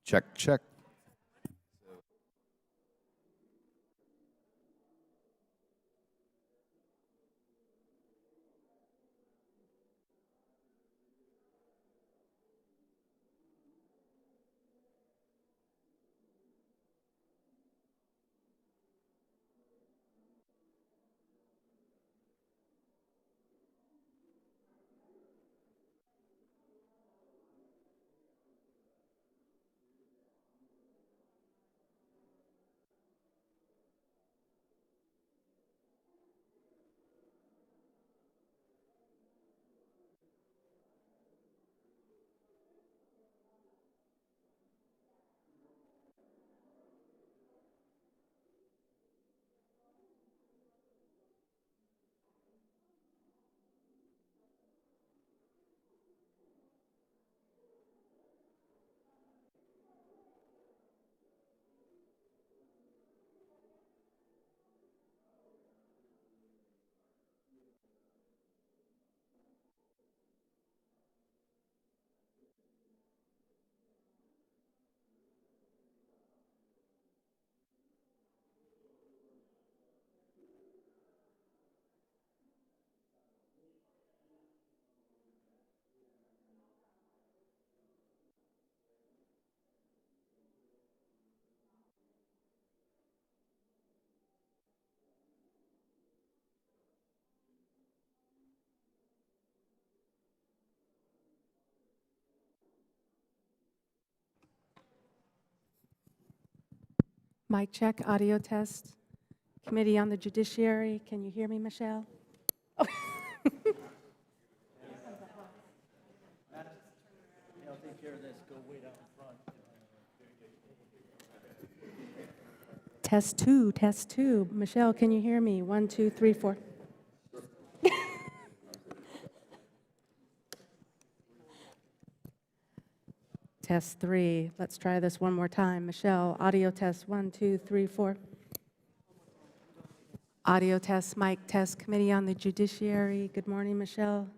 Check, check. Mic check, audio test. Committee on the Judiciary, can you hear me, Michelle? Test two, test two. Michelle, can you hear me? 1, 2, 3, 4. Test three. Let's try this one more time. Michelle, audio test 1, 2, 3, 4. Audio test, mic test, Committee on the Judiciary. Good morning, Michelle.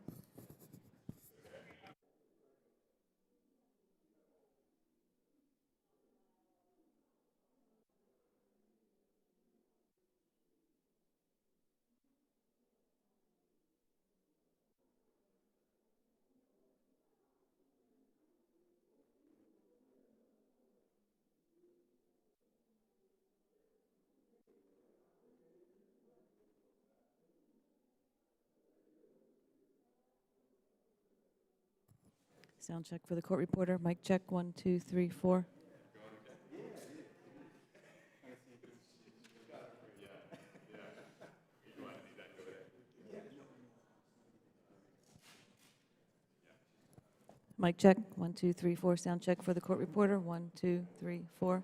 Sound check for the court reporter. Mic check, 1, 2, 3, 4. Mic check, 1, 2, 3, 4. Sound check for the court reporter. 1, 2, 3, 4.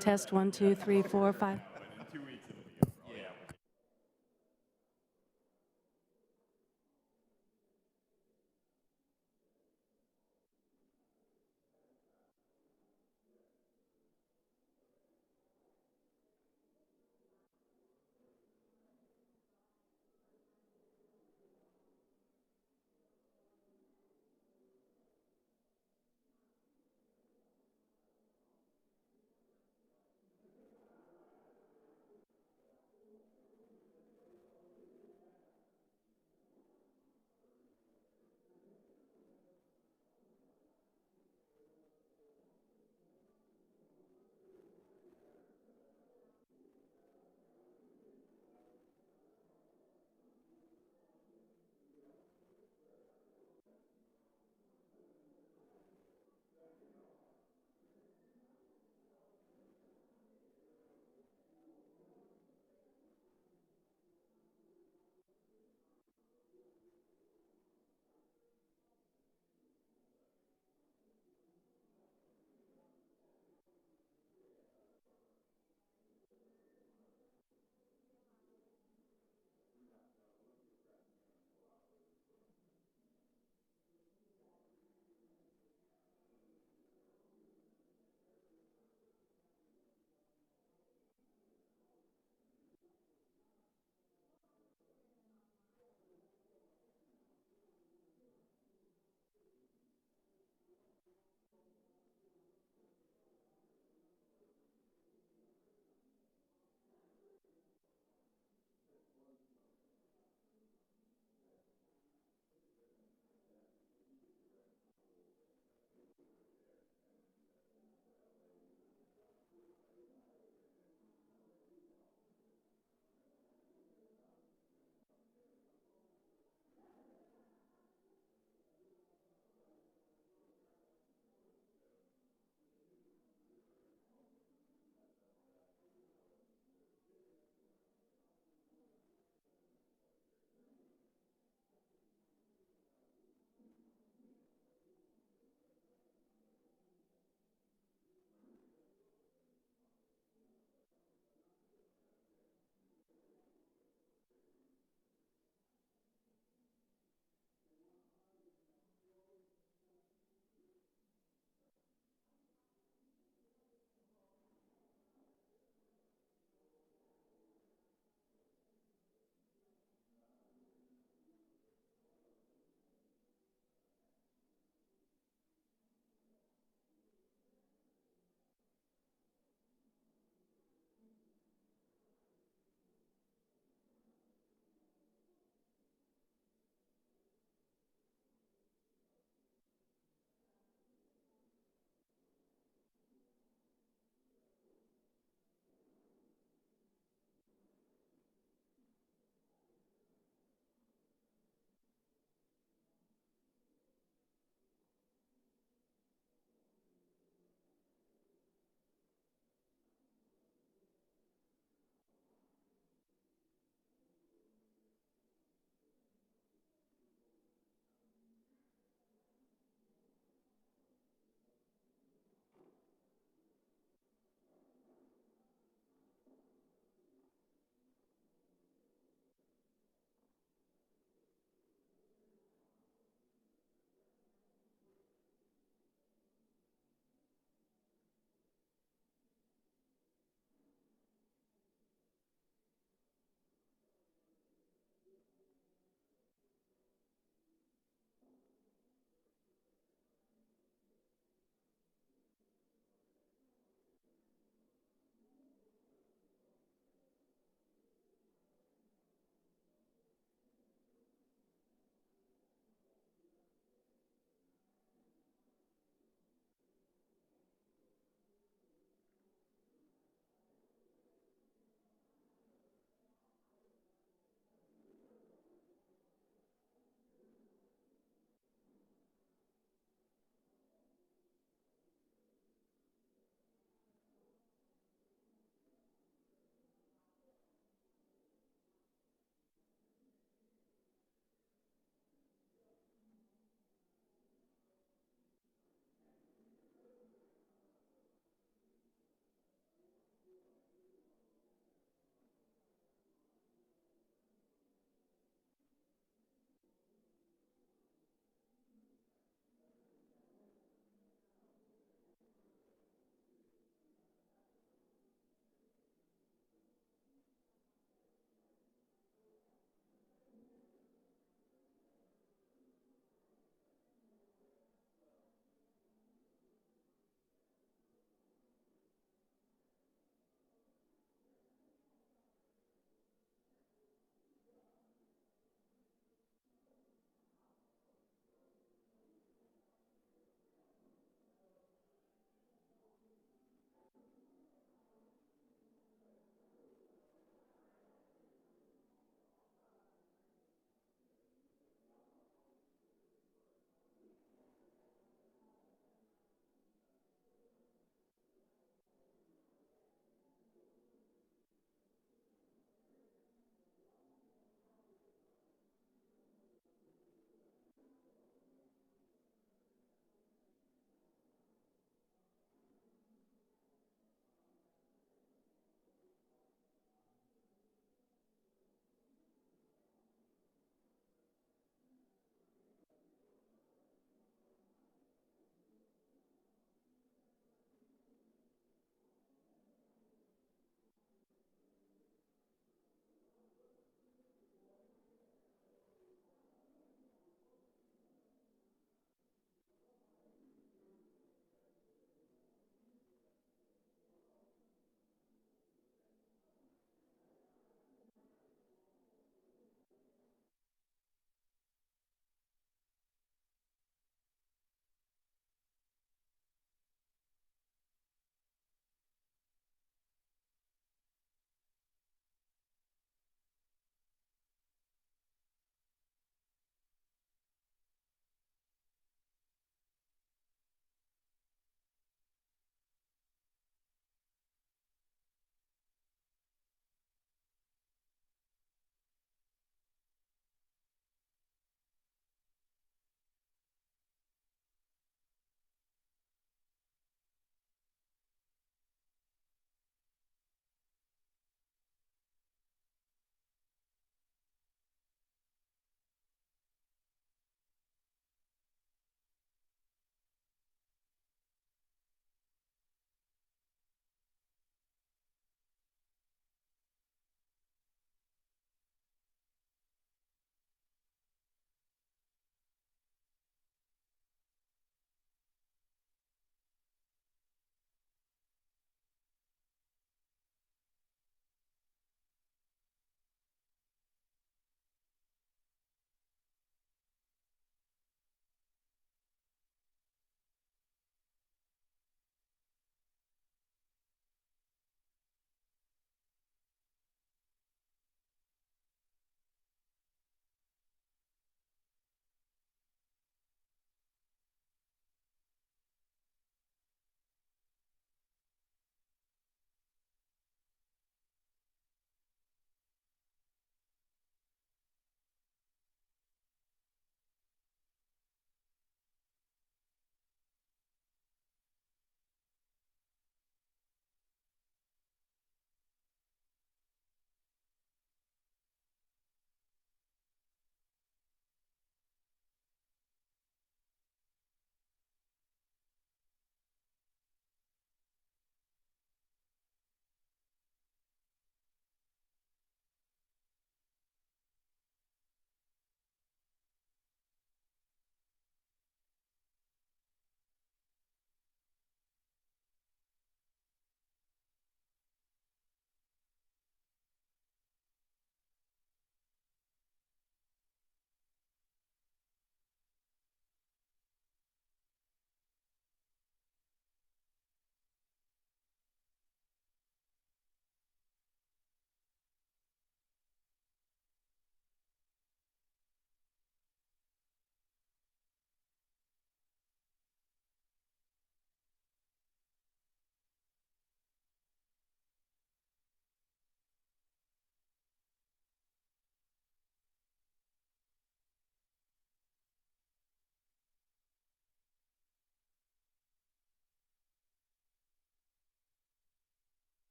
Test 1, 2, 3, 4, 5.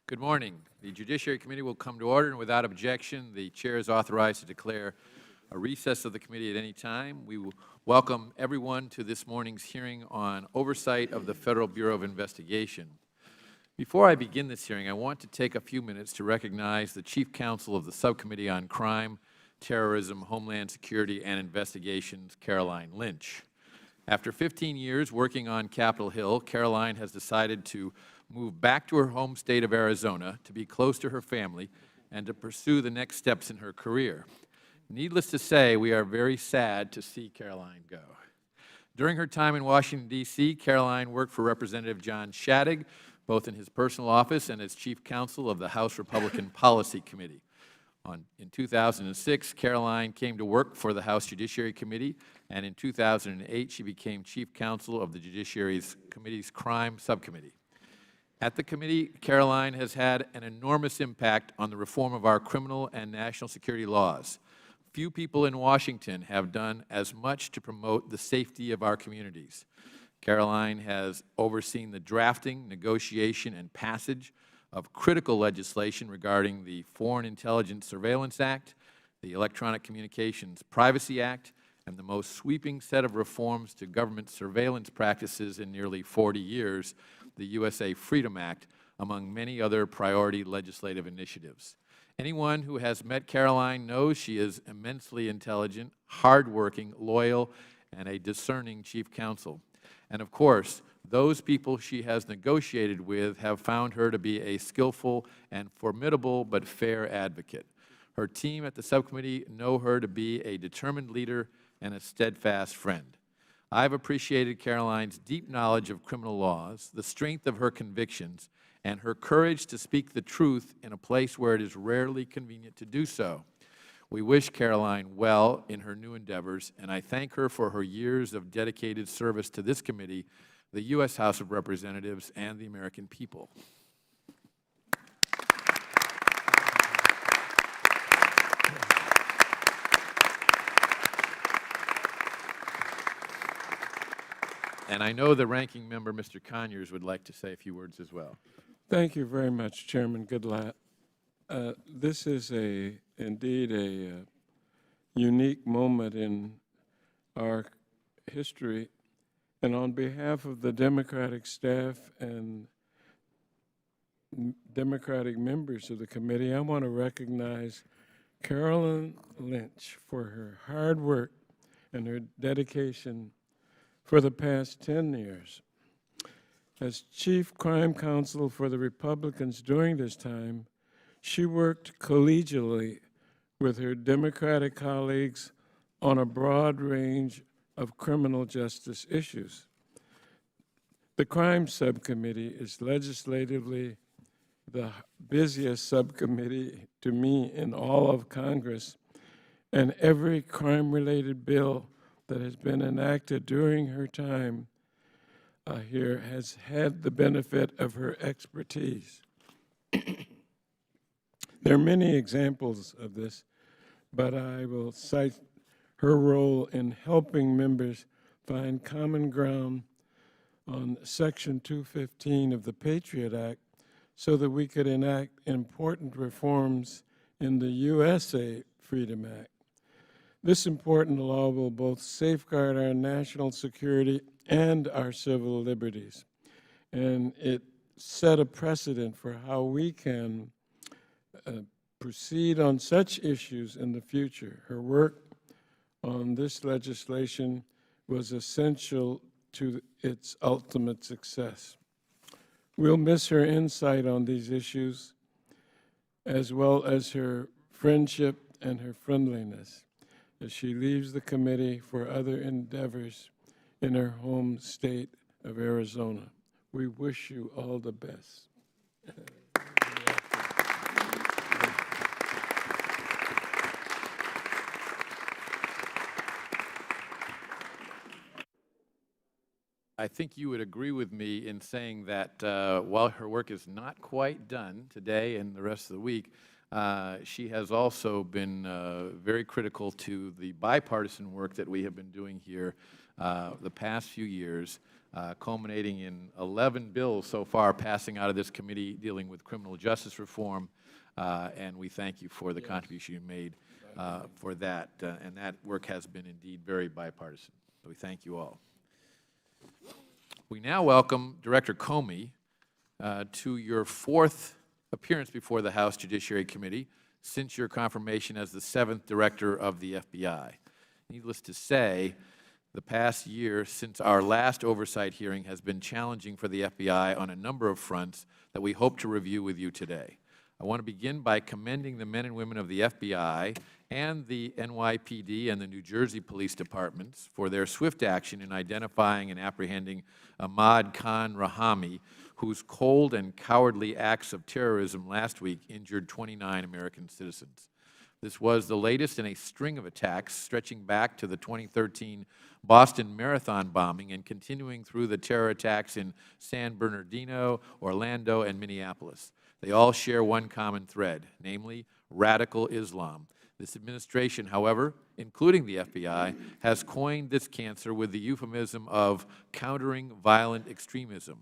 Good morning. The Judiciary Committee will come to order, and without objection, the chair is authorized to declare a recess of the committee at any time. We will welcome everyone to this morning's hearing on oversight of the Federal Bureau of Investigation. Before I begin this hearing, I want to take a few minutes to recognize the Chief Counsel of the Subcommittee on Crime, Terrorism, Homeland Security, and Investigations, Caroline Lynch. After 15 years working on Capitol Hill, Caroline has decided to move back to her home state of Arizona to be close to her family and to pursue the next steps in her career. Needless to say, we are very sad to see Caroline go. During her time in Washington, D.C., Caroline worked for Representative John Shadegg, both in his personal office and as Chief Counsel of the House Republican Policy Committee. In 2006, Caroline came to work for the House Judiciary Committee, and in 2008, she became Chief Counsel of the Judiciary Committee's Crime Subcommittee. At the committee, Caroline has had an enormous impact on the reform of our criminal and national security laws. Few people in Washington have done as much to promote the safety of our communities. Caroline has overseen the drafting, negotiation, and passage of critical legislation regarding the Foreign Intelligence Surveillance Act, the Electronic Communications Privacy Act, and the most sweeping set of reforms to government surveillance practices in nearly 40 years, the USA Freedom Act, among many other priority legislative initiatives. Anyone who has met Caroline knows she is immensely intelligent, hardworking, loyal, and a discerning Chief Counsel. And of course, those people she has negotiated with have found her to be a skillful and formidable but fair advocate. Her team at the subcommittee know her to be a determined leader and a steadfast friend. I've appreciated Caroline's deep knowledge of criminal laws, the strength of her convictions, and her courage to speak the truth in a place where it is rarely convenient to do so. We wish Caroline well in her new endeavors, and I thank her for her years of dedicated service to this committee, the U.S. House of Representatives, and the American people. And I know the ranking member, Mr. Conyers, would like to say a few words as well. Thank you very much, Chairman Goodlatte. This is indeed a unique moment in our history, and on behalf of the Democratic staff and Democratic members of the committee, I want to recognize Caroline Lynch for her hard work and her dedication for the past 10 years. As Chief Crime Counsel for the Republicans during this time, she worked collegially with her Democratic colleagues on a broad range of criminal justice issues. The Crime Subcommittee is legislatively the busiest subcommittee to me in all of Congress, and every crime-related bill that has been enacted during her time here has had the benefit of her expertise. There are many examples of this, but I will cite her role in helping members find common ground on Section 215 of the Patriot Act so that we could enact important reforms in the USA Freedom Act. This important law will both safeguard our national security and our civil liberties, and it set a precedent for how we can proceed on such issues in the future. Her work on this legislation was essential to its ultimate success. We'll miss her insight on these issues, as well as her friendship and her friendliness, as she leaves the committee for other endeavors in her home state of Arizona. We wish you all the best. I think you would agree with me in saying that while her work is not quite done today and the rest of the week, She has also been very critical to the bipartisan work that we have been doing here the past few years, culminating in 11 bills so far passing out of this committee dealing with criminal justice reform, and we thank you for the contribution you made for that, and that work has been indeed very bipartisan. So we thank you all. We now welcome Director Comey to your fourth appearance before the House Judiciary Committee since your confirmation as the 7th Director of the FBI. Needless to say, the past year since our last oversight hearing has been challenging for the FBI on a number of fronts that we hope to review with you today. I want to begin by commending the men and women of the FBI and the NYPD and the New Jersey Police Departments for their swift action in identifying and apprehending Ahmad Khan Rahami, whose cold and cowardly acts of terrorism last week injured 29 American citizens. This was the latest in a string of attacks stretching back to the 2013 Boston Marathon bombing and continuing through the terror attacks in San Bernardino, Orlando, and Minneapolis. They all share one common thread, namely radical Islam. This administration, however, including the FBI, has coined this cancer with the euphemism of countering violent extremism.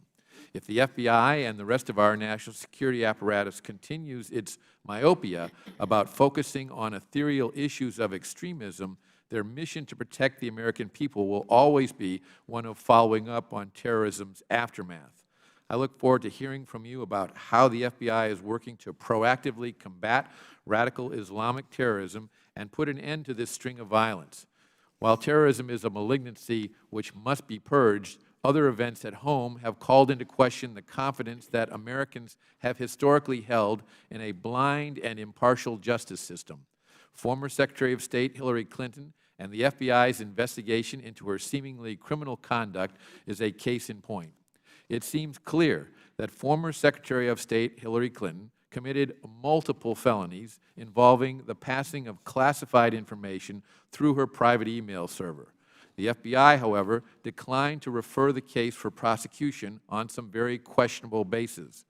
If the FBI and the rest of our national security apparatus continues its myopia about focusing on ethereal issues of extremism, their mission to protect the American people will always be one of following up on terrorism's aftermath. I look forward to hearing from you about how the FBI is working to proactively combat radical Islamic terrorism and put an end to this string of violence. While terrorism is a malignancy which must be purged, other events at home have called into question the confidence that Americans have historically held in a blind and impartial justice system. Former Secretary of State Hillary Clinton and the FBI's investigation into her seemingly criminal conduct is a case in point. It seems clear that former Secretary of State Hillary Clinton committed multiple felonies involving the passing of classified information through her private email server. The FBI, however, declined to refer the case for prosecution on some very questionable bases.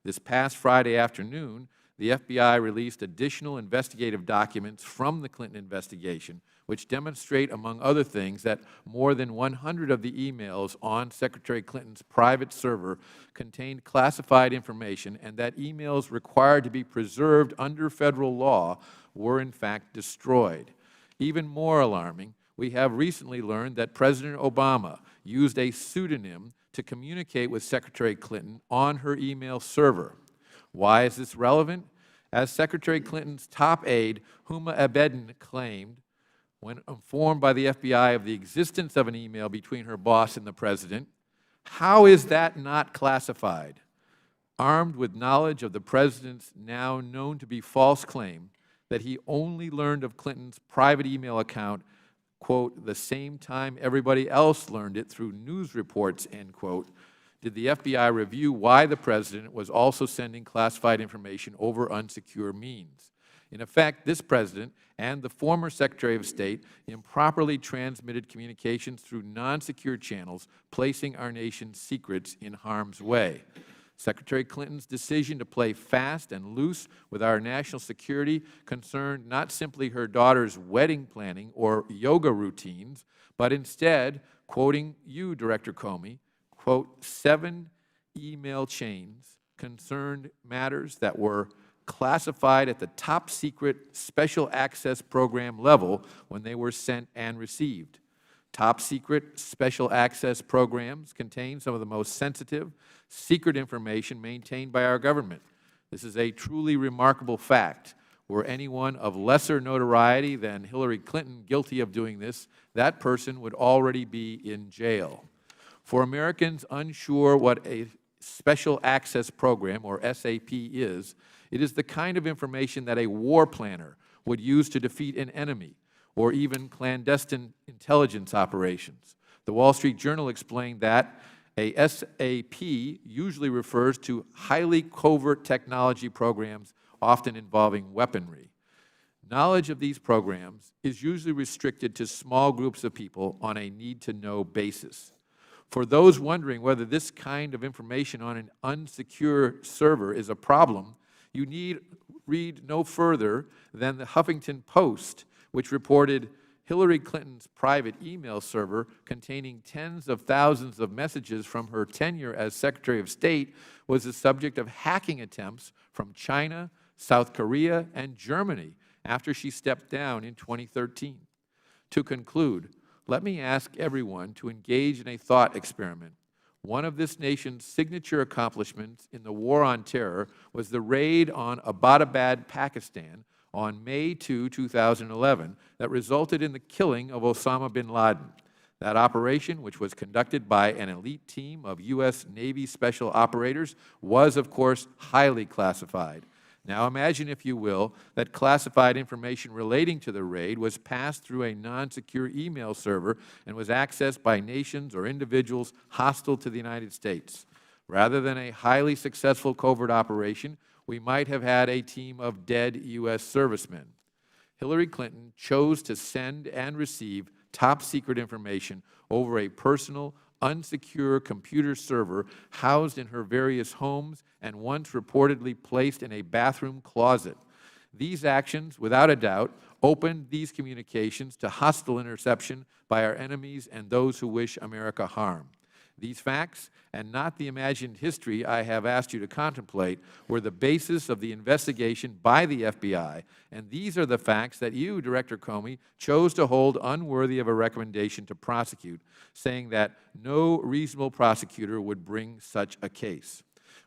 This past Friday afternoon, the FBI released additional investigative documents from the Clinton investigation, which demonstrate, among other things, that more than 100 of the emails on Secretary Clinton's private server contained classified information and that emails required to be preserved under Federal law were in fact destroyed. Even more alarming, we have recently learned that President Obama used a pseudonym to communicate with Secretary Clinton on her email server. Why is this relevant? As Secretary Clinton's top aide, Huma Abedin, claimed, when informed by the FBI of the existence of an email between her boss and the President, how is that not classified? Armed with knowledge of the President's now known to be false claim that he only learned of Clinton's private email account, quote, the same time everybody else learned it through news reports, end quote, did the FBI review why the President was also sending classified information over unsecure means. In effect, this President and the former Secretary of State improperly transmitted communications through non-secure channels, placing our nation's secrets in harm's way. Secretary Clinton's decision to play fast and loose with our national security concerned not simply her daughter's wedding planning or yoga routines, but instead, quoting you, Director Comey, quote, 7 email chains concerned matters that were classified at the top secret special access program level when they were sent and received. Top secret special access programs contain some of the most sensitive, secret information maintained by our government. This is a truly remarkable fact. Were anyone of lesser notoriety than Hillary Clinton guilty of doing this, that person would already be in jail. For Americans unsure what a Special Access Program, or SAP, is, it is the kind of information that a war planner would use to defeat an enemy, or even clandestine intelligence operations. The Wall Street Journal explained that a SAP usually refers to highly covert technology programs, often involving weaponry. Knowledge of these programs is usually restricted to small groups of people on a need-to-know basis. For those wondering whether this kind of information on an unsecure server is a problem, you need read no further than the Huffington Post, which reported Hillary Clinton's private email server containing tens of thousands of messages from her tenure as Secretary of State was the subject of hacking attempts from China, South Korea, and Germany after she stepped down in 2013. To conclude, let me ask everyone to engage in a thought experiment. One of this nation's signature accomplishments in the war on terror was the raid on Abbottabad, Pakistan, on May 2, 2011, that resulted in the killing of Osama bin Laden. That operation, which was conducted by an elite team of U.S. Navy special operators, was, of course, highly classified. Now imagine, if you will, that classified information relating to the raid was passed through a non-secure email server and was accessed by nations or individuals hostile to the United States. Rather than a highly successful covert operation, we might have had a team of dead U.S. servicemen. Hillary Clinton chose to send and receive top-secret information over a personal, unsecure computer server housed in her various homes and once reportedly placed in a bathroom closet. These actions, without a doubt, opened these communications to hostile interception by our enemies and those who wish America harm. These facts, and not the imagined history I have asked you to contemplate, were the basis of the investigation by the FBI, and these are the facts that you, Director Comey, chose to hold unworthy of a recommendation to prosecute, saying that no reasonable prosecutor would bring such a case.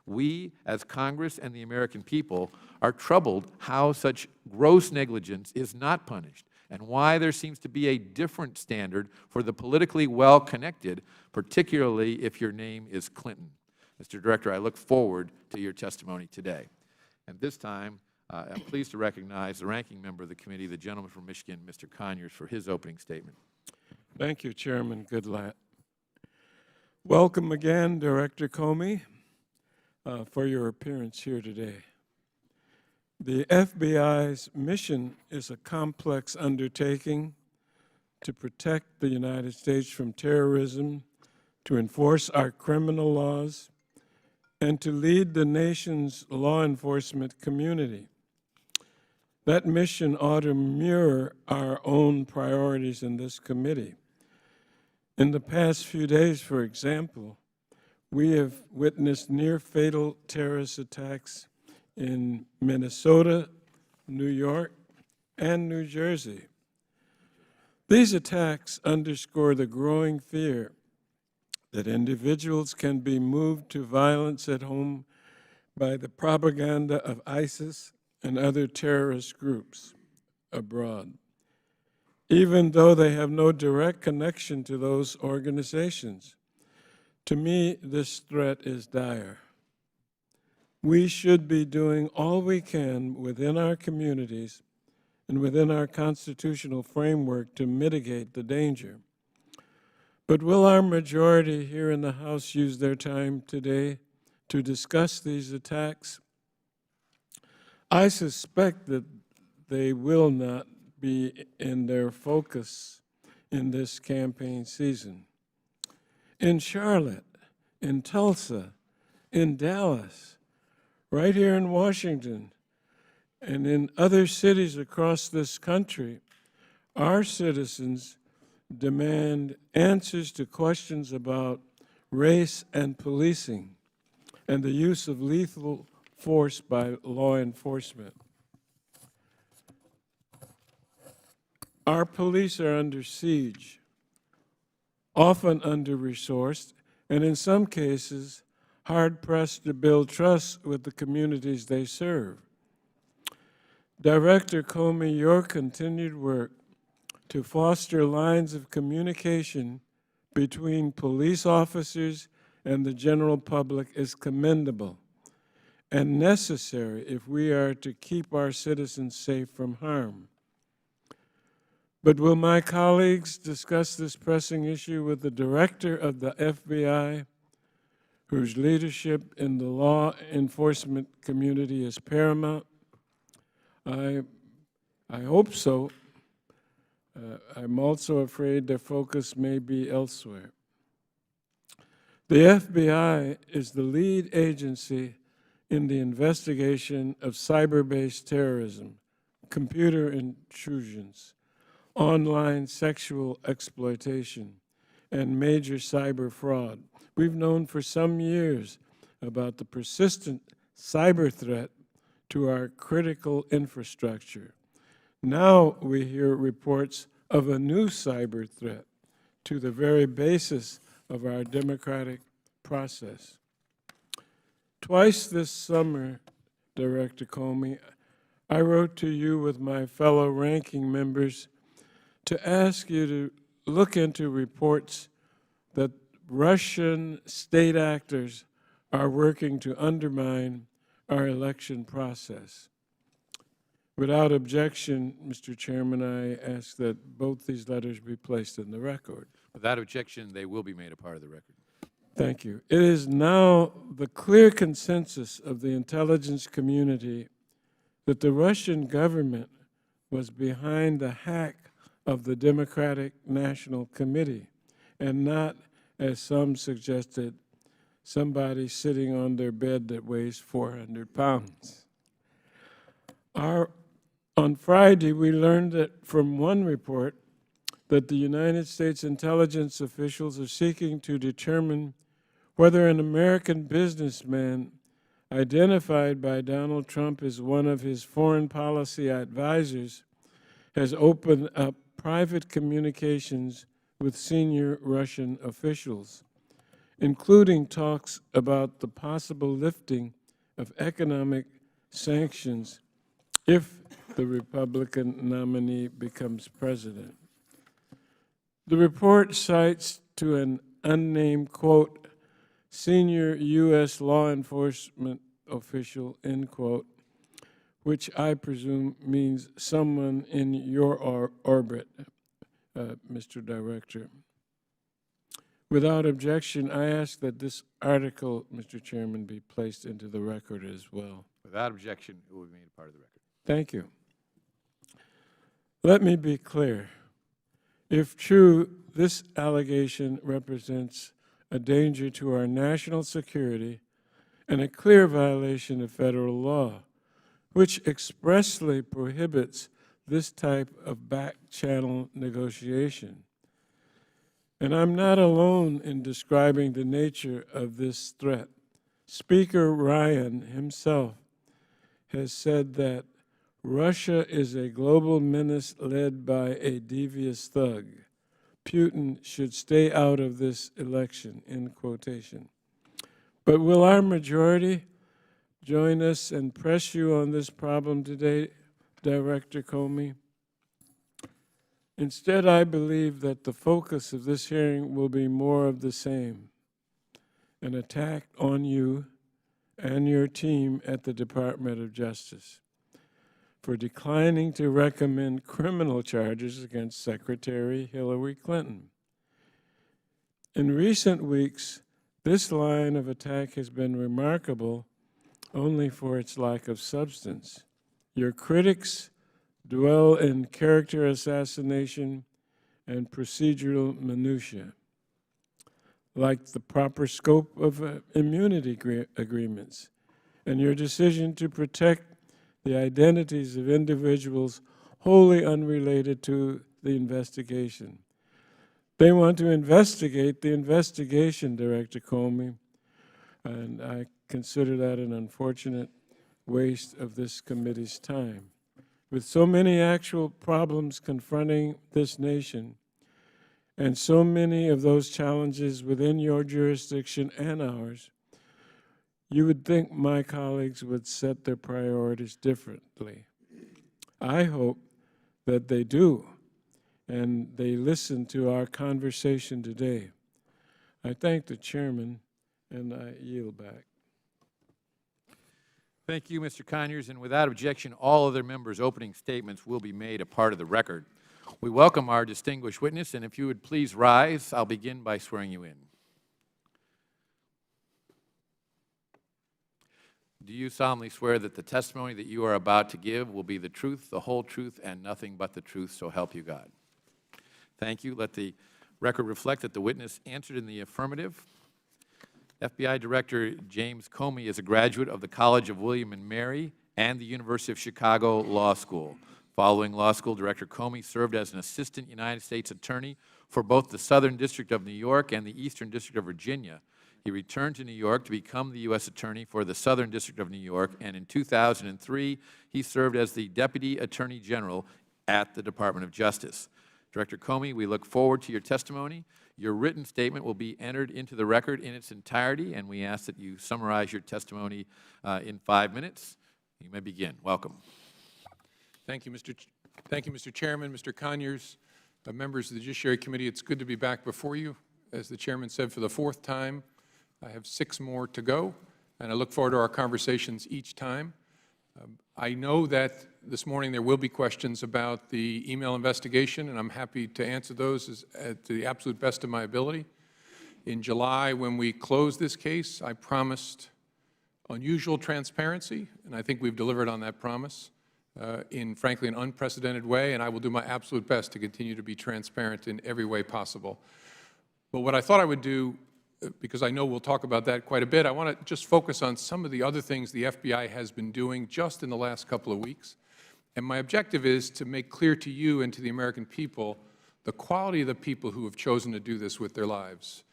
We, as Congress and the American people, are troubled how such gross negligence is not punished, and why there seems to be a different standard for the politically well-connected, particularly if your name is Clinton. Mr. Director, I look forward to your testimony today. At this time, I'm pleased to recognize the ranking member of the committee, the gentleman from Michigan, Mr. Conyers, for his opening statement. Thank you, Chairman Goodlatte. Welcome again, Director Comey, for your appearance here today. The FBI's mission is a complex undertaking to protect the United States from terrorism, to enforce our criminal laws, and to lead the nation's law enforcement community. That mission ought to mirror our own priorities in this committee. In the past few days, for example, we have witnessed near-fatal terrorist attacks in Minnesota, New York, and New Jersey. These attacks underscore the growing fear that individuals can be moved to violence at home by the propaganda of ISIS and other terrorist groups abroad, even though they have no direct connection to those organizations. To me, this threat is dire. We should be doing all we can within our communities and within our constitutional framework to mitigate the danger. But will our majority here in the House use their time today to discuss these attacks? I suspect that they will not be in their focus in this campaign season. In Charlotte, in Tulsa, in Dallas, right here in Washington, and in other cities across this country, our citizens demand answers to questions about race and policing and the use of lethal force by law enforcement. Our police are under siege, often under-resourced, and in some cases, hard-pressed to build trust with the communities they serve. Director Comey, your continued work to foster lines of communication between police officers and the general public is commendable and necessary if we are to keep our citizens safe from harm. But will my colleagues discuss this pressing issue with the director of the FBI, whose leadership in the law enforcement community is paramount? I hope so. I'm also afraid their focus may be elsewhere. The FBI is the lead agency in the investigation of cyber-based terrorism, computer intrusions, online sexual exploitation, and major cyber fraud. We've known for some years about the persistent cyber threat to our critical infrastructure. Now we hear reports of a new cyber threat to the very basis of our democratic process. Twice this summer, Director Comey, I wrote to you with my fellow ranking members to ask you to look into reports that Russian state actors are working to undermine our election process. Without objection, Mr. Chairman, I ask that both these letters be placed in the record. Without objection, they will be made a part of the record. Thank you. It is now the clear consensus of the intelligence community that the Russian government was behind the hack of the Democratic National Committee, and not, as some suggested, somebody sitting on their bed that weighs 400 pounds. On Friday, we learned that from one report that the United States intelligence officials are seeking to determine whether an American businessman identified by Donald Trump as one of his foreign policy advisors has opened up private communications with senior Russian officials, including talks about the possible lifting of economic sanctions if the Republican nominee becomes president. The report cites to an unnamed, quote, senior U.S. law enforcement official, end quote, which I presume means someone in your orbit, Mr. Director. Without objection, I ask that this article, Mr. Chairman, be placed into the record as well. Without objection, it will be made a part of the record. Thank you. Let me be clear. If true, this allegation represents a danger to our national security and a clear violation of federal law, which expressly prohibits this type of back-channel negotiation. And I'm not alone in describing the nature of this threat. Speaker Ryan himself has said that Russia is a global menace led by a devious thug. Putin should stay out of this election, end quotation. But will our majority join us and press you on this problem today, Director Comey? Instead, I believe that the focus of this hearing will be more of the same, an attack on you and your team at the Department of Justice for declining to recommend criminal charges against Secretary Hillary Clinton. In recent weeks, this line of attack has been remarkable only for its lack of substance. Your critics dwell in character assassination and procedural minutiae, like the proper scope of immunity agreements and your decision to protect the identities of individuals wholly unrelated to the investigation. They want to investigate the investigation, Director Comey, and I consider that an unfortunate waste of this committee's time. With so many actual problems confronting this nation, and so many of those challenges within your jurisdiction and ours, you would think my colleagues would set their priorities differently. I hope that they do, and they listen to our conversation today. I thank the chairman, and I yield back. Thank you, Mr. Conyers, and without objection, all other members' opening statements will be made a part of the record. We welcome our distinguished witness, and if you would please rise, I'll begin by swearing you in. Do you solemnly swear that the testimony that you are about to give will be the truth, the whole truth, and nothing but the truth, so help you God? Thank you. Let the record reflect that the witness answered in the affirmative. FBI Director James Comey is a graduate of the College of William and Mary and the University of Chicago Law School. Following law school, Director Comey served as an assistant United States attorney for both the Southern District of New York and the Eastern District of Virginia. He returned to New York to become the U.S. Attorney for the Southern District of New York, and in 2003, he served as the Deputy Attorney General at the Department of Justice. Director Comey, we look forward to your testimony. Your written statement will be entered into the record in its entirety, and we ask that you summarize your testimony in 5 minutes. You may begin. Welcome. Thank you, Mr. Chairman, Mr. Conyers, members of the Judiciary Committee. It's good to be back before you. As the Chairman said, for the 4th time. I have 6 more to go, and I look forward to our conversations each time. I know that this morning there will be questions about the email investigation, and I'm happy to answer those to the absolute best of my ability. In July, when we closed this case, I promised unusual transparency, and I think we've delivered on that promise in, frankly, an unprecedented way, and I will do my absolute best to continue to be transparent in every way possible. But what I thought I would do, because I know we'll talk about that quite a bit, I want to just focus on some of the other things the FBI has been doing just in the last couple of weeks. And my objective is to make clear to you and to the American people the quality of the people who have chosen to do this with their lives,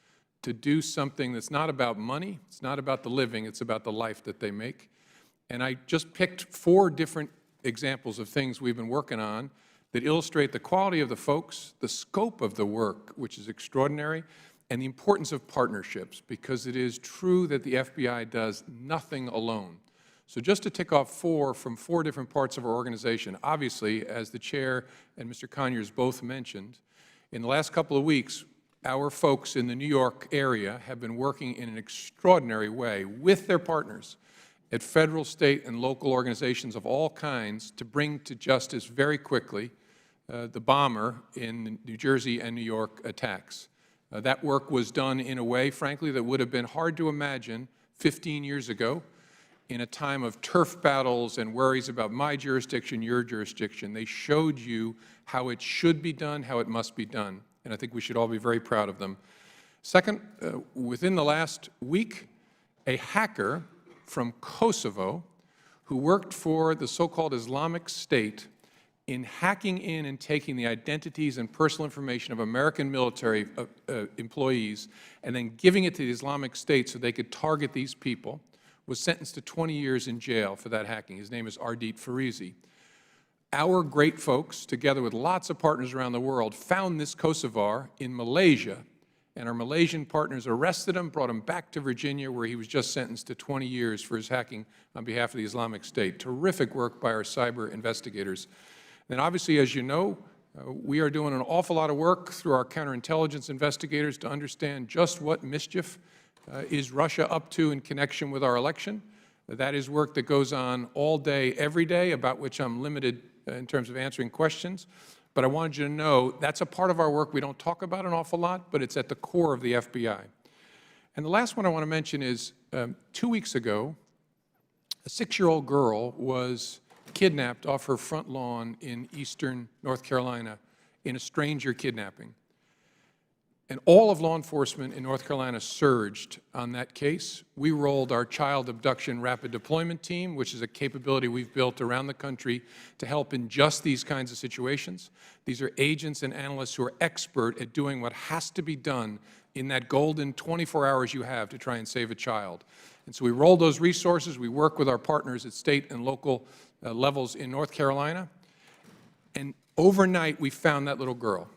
to do something that's not about money, it's not about the living, it's about the life that they make. And I just picked 4 different examples of things we've been working on that illustrate the quality of the folks, the scope of the work, which is extraordinary, and the importance of partnerships, because it is true that the FBI does nothing alone. So just to tick off 4 from 4 different parts of our organization, obviously, as the Chair and Mr. Conyers both mentioned, in the last couple of weeks, our folks in the New York area have been working in an extraordinary way with their partners at federal, state, and local organizations of all kinds to bring to justice very quickly the bomber in New Jersey and New York attacks. That work was done in a way, frankly, that would have been hard to imagine 15 years ago in a time of turf battles and worries about my jurisdiction, your jurisdiction. They showed you how it should be done, how it must be done, and I think we should all be very proud of them. Second, within the last week, a hacker from Kosovo who worked for the so-called Islamic State in hacking in and taking the identities and personal information of American military employees and then giving it to the Islamic State so they could target these people, was sentenced to 20 years in jail for that hacking. His name is Ardit Farizi. Our great folks, together with lots of partners around the world, found this Kosovar in Malaysia, and our Malaysian partners arrested him, brought him back to Virginia, where he was just sentenced to 20 years for his hacking on behalf of the Islamic State. Terrific work by our cyber investigators. And obviously, as you know, we are doing an awful lot of work through our counterintelligence investigators to understand just what mischief is Russia up to in connection with our election. That is work that goes on all day, every day, about which I'm limited in terms of answering questions. But I wanted you to know that's a part of our work we don't talk about an awful lot, but it's at the core of the FBI. And the last one I want to mention is 2 weeks ago, a 6-year-old girl was kidnapped off her front lawn in eastern North Carolina in a stranger kidnapping. And all of law enforcement in North Carolina surged on that case. We rolled our Child Abduction Rapid Deployment Team, which is a capability we've built around the country to help in just these kinds of situations. These are agents and analysts who are expert at doing what has to be done in that golden 24 hours you have to try and save a child. And so we rolled those resources. We work with our partners at state and local levels in North Carolina. And overnight, we found that little girl.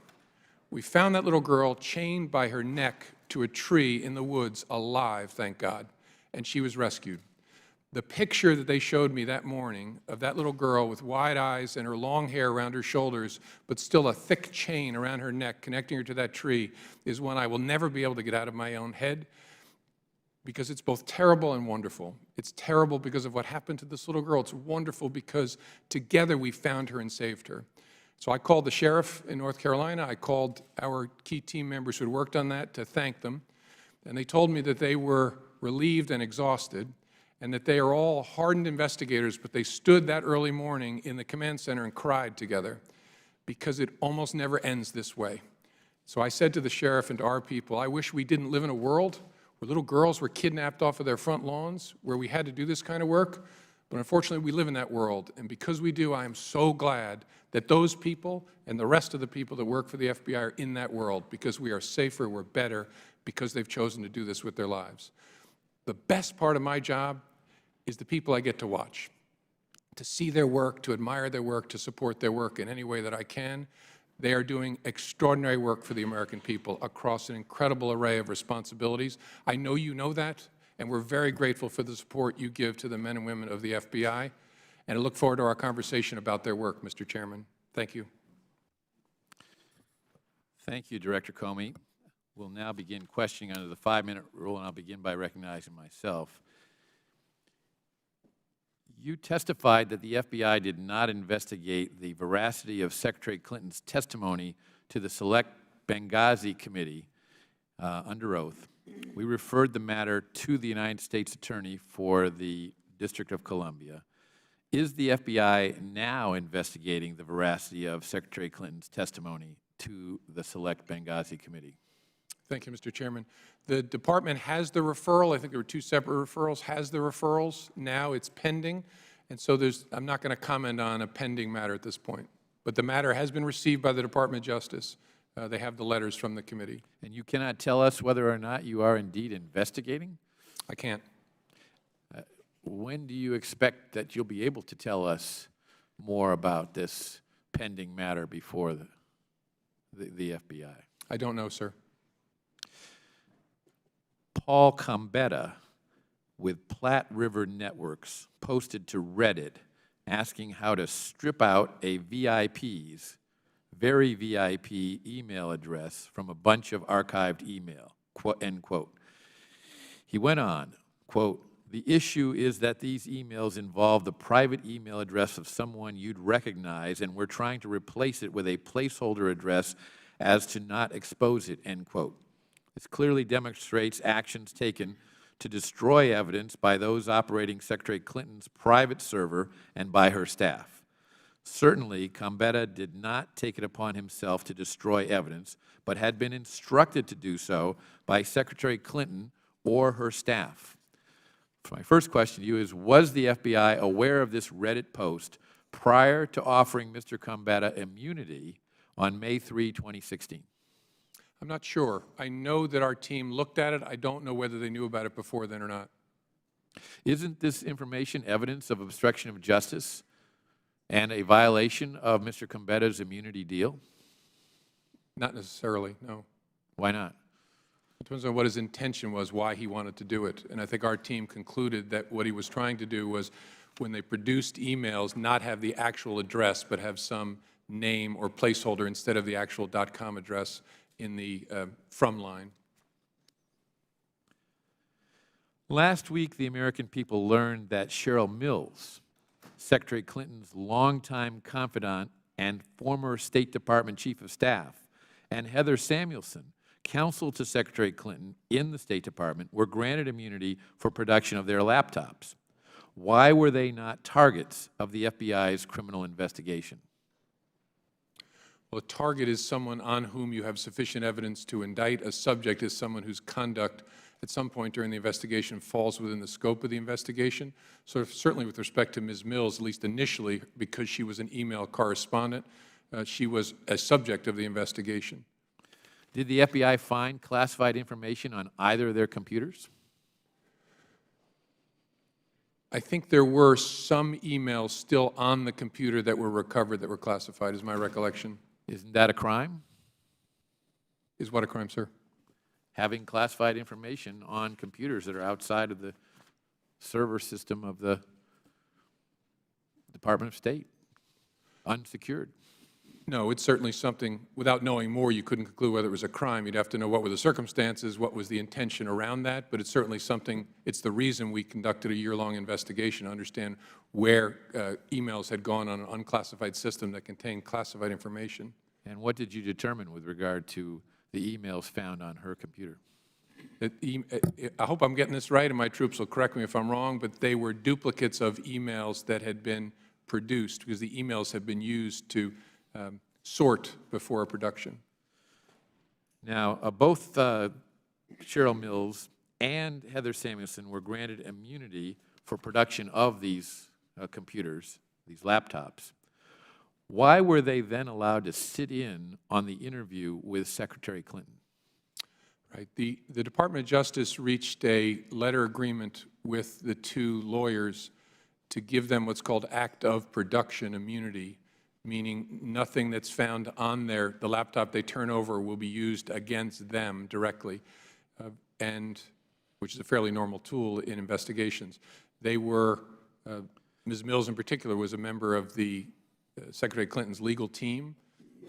We found that little girl chained by her neck to a tree in the woods, alive, thank God, and she was rescued. The picture that they showed me that morning of that little girl with wide eyes and her long hair around her shoulders, but still a thick chain around her neck connecting her to that tree, is one I will never be able to get out of my own head, because it's both terrible and wonderful. It's terrible because of what happened to this little girl. It's wonderful because together we found her and saved her. So I called the sheriff in North Carolina. I called our key team members who had worked on that to thank them. And they told me that they were relieved and exhausted, and that they are all hardened investigators, but they stood that early morning in the command center and cried together, because it almost never ends this way. So I said to the sheriff and to our people, I wish we didn't live in a world where little girls were kidnapped off of their front lawns, where we had to do this kind of work. But unfortunately, we live in that world. And because we do, I am so glad that those people and the rest of the people that work for the FBI are in that world, because we are safer, we're better, because they've chosen to do this with their lives. The best part of my job is the people I get to watch, to see their work, to admire their work, to support their work in any way that I can. They are doing extraordinary work for the American people across an incredible array of responsibilities. I know you know that, and we're very grateful for the support you give to the men and women of the FBI. And I look forward to our conversation about their work, Mr. Chairman. Thank you. Thank you, Director Comey. We'll now begin questioning under the 5-minute rule, and I'll begin by recognizing myself. You testified that the FBI did not investigate the veracity of Secretary Clinton's testimony to the Select Benghazi Committee under oath. We referred the matter to the United States Attorney for the District of Columbia. Is the FBI now investigating the veracity of Secretary Clinton's testimony to the Select Benghazi Committee? Thank you, Mr. Chairman. The department has the referral. I think there were 2 separate referrals. Has the referrals. Now it's pending. And so I'm not going to comment on a pending matter at this point. But the matter has been received by the Department of Justice. They have the letters from the committee. And you cannot tell us whether or not you are indeed investigating? I can't. When do you expect that you'll be able to tell us more about this pending matter before the FBI? I don't know, sir. Paul Combetta with Platte River Networks posted to Reddit asking how to strip out a VIP's, very VIP email address from a bunch of archived email, end quote. He went on, quote, "The issue is that these emails involve the private email address of someone you'd recognize, and we're trying to replace it with a placeholder address as to not expose it," end quote. This clearly demonstrates actions taken to destroy evidence by those operating Secretary Clinton's private server and by her staff. Certainly, Combetta did not take it upon himself to destroy evidence, but had been instructed to do so by Secretary Clinton or her staff. So my first question to you is, was the FBI aware of this Reddit post prior to offering Mr. Combetta immunity on May 3, 2016? I'm not sure. I know that our team looked at it. I don't know whether they knew about it before then or not. Isn't this information evidence of obstruction of justice and a violation of Mr. Combetta's immunity deal? Not necessarily, no. Why not? It depends on what his intention was, why he wanted to do it. And I think our team concluded that what he was trying to do was, when they produced emails, not have the actual address, but have some name or placeholder instead of the actual .com address in the from line. Last week, the American people learned that Cheryl Mills, Secretary Clinton's longtime confidant and former State Department Chief of Staff, and Heather Samuelson, counsel to Secretary Clinton in the State Department, were granted immunity for production of their laptops. Why were they not targets of the FBI's criminal investigation? Well, a target is someone on whom you have sufficient evidence to indict. A subject is someone whose conduct at some point during the investigation falls within the scope of the investigation. So certainly with respect to Ms. Mills, at least initially, because she was an email correspondent, she was a subject of the investigation. Did the FBI find classified information on either of their computers? I think there were some emails still on the computer that were recovered that were classified, is my recollection. Isn't that a crime? Is what a crime, sir? Having classified information on computers that are outside of the server system of the Department of State, unsecured. No, it's certainly something, without knowing more, you couldn't conclude whether it was a crime. You'd have to know what were the circumstances, what was the intention around that, but it's certainly something, it's the reason we conducted a year-long investigation to understand where emails had gone on an unclassified system that contained classified information. And what did you determine with regard to the emails found on her computer? I hope I'm getting this right, and my troops will correct me if I'm wrong, but they were duplicates of emails that had been produced because the emails had been used to sort before a production. Now, both Cheryl Mills and Heather Samuelson were granted immunity for production of these computers, these laptops. Why were they then allowed to sit in on the interview with Secretary Clinton? Right. The Department of Justice reached a letter agreement with the two lawyers to give them what's called act of production immunity, meaning nothing that's found on the laptop they turn over will be used against them directly, and which is a fairly normal tool in investigations. They were, Ms. Mills in particular was a member of the Secretary Clinton's legal team,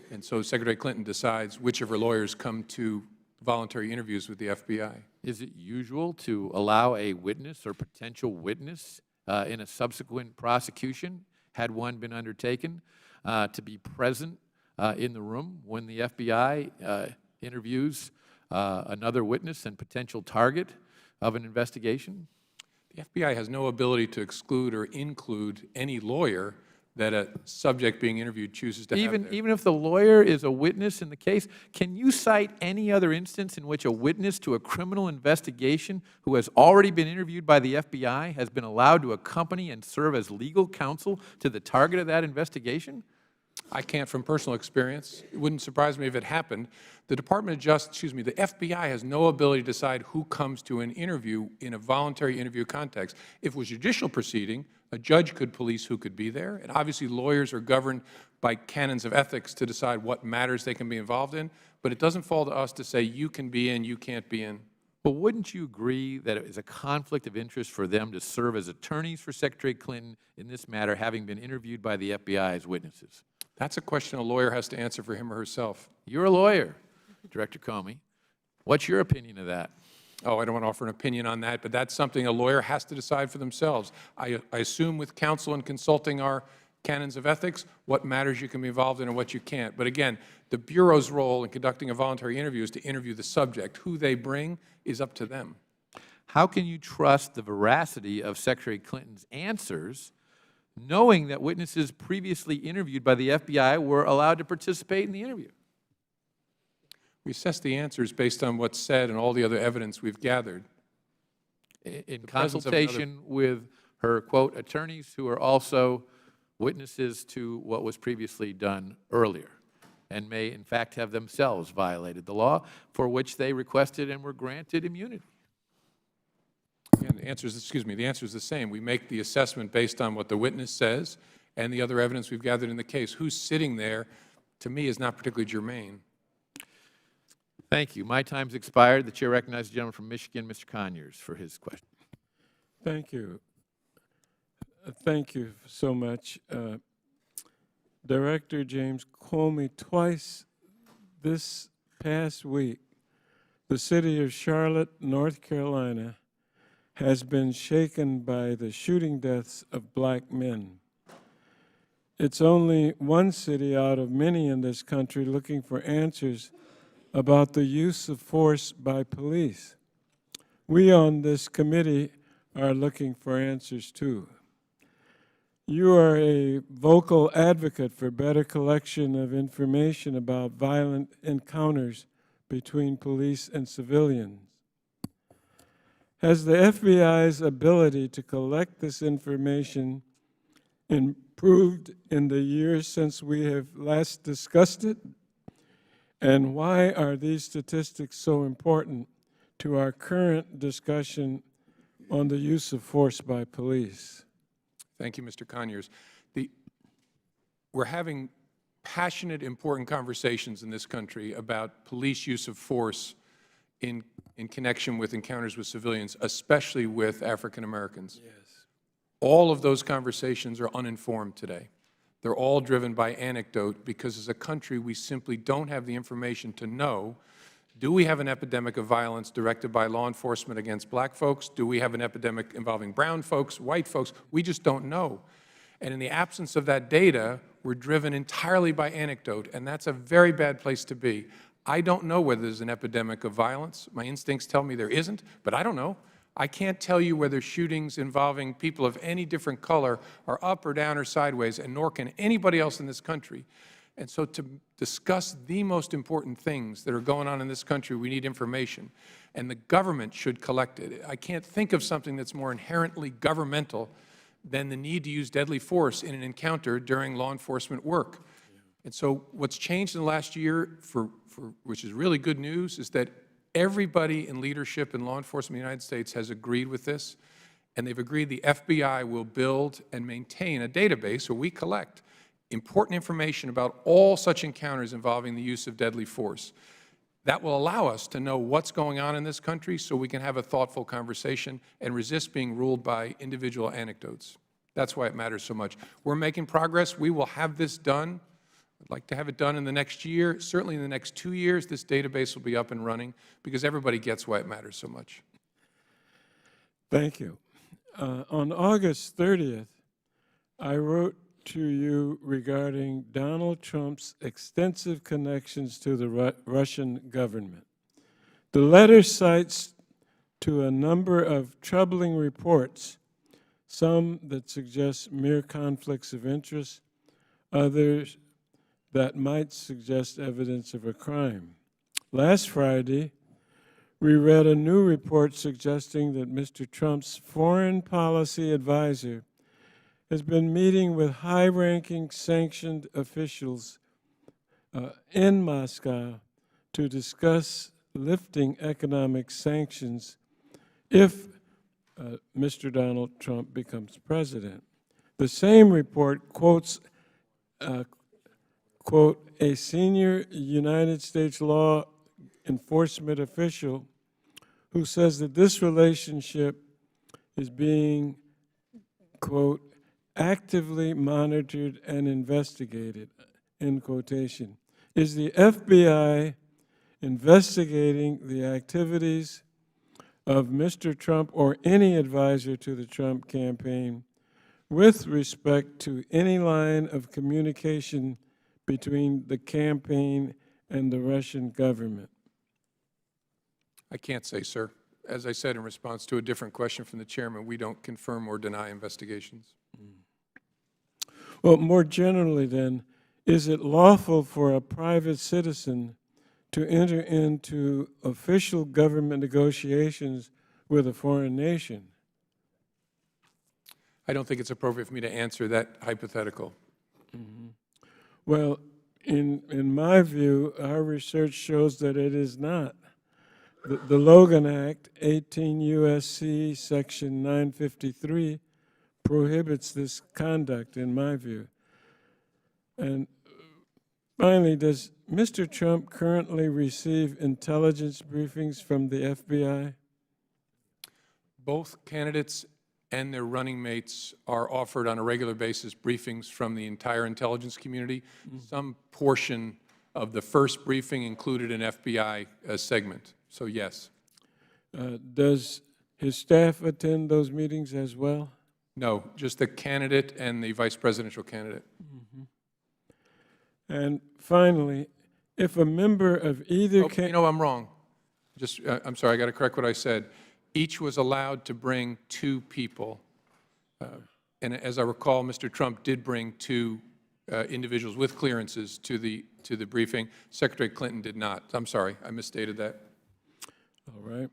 and so Secretary Clinton decides which of her lawyers come to voluntary interviews with the FBI. Is it usual to allow a witness or potential witness in a subsequent prosecution, had one been undertaken, to be present in the room when the FBI interviews another witness and potential target of an investigation? The FBI has no ability to exclude or include any lawyer that a subject being interviewed chooses to have there. Even if the lawyer is a witness in the case, can you cite any other instance in which a witness to a criminal investigation who has already been interviewed by the FBI has been allowed to accompany and serve as legal counsel to the target of that investigation? I can't from personal experience. It wouldn't surprise me if it happened. The Department of Justice, the FBI has no ability to decide who comes to an interview in a voluntary interview context. If it was a judicial proceeding, a judge could police who could be there, and obviously lawyers are governed by canons of ethics to decide what matters they can be involved in, but it doesn't fall to us to say you can be in, you can't be in. But wouldn't you agree that it is a conflict of interest for them to serve as attorneys for Secretary Clinton in this matter, having been interviewed by the FBI as witnesses? That's a question a lawyer has to answer for him or herself. You're a lawyer, Director Comey. What's your opinion of that? Oh, I don't want to offer an opinion on that, but that's something a lawyer has to decide for themselves. I assume with counsel and consulting our canons of ethics, what matters you can be involved in and what you can't. But again, the Bureau's role in conducting a voluntary interview is to interview the subject. Who they bring is up to them. How can you trust the veracity of Secretary Clinton's answers, knowing that witnesses previously interviewed by the FBI were allowed to participate in the interview? We assess the answers based on what's said and all the other evidence we've gathered. In consultation with her, quote, attorneys who are also witnesses to what was previously done earlier and may, in fact, have themselves violated the law for which they requested and were granted immunity. Again, the answer is, the answer is the same. We make the assessment based on what the witness says and the other evidence we've gathered in the case. Who's sitting there, to me, is not particularly germane. Thank you. My time's expired. The chair recognizes the gentleman from Michigan, Mr. Conyers, for his question. Thank you. Thank you so much. Director James Comey, twice this past week, the city of Charlotte, North Carolina, has been shaken by the shooting deaths of black men. It's only one city out of many in this country looking for answers about the use of force by police. We on this committee are looking for answers too. You are a vocal advocate for better collection of information about violent encounters between police and civilians. Has the FBI's ability to collect this information improved in the years since we have last discussed it? And why are these statistics so important to our current discussion on the use of force by police? Thank you, Mr. Conyers. We're having passionate, important conversations in this country about police use of force in connection with encounters with civilians, especially with African Americans. Yes. All of those conversations are uninformed today. They're all driven by anecdote because as a country we simply don't have the information to know, do we have an epidemic of violence directed by law enforcement against black folks? Do we have an epidemic involving brown folks, white folks? We just don't know. And in the absence of that data, we're driven entirely by anecdote, and that's a very bad place to be. I don't know whether there's an epidemic of violence. My instincts tell me there isn't, but I don't know. I can't tell you whether shootings involving people of any different color are up or down or sideways, and nor can anybody else in this country. And so to discuss the most important things that are going on in this country, we need information, and the government should collect it. I can't think of something that's more inherently governmental than the need to use deadly force in an encounter during law enforcement work. And so what's changed in the last year, which is really good news, is that everybody in leadership in law enforcement in the United States has agreed with this, and they've agreed the FBI will build and maintain a database where we collect important information about all such encounters involving the use of deadly force. That will allow us to know what's going on in this country so we can have a thoughtful conversation and resist being ruled by individual anecdotes. That's why it matters so much. We're making progress. We will have this done. I'd like to have it done in the next year. Certainly in the next 2 years, this database will be up and running because everybody gets why it matters so much. Thank you. On August 30th, I wrote to you regarding Donald Trump's extensive connections to the Russian government. The letter cites to a number of troubling reports, some that suggest mere conflicts of interest, others that might suggest evidence of a crime. Last Friday, we read a new report suggesting that Mr. Trump's foreign policy advisor has been meeting with high-ranking sanctioned officials in Moscow to discuss lifting economic sanctions if Mr. Donald Trump becomes president. The same report quotes, quote, a senior United States law enforcement official who says that this relationship is being, quote, actively monitored and investigated, end quotation. Is the FBI investigating the activities of Mr. Trump or any advisor to the Trump campaign with respect to any line of communication between the campaign and the Russian government? I can't say, sir. As I said in response to a different question from the chairman, we don't confirm or deny investigations. Well, more generally then, is it lawful for a private citizen to enter into official government negotiations with a foreign nation? I don't think it's appropriate for me to answer that hypothetical. Well, in my view, our research shows that it is not. The Logan Act, 18 U.S.C. Section 953, prohibits this conduct, in my view. And finally, does Mr. Trump currently receive intelligence briefings from the FBI? Both candidates and their running mates are offered on a regular basis briefings from the entire intelligence community. Some portion of the first briefing included an FBI segment, so yes. Does his staff attend those meetings as well? No, just the candidate and the vice presidential candidate. And finally, if a member of either You know, I'm wrong. I'm sorry, I got to correct what I said. Each was allowed to bring 2 people. And as I recall, Mr. Trump did bring 2 individuals with clearances to the briefing. Secretary Clinton did not. I'm sorry, I misstated that. All right.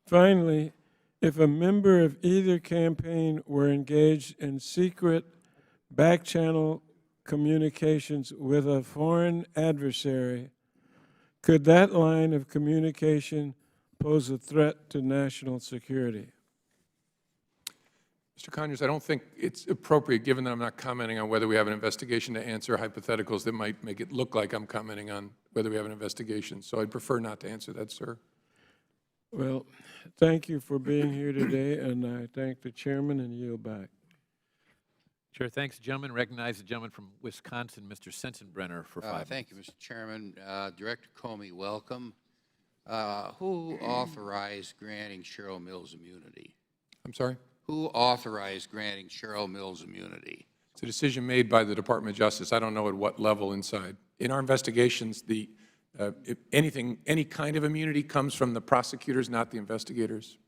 Finally, if a member of either campaign were engaged in secret back-channel communications with a foreign adversary, could that line of communication pose a threat to national security? Mr. Conyers, I don't think it's appropriate, given that I'm not commenting on whether we have an investigation, to answer hypotheticals that might make it look like I'm commenting on whether we have an investigation. So I'd prefer not to answer that, sir. Well, thank you for being here today, and I thank the chairman and yield back. Chair, thanks, gentlemen. Recognize the gentleman from Wisconsin, Mr. Sensenbrenner, for 5 minutes. Thank you, Mr. Chairman. Director Comey, welcome. Who authorized granting Cheryl Mills immunity? I'm sorry? Who authorized granting Cheryl Mills immunity? It's a decision made by the Department of Justice. I don't know at what level inside. In our investigations, if any kind of immunity comes from the prosecutors, not the investigators.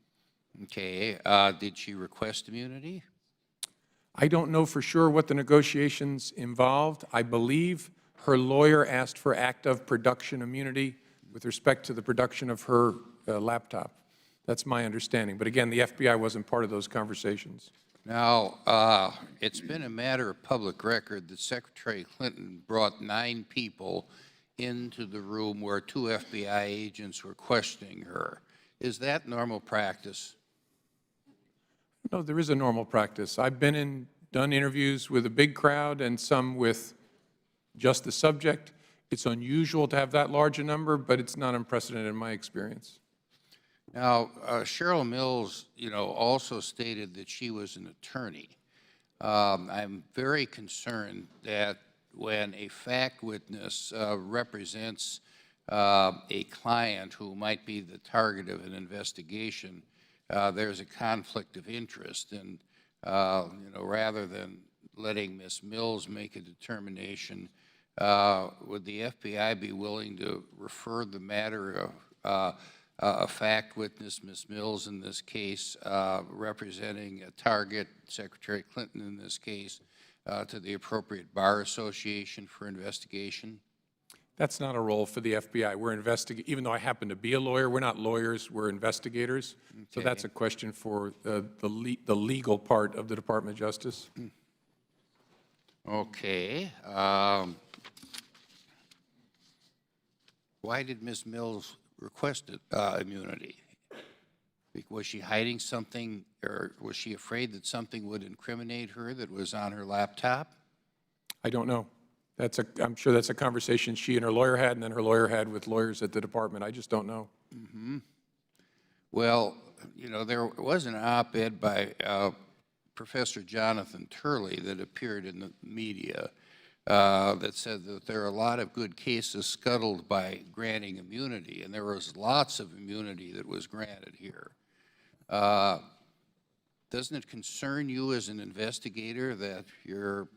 Okay. Did she request immunity? I don't know for sure what the negotiations involved. I believe her lawyer asked for act of production immunity with respect to the production of her laptop. That's my understanding. But again, the FBI wasn't part of those conversations. Now, it's been a matter of public record that Secretary Clinton brought 9 people into the room where 2 FBI agents were questioning her. Is that normal practice? No, there is a normal practice. I've been in, done interviews with a big crowd and some with just the subject. It's unusual to have that large a number, but it's not unprecedented in my experience. Now, Cheryl Mills, also stated that she was an attorney. I'm very concerned that when a fact witness represents a client who might be the target of an investigation, there's a conflict of interest. And, rather than letting Ms. Mills make a determination, would the FBI be willing to refer the matter of a fact witness, Ms. Mills in this case, representing a target, Secretary Clinton in this case, to the appropriate bar association for investigation? That's not a role for the FBI. We're investigating, even though I happen to be a lawyer, we're not lawyers, we're investigators. Okay. So that's a question for the legal part of the Department of Justice. Okay. Why did Ms. Mills request immunity? Was she hiding something, or was she afraid that something would incriminate her that was on her laptop? I don't know. I'm sure that's a conversation she and her lawyer had, and then her lawyer had with lawyers at the department. I just don't know. Mm-hmm. Well, there was an op-ed by Professor Jonathan Turley that appeared in the media that said that there are a lot of good cases scuttled by granting immunity, and there was lots of immunity that was granted here. Doesn't it concern you as an investigator that your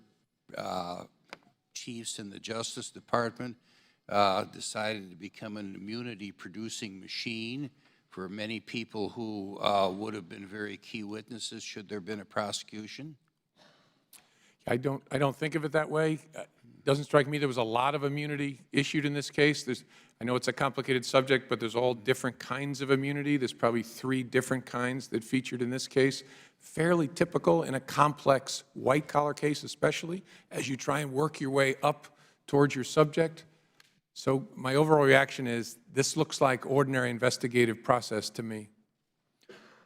chiefs in the Justice Department decided to become an immunity-producing machine for many people who would have been very key witnesses should there have been a prosecution? I don't think of it that way. It doesn't strike me there was a lot of immunity issued in this case. I know it's a complicated subject, but there's all different kinds of immunity. There's probably 3 different kinds that featured in this case. Fairly typical in a complex white-collar case, especially, as you try and work your way up towards your subject. So my overall reaction is, this looks like ordinary investigative process to me.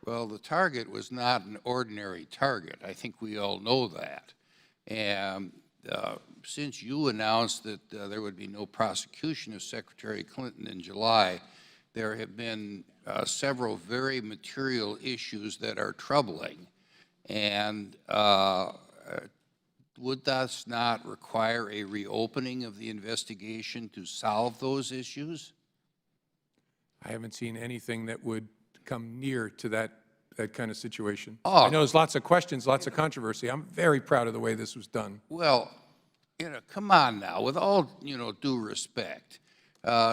Well, the target was not an ordinary target. I think we all know that. And since you announced that there would be no prosecution of Secretary Clinton in July, there have been several very material issues that are troubling. And would thus not require a reopening of the investigation to solve those issues? I haven't seen anything that would come near to that kind of situation. Oh. I know there's lots of questions, lots of controversy. I'm very proud of the way this was done. Well, come on now, with all, due respect.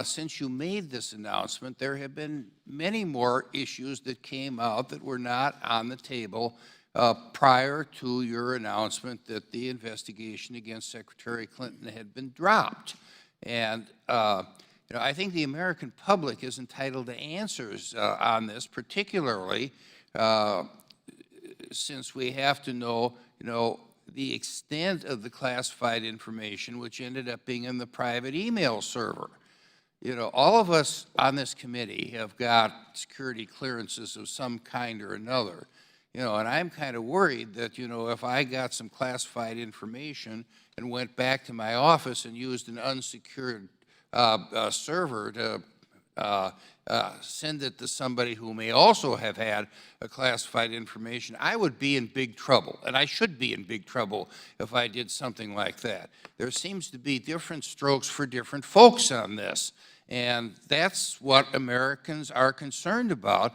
Since you made this announcement, there have been many more issues that came out that were not on the table prior to your announcement that the investigation against Secretary Clinton had been dropped. And I think the American public is entitled to answers on this, particularly since we have to know, the extent of the classified information, which ended up being in the private email server. All of us on this committee have got security clearances of some kind or another. And I'm kind of worried that, if I got some classified information and went back to my office and used an unsecured server to send it to somebody who may also have had a classified information, I would be in big trouble, and I should be in big trouble if I did something like that. There seems to be different strokes for different folks on this, and that's what Americans are concerned about,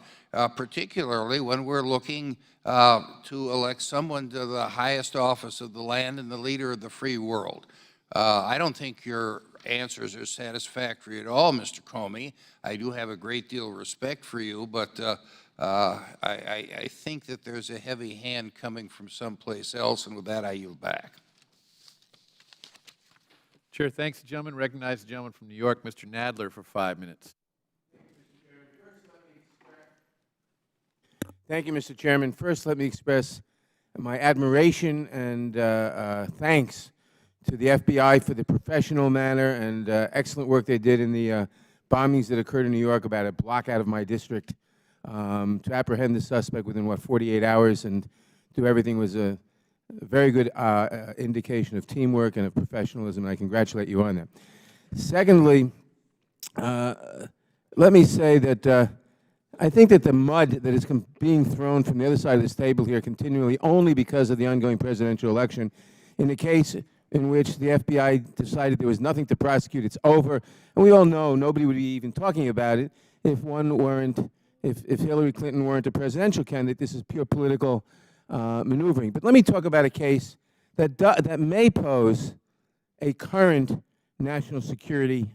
particularly when we're looking to elect someone to the highest office of the land and the leader of the free world. I don't think your answers are satisfactory at all, Mr. Comey. I do have a great deal of respect for you, but I think that there's a heavy hand coming from someplace else, and with that, I yield back. Chair thanks the gentleman. Recognize the gentleman from New York, Mr. Nadler, for 5 minutes. Thank you, Mr. Chairman. First, let me express my admiration and thanks to the FBI for the professional manner and excellent work they did in the bombings that occurred in New York about a block out of my district. To apprehend the suspect within, 48 hours and do everything was a very good indication of teamwork and of professionalism, and I congratulate you on that. Secondly, let me say that I think that the mud that is being thrown from the other side of this table here continually only because of the ongoing presidential election, in a case in which the FBI decided there was nothing to prosecute, it's over, and we all know nobody would be even talking about it if if Hillary Clinton weren't a presidential candidate. This is pure political maneuvering. But let me talk about a case that may pose a current national security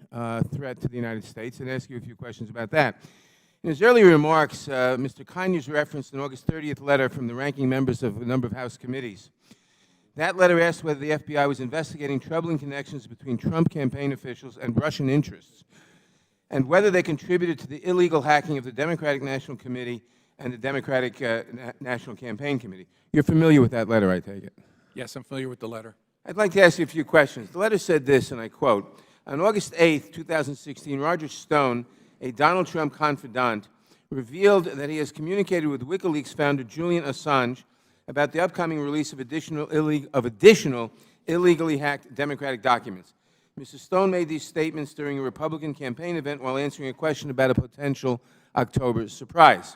threat to the United States, and ask you a few questions about that. In his earlier remarks, Mr. Conyers referenced an August 30th letter from the ranking members of a number of House committees. That letter asked whether the FBI was investigating troubling connections between Trump campaign officials and Russian interests, and whether they contributed to the illegal hacking of the Democratic National Committee and the Democratic National Campaign Committee. You're familiar with that letter, I take it? Yes, I'm familiar with the letter. I'd like to ask you a few questions. The letter said this, and I quote, on August 8th, 2016, Roger Stone, a Donald Trump confidant, revealed that he has communicated with WikiLeaks founder Julian Assange about the upcoming release of additional illegally hacked Democratic documents. Mr. Stone made these statements during a Republican campaign event while answering a question about a potential October surprise.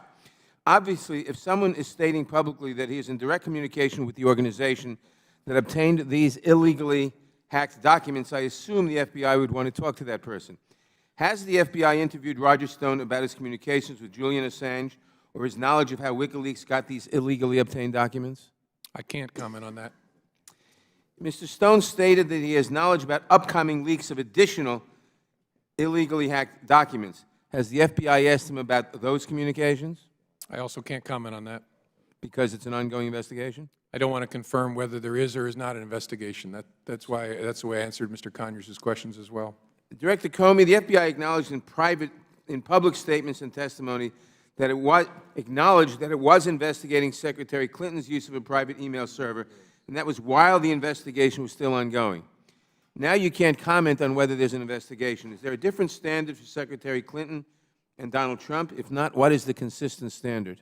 Obviously, if someone is stating publicly that he is in direct communication with the organization that obtained these illegally hacked documents, I assume the FBI would want to talk to that person. Has the FBI interviewed Roger Stone about his communications with Julian Assange or his knowledge of how WikiLeaks got these illegally obtained documents? I can't comment on that. Mr. Stone stated that he has knowledge about upcoming leaks of additional illegally hacked documents. Has the FBI asked him about those communications? I also can't comment on that. Because it's an ongoing investigation? I don't want to confirm whether there is or is not an investigation. That's the way I answered Mr. Conyers' questions as well. Director Comey, the FBI acknowledged in public statements and testimony that it was investigating Secretary Clinton's use of a private email server, and that was while the investigation was still ongoing. Now you can't comment on whether there's an investigation. Is there a different standard for Secretary Clinton and Donald Trump? If not, what is the consistent standard?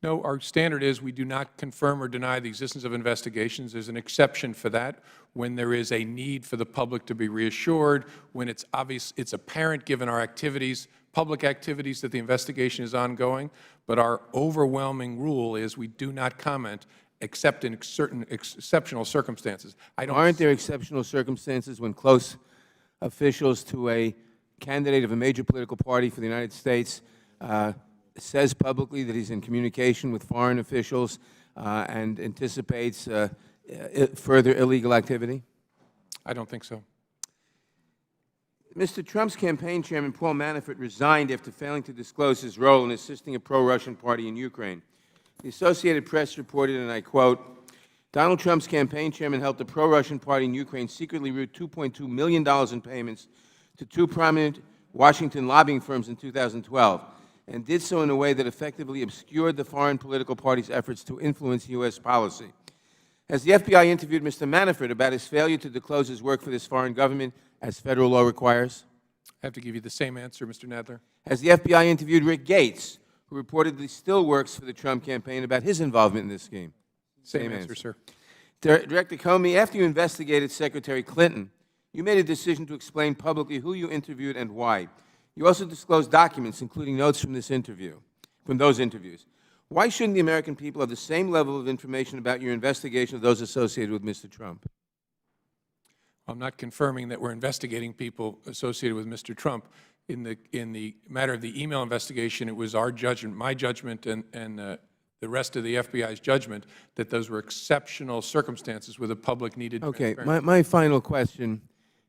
No, our standard is we do not confirm or deny the existence of investigations. There's an exception for that when there is a need for the public to be reassured, when it's obvious, it's apparent given our activities, public activities, that the investigation is ongoing. But our overwhelming rule is we do not comment except in certain exceptional circumstances. Aren't there exceptional circumstances when close officials to a candidate of a major political party for the United States says publicly that he's in communication with foreign officials and anticipates further illegal activity? I don't think so. Mr. Trump's campaign chairman, Paul Manafort, resigned after failing to disclose his role in assisting a pro-Russian party in Ukraine. The Associated Press reported, and I quote, Donald Trump's campaign chairman helped a pro-Russian party in Ukraine secretly route $2.2 million in payments to two prominent Washington lobbying firms in 2012, and did so in a way that effectively obscured the foreign political party's efforts to influence U.S. policy. Has the FBI interviewed Mr. Manafort about his failure to disclose his work for this foreign government as federal law requires? I have to give you the same answer, Mr. Nadler. Has the FBI interviewed Rick Gates, who reportedly still works for the Trump campaign, about his involvement in this scheme? Same answer, sir. Director Comey, after you investigated Secretary Clinton, you made a decision to explain publicly who you interviewed and why. You also disclosed documents, including notes from those interviews. Why shouldn't the American people have the same level of information about your investigation of those associated with Mr. Trump? I'm not confirming that we're investigating people associated with Mr. Trump. In the matter of the email investigation, it was our judgment, my judgment, and the rest of the FBI's judgment that those were exceptional circumstances where the public needed transparency. Okay, my final question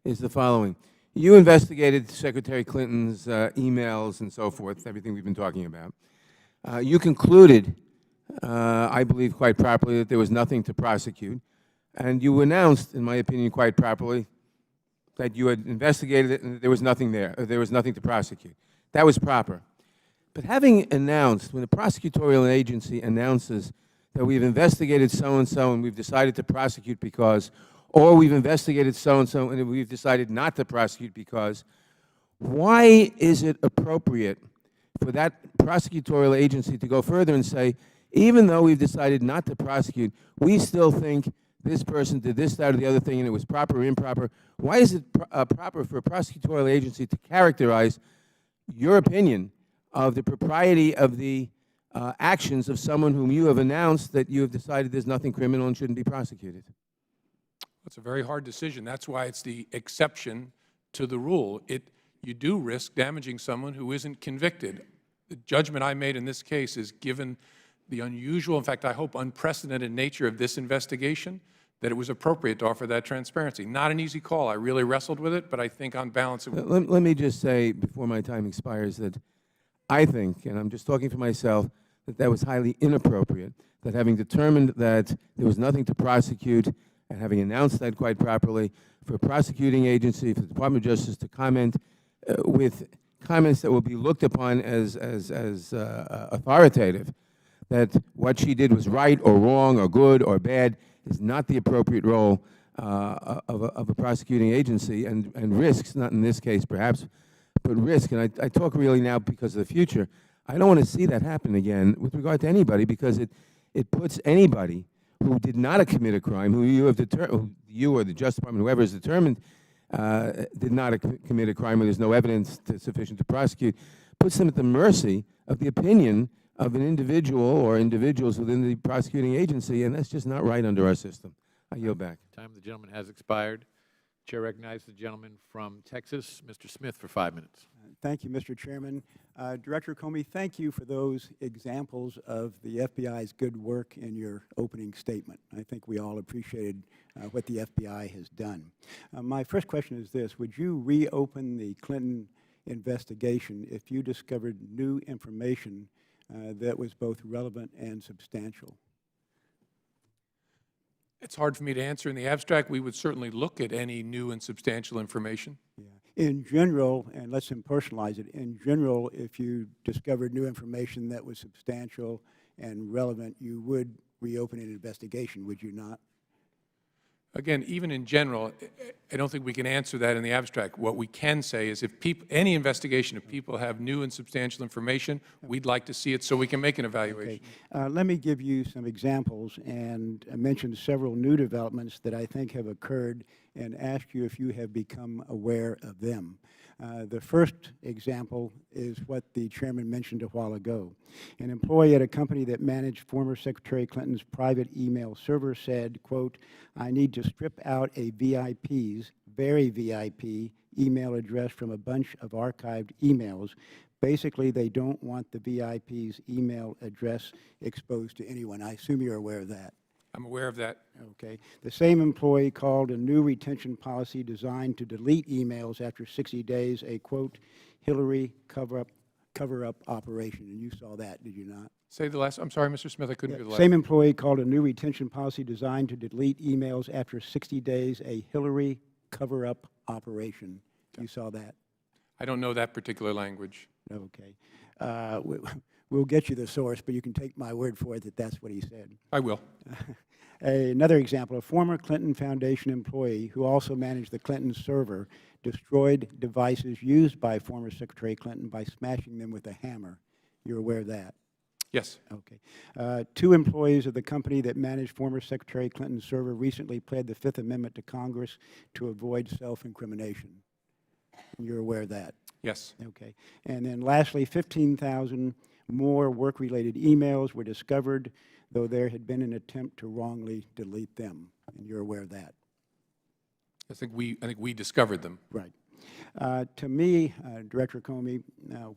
is the following. You investigated Secretary Clinton's emails and so forth, everything we've been talking about. You concluded, I believe quite properly, that there was nothing to prosecute. And you announced, in my opinion, quite properly, that you had investigated it and there was nothing there, or there was nothing to prosecute. That was proper. But having announced, when the prosecutorial agency announces that we've investigated so-and-so and we've decided to prosecute because, or we've investigated so-and-so and we've decided not to prosecute because, why is it appropriate for that prosecutorial agency to go further and say, even though we've decided not to prosecute, we still think this person did this, that, or the other thing, and it was proper or improper? Why is it proper for a prosecutorial agency to characterize your opinion of the propriety of the actions of someone whom you have announced that you have decided there's nothing criminal and shouldn't be prosecuted? It's a very hard decision. That's why it's the exception to the rule. You do risk damaging someone who isn't convicted. The judgment I made in this case is, given the unusual, in fact, I hope unprecedented nature of this investigation, that it was appropriate to offer that transparency. Not an easy call. I really wrestled with it, but I think on balance it was. Let me just say, before my time expires, that I think, and I'm just talking for myself, that that was highly inappropriate, that having determined that there was nothing to prosecute and having announced that quite properly, for a prosecuting agency, for the Department of Justice to comment with comments that will be looked upon as authoritative, that what she did was right or wrong or good or bad, is not the appropriate role of a prosecuting agency, and risks, not in this case perhaps, but risk, and I talk really now because of the future. I don't want to see that happen again with regard to anybody, because it puts anybody who did not commit a crime, who you have determined, you or the Justice Department, whoever is determined, did not commit a crime, or there's no evidence sufficient to prosecute, puts them at the mercy of the opinion of an individual or individuals within the prosecuting agency, and that's just not right under our system. I yield back. Time of the gentleman has expired. Chair recognizes the gentleman from Texas, Mr. Smith, for 5 minutes. Thank you, Mr. Chairman. Director Comey, thank you for those examples of the FBI's good work in your opening statement. I think we all appreciated what the FBI has done. My first question is this: would you reopen the Clinton investigation if you discovered new information that was both relevant and substantial? It's hard for me to answer in the abstract. We would certainly look at any new and substantial information. Yeah. In general, and let's impersonalize it, in general, if you discovered new information that was substantial and relevant, you would reopen an investigation, would you not? Again, even in general, I don't think we can answer that in the abstract. What we can say is, if any investigation, if people have new and substantial information, we'd like to see it so we can make an evaluation. Okay. Let me give you some examples and mention several new developments that I think have occurred and ask you if you have become aware of them. The first example is what the chairman mentioned a while ago. An employee at a company that managed former Secretary Clinton's private email server said, quote, "I need to strip out a VIP's, very VIP, email address from a bunch of archived emails. Basically, they don't want the VIP's email address exposed to anyone." I assume you're aware of that. I'm aware of that. Okay. The same employee called a new retention policy designed to delete emails after 60 days a, quote, Hillary cover-up operation. And you saw that, did you not? Say the last. I'm sorry, Mr. Smith, I couldn't hear the last. Same employee called a new retention policy designed to delete emails after 60 days a Hillary cover-up operation. You saw that? I don't know that particular language. Okay. We'll get you the source, but you can take my word for it that that's what he said. I will. Another example, a former Clinton Foundation employee who also managed the Clinton server destroyed devices used by former Secretary Clinton by smashing them with a hammer. You're aware of that? Yes. Okay. Two employees of the company that managed former Secretary Clinton's server recently pled the Fifth Amendment to Congress to avoid self-incrimination. You're aware of that? Yes. Okay. And then lastly, 15,000 more work-related emails were discovered, though there had been an attempt to wrongly delete them. And you're aware of that? I think we discovered them. Right. To me, Director Comey,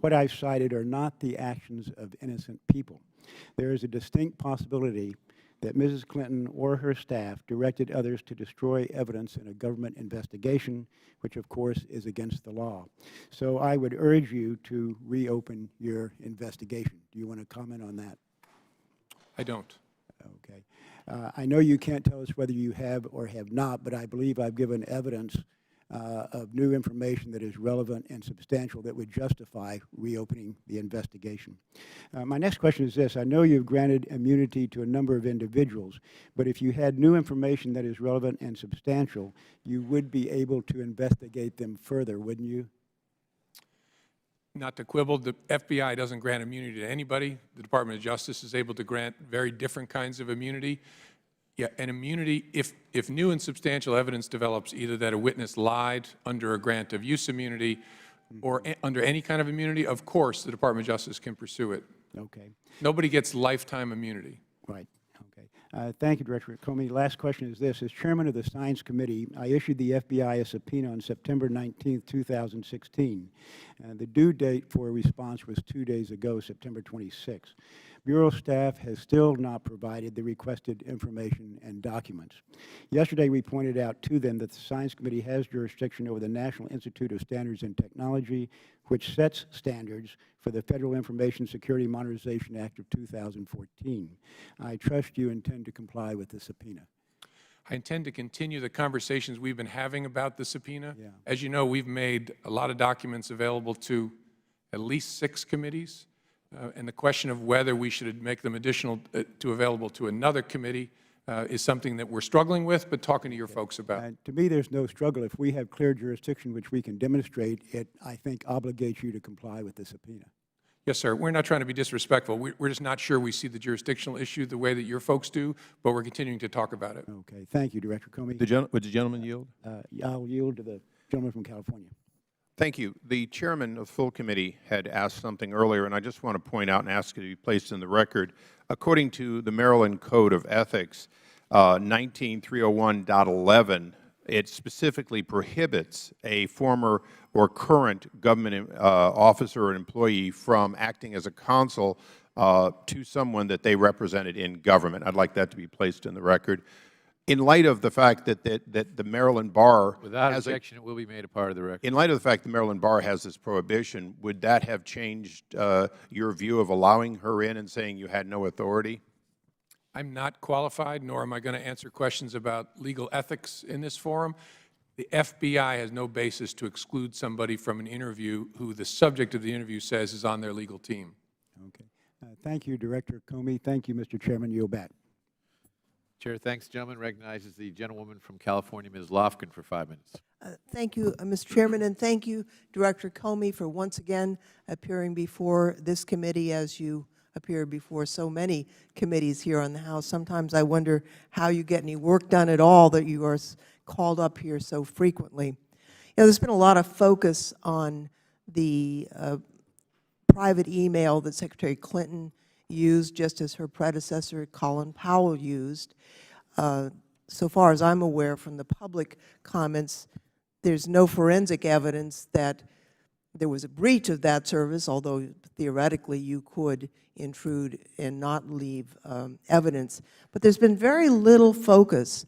what I've cited are not the actions of innocent people. There is a distinct possibility that Mrs. Clinton or her staff directed others to destroy evidence in a government investigation, which of course is against the law. So I would urge you to reopen your investigation. Do you want to comment on that? I don't. Okay. I know you can't tell us whether you have or have not, but I believe I've given evidence of new information that is relevant and substantial that would justify reopening the investigation. My next question is this. I know you've granted immunity to a number of individuals, but if you had new information that is relevant and substantial, you would be able to investigate them further, wouldn't you? Not to quibble, the FBI doesn't grant immunity to anybody. The Department of Justice is able to grant very different kinds of immunity. Yeah, and immunity, if new and substantial evidence develops, either that a witness lied under a grant of use immunity or under any kind of immunity, of course, the Department of Justice can pursue it. Okay. Nobody gets lifetime immunity. Right. Okay. Thank you, Director Comey. Last question is this. As chairman of the Science Committee, I issued the FBI a subpoena on September 19, 2016. The due date for a response was 2 days ago, September 26. Bureau staff has still not provided the requested information and documents. Yesterday, we pointed out to them that the Science Committee has jurisdiction over the National Institute of Standards and Technology, which sets standards for the Federal Information Security Modernization Act of 2014. I trust you intend to comply with the subpoena. I intend to continue the conversations we've been having about the subpoena. Yeah. As you know, we've made a lot of documents available to at least 6 committees. And the question of whether we should make them available to another committee is something that we're struggling with, but talking to your folks about. To me, there's no struggle. If we have clear jurisdiction which we can demonstrate, it, I think, obligates you to comply with the subpoena. Yes, sir. We're not trying to be disrespectful. We're just not sure we see the jurisdictional issue the way that your folks do, but we're continuing to talk about it. Okay. Thank you, Director Comey. Would the gentleman yield? I'll yield to the gentleman from California. Thank you. The chairman of the full committee had asked something earlier, and I just want to point out and ask it to be placed in the record. According to the Maryland Code of Ethics, 19301.11, it specifically prohibits a former or current government officer or employee from acting as a counsel to someone that they represented in government. I'd like that to be placed in the record. In light of the fact that the Maryland Bar Without has objection, it will be made a part of the record. in light of the fact the Maryland Bar has this prohibition, would that have changed your view of allowing her in and saying you had no authority? I'm not qualified, nor am I going to answer questions about legal ethics in this forum. The FBI has no basis to exclude somebody from an interview who the subject of the interview says is on their legal team. Okay. Thank you, Director Comey. Thank you, Mr. Chairman. Yield back. Chair thanks the gentleman, recognizes the gentlewoman from California, Ms. Lofgren, for 5 minutes. Thank you, Mr. Chairman, and thank you, Director Comey, for once again appearing before this committee as you appear before so many committees here on the House. Sometimes I wonder how you get any work done at all that you are called up here so frequently. You know, there's been a lot of focus on the private email that Secretary Clinton used, just as her predecessor, Colin Powell, used. So far as I'm aware from the public comments, there's no forensic evidence that there was a breach of that service, although theoretically you could intrude and not leave evidence. But there's been very little focus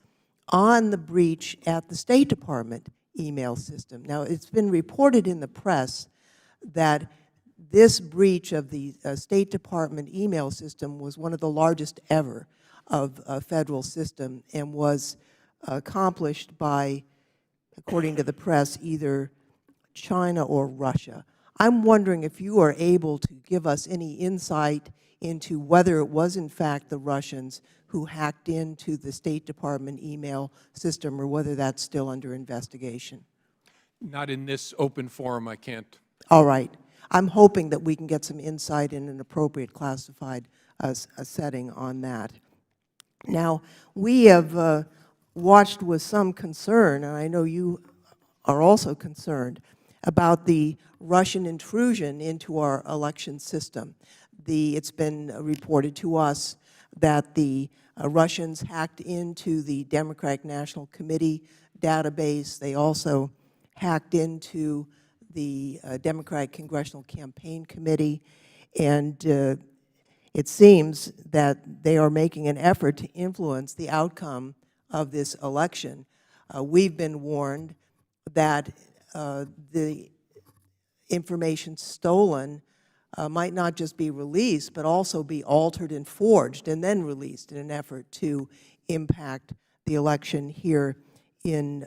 on the breach at the State Department email system. Now, it's been reported in the press that this breach of the State Department email system was one of the largest ever of a federal system and was accomplished by, according to the press, either China or Russia. I'm wondering if you are able to give us any insight into whether it was in fact the Russians who hacked into the State Department email system or whether that's still under investigation. Not in this open forum, I can't. All right. I'm hoping that we can get some insight in an appropriate classified setting on that. Now, we have watched with some concern, and I know you are also concerned, about the Russian intrusion into our election system. It's been reported to us that the Russians hacked into the Democratic National Committee database. They also hacked into the Democratic Congressional Campaign Committee, and it seems that they are making an effort to influence the outcome of this election. We've been warned that the information stolen might not just be released, but also be altered and forged and then released in an effort to impact the election here in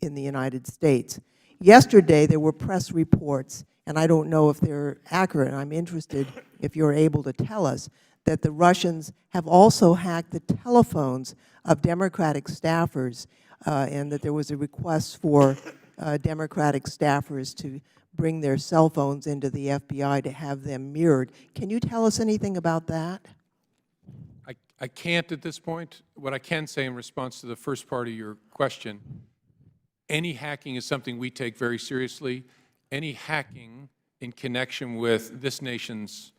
in the United States. Yesterday, there were press reports, and I don't know if they're accurate, and I'm interested if you're able to tell us, that the Russians have also hacked the telephones of Democratic staffers, and that there was a request for Democratic staffers to bring their cell phones into the FBI to have them mirrored. Can you tell us anything about that? I can't at this point. What I can say in response to the first part of your question, any hacking is something we take very seriously. Any hacking in connection with this nation's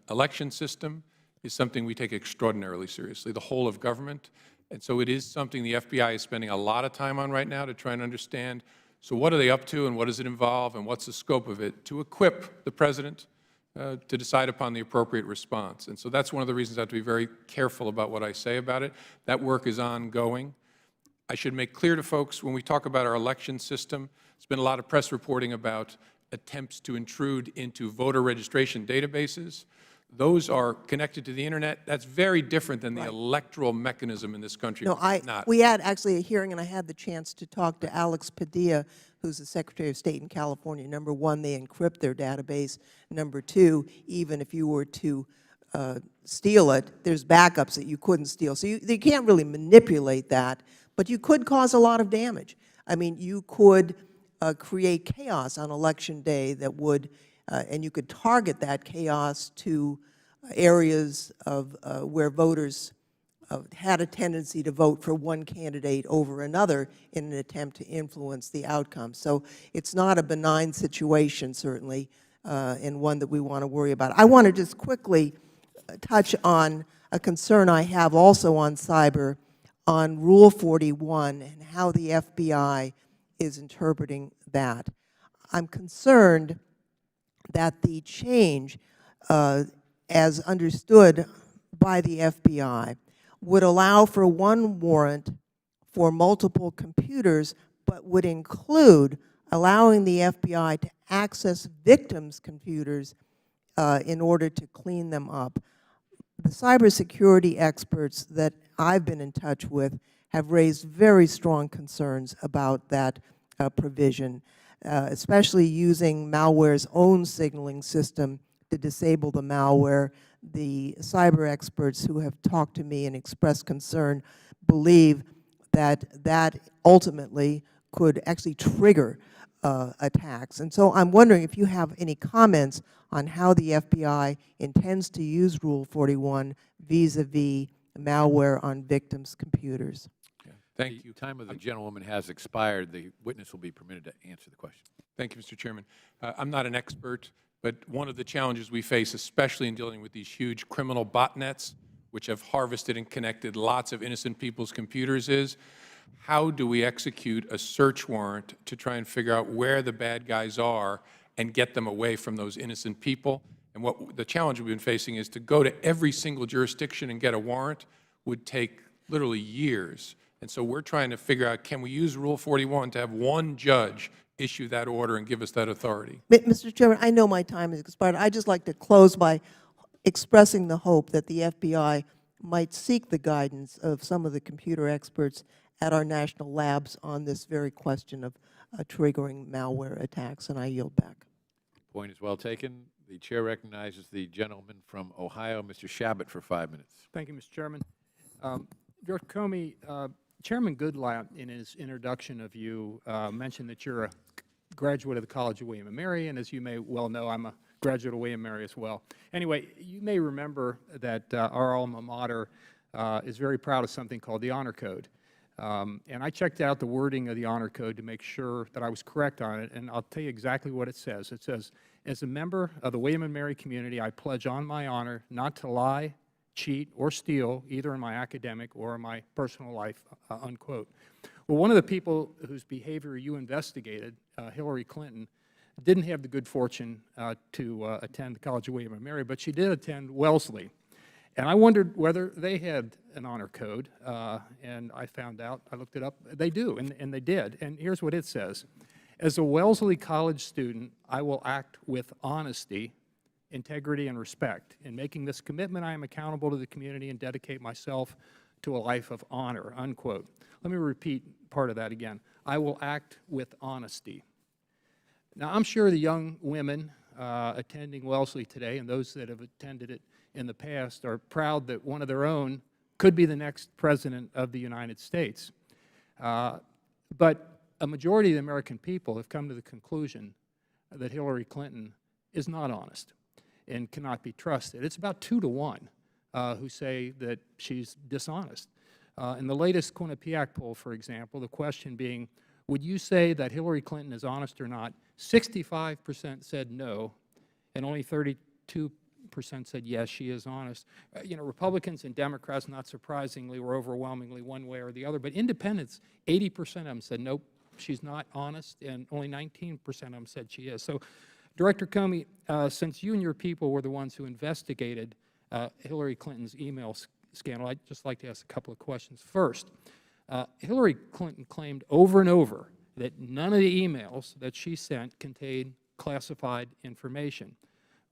election system is something we take extraordinarily seriously, the whole of government. And so it is something the FBI is spending a lot of time on right now to try and understand, so what are they up to and what does it involve and what's the scope of it, to equip the President to decide upon the appropriate response. And so that's one of the reasons I have to be very careful about what I say about it. That work is ongoing. I should make clear to folks, when we talk about our election system, there's been a lot of press reporting about attempts to intrude into voter registration databases. Those are connected to the Internet. That's very different than the electoral mechanism in this country. No, we had actually a hearing, and I had the chance to talk to Alex Padilla, who's the Secretary of State in California. Number one, they encrypt their database. Number two, even if you were to steal it, there's backups that you couldn't steal. So you can't really manipulate that, but you could cause a lot of damage. I mean, you could create chaos on Election Day that would, and you could target that chaos to areas of where voters had a tendency to vote for one candidate over another in an attempt to influence the outcome. So it's not a benign situation, certainly, and one that we want to worry about. I want to just quickly touch on a concern I have also on cyber, on Rule 41 and how the FBI is interpreting that. I'm concerned that the change, as understood by the FBI, would allow for one warrant for multiple computers, but would include allowing the FBI to access victims' computers in order to clean them up. The cybersecurity experts that I've been in touch with have raised very strong concerns about that provision, especially using malware's own signaling system to disable the malware. The cyber experts who have talked to me and expressed concern believe that that ultimately could actually trigger attacks. And so I'm wondering if you have any comments on how the FBI intends to use Rule 41 vis-a-vis malware on victims' computers. Thank you. The time of the gentlewoman has expired. The witness will be permitted to answer the question. Thank you, Mr. Chairman. I'm not an expert, but one of the challenges we face, especially in dealing with these huge criminal botnets, which have harvested and connected lots of innocent people's computers, is how do we execute a search warrant to try and figure out where the bad guys are and get them away from those innocent people? And what the challenge we've been facing is to go to every single jurisdiction and get a warrant would take literally years. And so we're trying to figure out, can we use Rule 41 to have one judge issue that order and give us that authority? Mr. Chairman, I know my time has expired. I'd just like to close by expressing the hope that the FBI might seek the guidance of some of the computer experts at our national labs on this very question of triggering malware attacks, and I yield back. Point is well taken. The chair recognizes the gentleman from Ohio, Mr. Shabbat, for 5 minutes. Thank you, Mr. Chairman. Director Comey, Chairman Goodlatte, in his introduction of you, mentioned that you're a graduate of the College of William & Mary, and as you may well know, I'm a graduate of William & Mary as well. Anyway, you may remember that our alma mater is very proud of something called the Honor Code. And I checked out the wording of the Honor Code to make sure that I was correct on it, and I'll tell you exactly what it says. It says, as a member of the William & Mary community, I pledge on my honor not to lie, cheat, or steal, either in my academic or in my personal life, unquote. Well, one of the people whose behavior you investigated, Hillary Clinton, didn't have the good fortune to attend the College of William & Mary, but she did attend Wellesley. And I wondered whether they had an honor code, and I found out, I looked it up, they do, and they did. And here's what it says. As a Wellesley College student, I will act with honesty, integrity, and respect. In making this commitment, I am accountable to the community and dedicate myself to a life of honor, unquote. Let me repeat part of that again. I will act with honesty. Now, I'm sure the young women attending Wellesley today and those that have attended it in the past are proud that one of their own could be the next President of the United States. But a majority of the American people have come to the conclusion that Hillary Clinton is not honest and cannot be trusted. It's about 2 to 1 who say that she's dishonest. In the latest Quinnipiac poll, for example, the question being, would you say that Hillary Clinton is honest or not? 65% said no, and only 32% said yes, she is honest. You know, Republicans and Democrats, not surprisingly, were overwhelmingly one way or the other, but independents, 80% of them said nope, she's not honest, and only 19% of them said she is. So, Director Comey, since you and your people were the ones who investigated Hillary Clinton's email scandal, I'd just like to ask a couple of questions. First, Hillary Clinton claimed over and over that none of the emails that she sent contained classified information.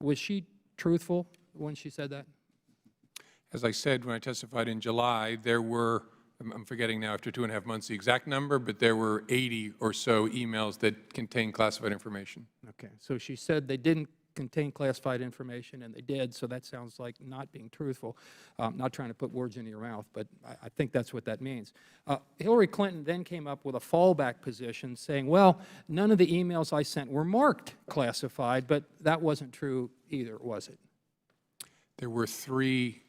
Was she truthful when she said that? As I said when I testified in July, there were, I'm forgetting now after 2.5 months the exact number, but there were 80 or so emails that contained classified information. Okay, so she said they didn't contain classified information, and they did, so that sounds like not being truthful. Not trying to put words into your mouth, but I think that's what that means. Hillary Clinton then came up with a fallback position saying, well, none of the emails I sent were marked classified, but that wasn't true either, was it? There were 3,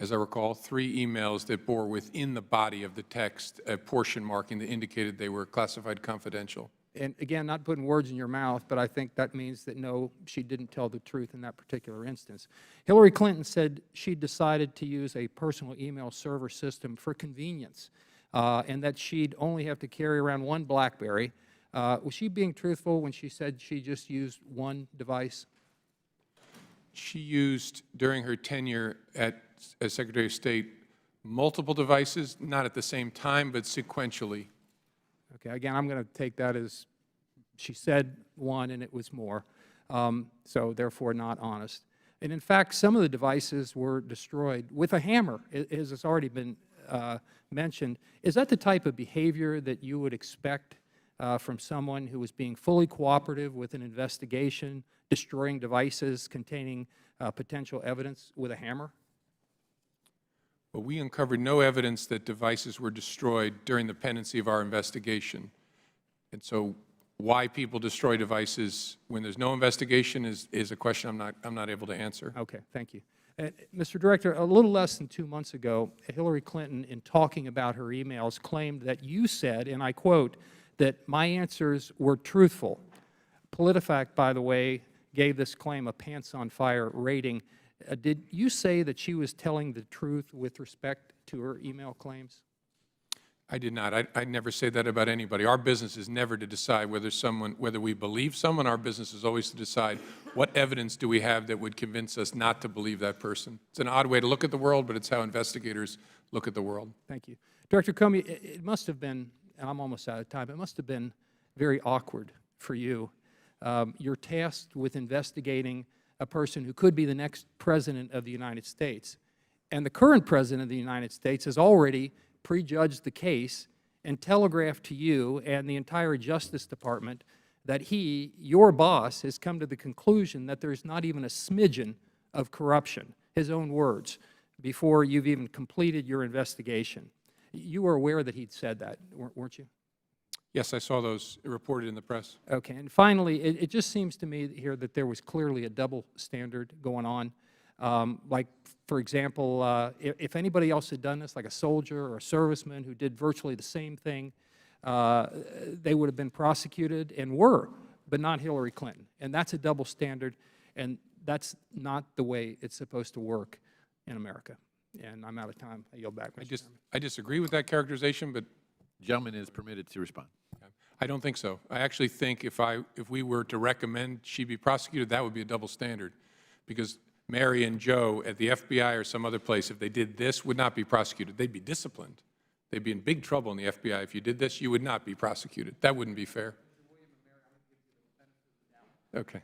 as I recall, 3 emails that bore within the body of the text a portion marking that indicated they were classified confidential. And again, not putting words in your mouth, but I think that means that no, she didn't tell the truth in that particular instance. Hillary Clinton said she decided to use a personal email server system for convenience, and that she'd only have to carry around one BlackBerry. Was she being truthful when she said she just used one device? She used, during her tenure as Secretary of State, multiple devices, not at the same time, but sequentially. Okay, again, I'm going to take that as she said one and it was more, so therefore not honest. And in fact, some of the devices were destroyed with a hammer, as has already been mentioned. Is that the type of behavior that you would expect from someone who was being fully cooperative with an investigation, destroying devices containing potential evidence with a hammer? Well, we uncovered no evidence that devices were destroyed during the pendency of our investigation. And so why people destroy devices when there's no investigation is a question I'm not able to answer. Okay, thank you. Mr. Director, a little less than 2 months ago, Hillary Clinton, in talking about her emails, claimed that you said, and I quote, that my answers were truthful. PolitiFact, by the way, gave this claim a pants-on-fire rating. Did you say that she was telling the truth with respect to her email claims? I did not. I never say that about anybody. Our business is never to decide whether we believe someone. Our business is always to decide what evidence do we have that would convince us not to believe that person. It's an odd way to look at the world, but it's how investigators look at the world. Thank you. Director Comey, it must have been, and I'm almost out of time, it must have been very awkward for you. You're tasked with investigating a person who could be the next President of the United States. And the current President of the United States has already prejudged the case and telegraphed to you and the entire Justice Department that he, your boss, has come to the conclusion that there's not even a smidgen of corruption, his own words, before you've even completed your investigation. You were aware that he'd said that, weren't you? Yes, I saw those reported in the press. Okay, and finally, it just seems to me here that there was clearly a double standard going on. Like, for example, if anybody else had done this, like a soldier or a serviceman who did virtually the same thing, they would have been prosecuted and were, but not Hillary Clinton. And that's a double standard, and that's not the way it's supposed to work in America. And I'm out of time. I yield back, Mr. Chairman. I disagree with that characterization, but The gentleman is permitted to respond. I don't think so. I actually think if we were to recommend she be prosecuted, that would be a double standard, because Mary and Joe at the FBI or some other place, if they did this, would not be prosecuted. They'd be disciplined. They'd be in big trouble in the FBI. If you did this, you would not be prosecuted. That wouldn't be fair. Okay.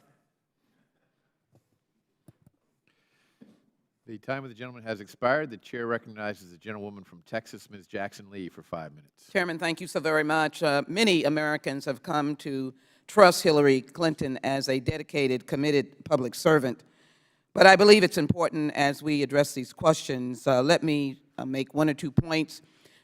The time of the gentleman has expired. The chair recognizes the gentlewoman from Texas, Ms. Jackson Lee, for 5 minutes. Chairman, thank you so very much. Many Americans have come to trust Hillary Clinton as a dedicated, committed public servant. But I believe it's important as we address these questions. Let me make 1 or 2 points.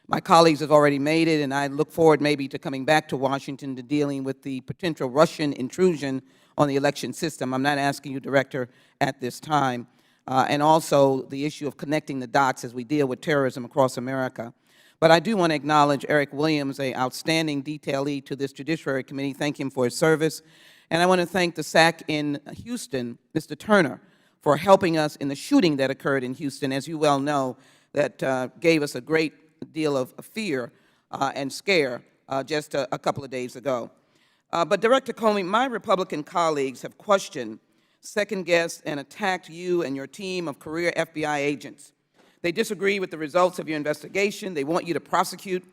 My colleagues have already made it, and I look forward maybe to coming back to Washington to dealing with the potential Russian intrusion on the election system. I'm not asking you, Director, at this time. And also the issue of connecting the dots as we deal with terrorism across America. But I do want to acknowledge Eric Williams, an outstanding detailee to this Judiciary Committee. Thank him for his service. And I want to thank the SAC in Houston, Mr. Turner, for helping us in the shooting that occurred in Houston, as you well know, that gave us a great deal of fear and scare just a couple of days ago. But Director Comey, my Republican colleagues have questioned, second-guessed, and attacked you and your team of career FBI agents. They disagree with the results of your investigation. They want you to prosecute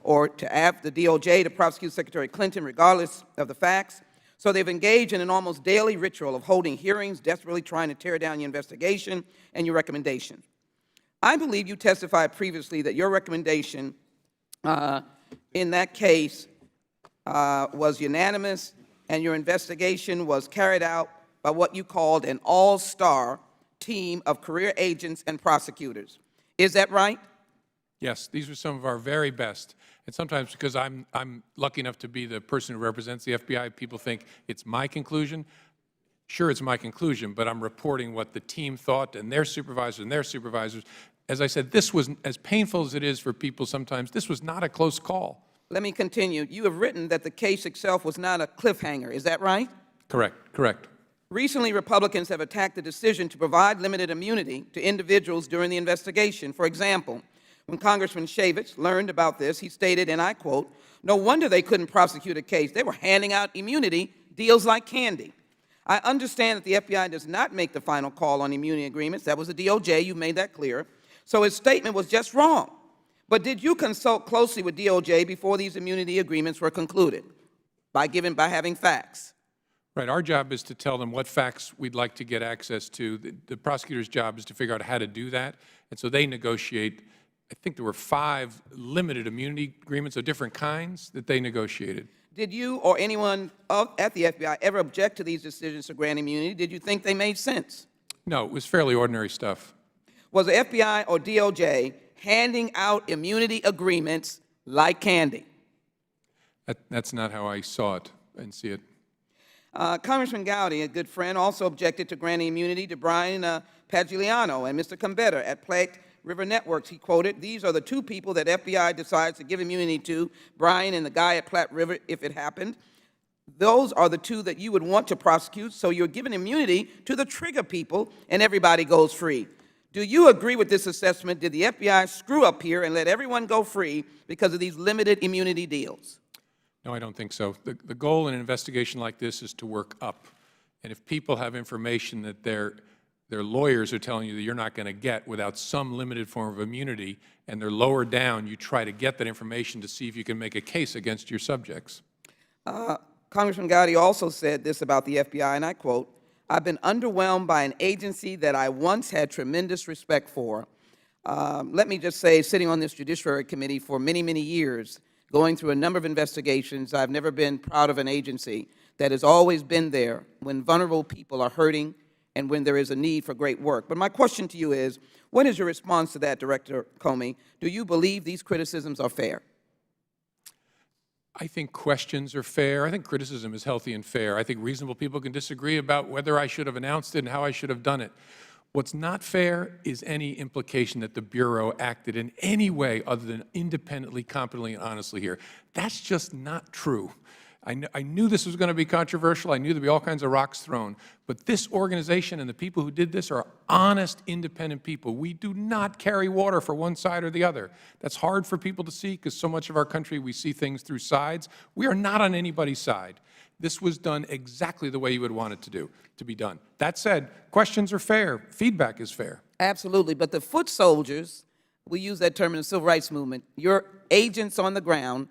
or to have the DOJ to prosecute Secretary Clinton regardless of the facts. So they've engaged in an almost daily ritual of holding hearings, desperately trying to tear down your investigation and your recommendation. I believe you testified previously that your recommendation in that case was unanimous, and your investigation was carried out by what you called an all-star team of career agents and prosecutors. Is that right? Yes, these are some of our very best. And sometimes because I'm lucky enough to be the person who represents the FBI, people think it's my conclusion. Sure, it's my conclusion, but I'm reporting what the team thought and their supervisors. As I said, this was, as painful as it is for people sometimes, this was not a close call. Let me continue. You have written that the case itself was not a cliffhanger. Is that right? Correct. Recently, Republicans have attacked the decision to provide limited immunity to individuals during the investigation. For example, when Congressman Shavitz learned about this, he stated, and I quote, "No wonder they couldn't prosecute a case. They were handing out immunity deals like candy." I understand that the FBI does not make the final call on immunity agreements. That was the DOJ. You made that clear. So his statement was just wrong. But did you consult closely with DOJ before these immunity agreements were concluded by having facts? Right. Our job is to tell them what facts we'd like to get access to. The prosecutor's job is to figure out how to do that. And so they negotiate. I think there were 5 limited immunity agreements of different kinds that they negotiated. Did you or anyone at the FBI ever object to these decisions to grant immunity? Did you think they made sense? No, it was fairly ordinary stuff. Was the FBI or DOJ handing out immunity agreements like candy? That's not how I saw it and see it. Congressman Gowdy, a good friend, also objected to granting immunity to Brian Pagliano and Mr. Combetta at Platte River Networks. He quoted, "These are the 2 people that FBI decides to give immunity to, Brian and the guy at Platte River, if it happened. Those are the 2 that you would want to prosecute, so you're giving immunity to the trigger people, and everybody goes free." Do you agree with this assessment? Did the FBI screw up here and let everyone go free because of these limited immunity deals? No, I don't think so. The goal in an investigation like this is to work up. And if people have information that their lawyers are telling you that you're not going to get without some limited form of immunity, and they're lower down, you try to get that information to see if you can make a case against your subjects. Congressman Gowdy also said this about the FBI, and I quote, "I've been underwhelmed by an agency that I once had tremendous respect for." Let me just say, sitting on this Judiciary Committee for many, many years, going through a number of investigations, I've never been proud of an agency that has always been there when vulnerable people are hurting and when there is a need for great work. But my question to you is, what is your response to that, Director Comey? Do you believe these criticisms are fair? I think questions are fair. I think criticism is healthy and fair. I think reasonable people can disagree about whether I should have announced it and how I should have done it. What's not fair is any implication that the Bureau acted in any way other than independently, competently, and honestly here. That's just not true. I knew this was going to be controversial. I knew there'd be all kinds of rocks thrown. But this organization and the people who did this are honest, independent people. We do not carry water for one side or the other. That's hard for people to see because so much of our country, we see things through sides. We are not on anybody's side. This was done exactly the way you would want it to be done. That said, questions are fair. Feedback is fair. Absolutely. But the foot soldiers, we use that term in the civil rights movement, your agents on the ground,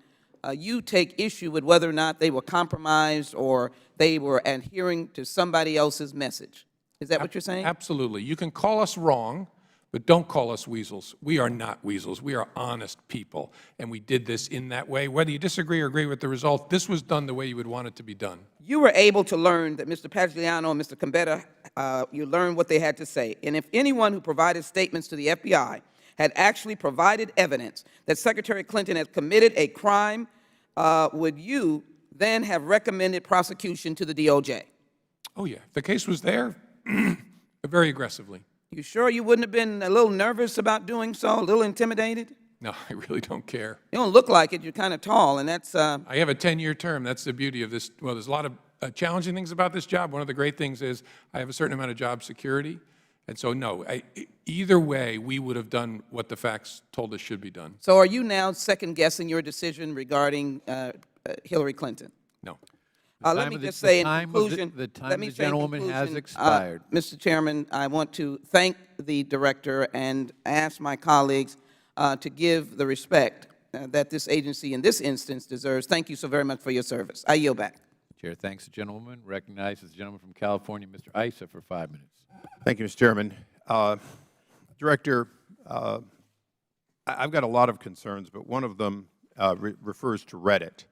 you take issue with whether or not they were compromised or they were adhering to somebody else's message. Is that what you're saying? Absolutely. You can call us wrong, but don't call us weasels. We are not weasels. We are honest people, and we did this in that way. Whether you disagree or agree with the result, this was done the way you would want it to be done. You were able to learn that Mr. Pagliano and Mr. Gambetta, you learned what they had to say. And if anyone who provided statements to the FBI had actually provided evidence that Secretary Clinton had committed a crime, would you then have recommended prosecution to the DOJ? Oh, yeah. If the case was there, very aggressively. You sure you wouldn't have been a little nervous about doing so, a little intimidated? No, I really don't care. You don't look like it. You're kind of tall, and that's... I have a 10-year term. That's the beauty of this. Well, there's a lot of challenging things about this job. One of the great things is I have a certain amount of job security. And so, no, either way, we would have done what the facts told us should be done. So are you now second-guessing your decision regarding Hillary Clinton? No. Let me just say in conclusion, the time of the gentleman has expired. Mr. Chairman, I want to thank the director and ask my colleagues to give the respect that this agency in this instance deserves. Thank you so very much for your service. I yield back. Chair thanks the gentleman. Recognizes the gentleman from California, Mr. Issa, for 5 minutes. Thank you, Mr. Chairman. Director, I've got a lot of concerns, but one of them refers to Reddit.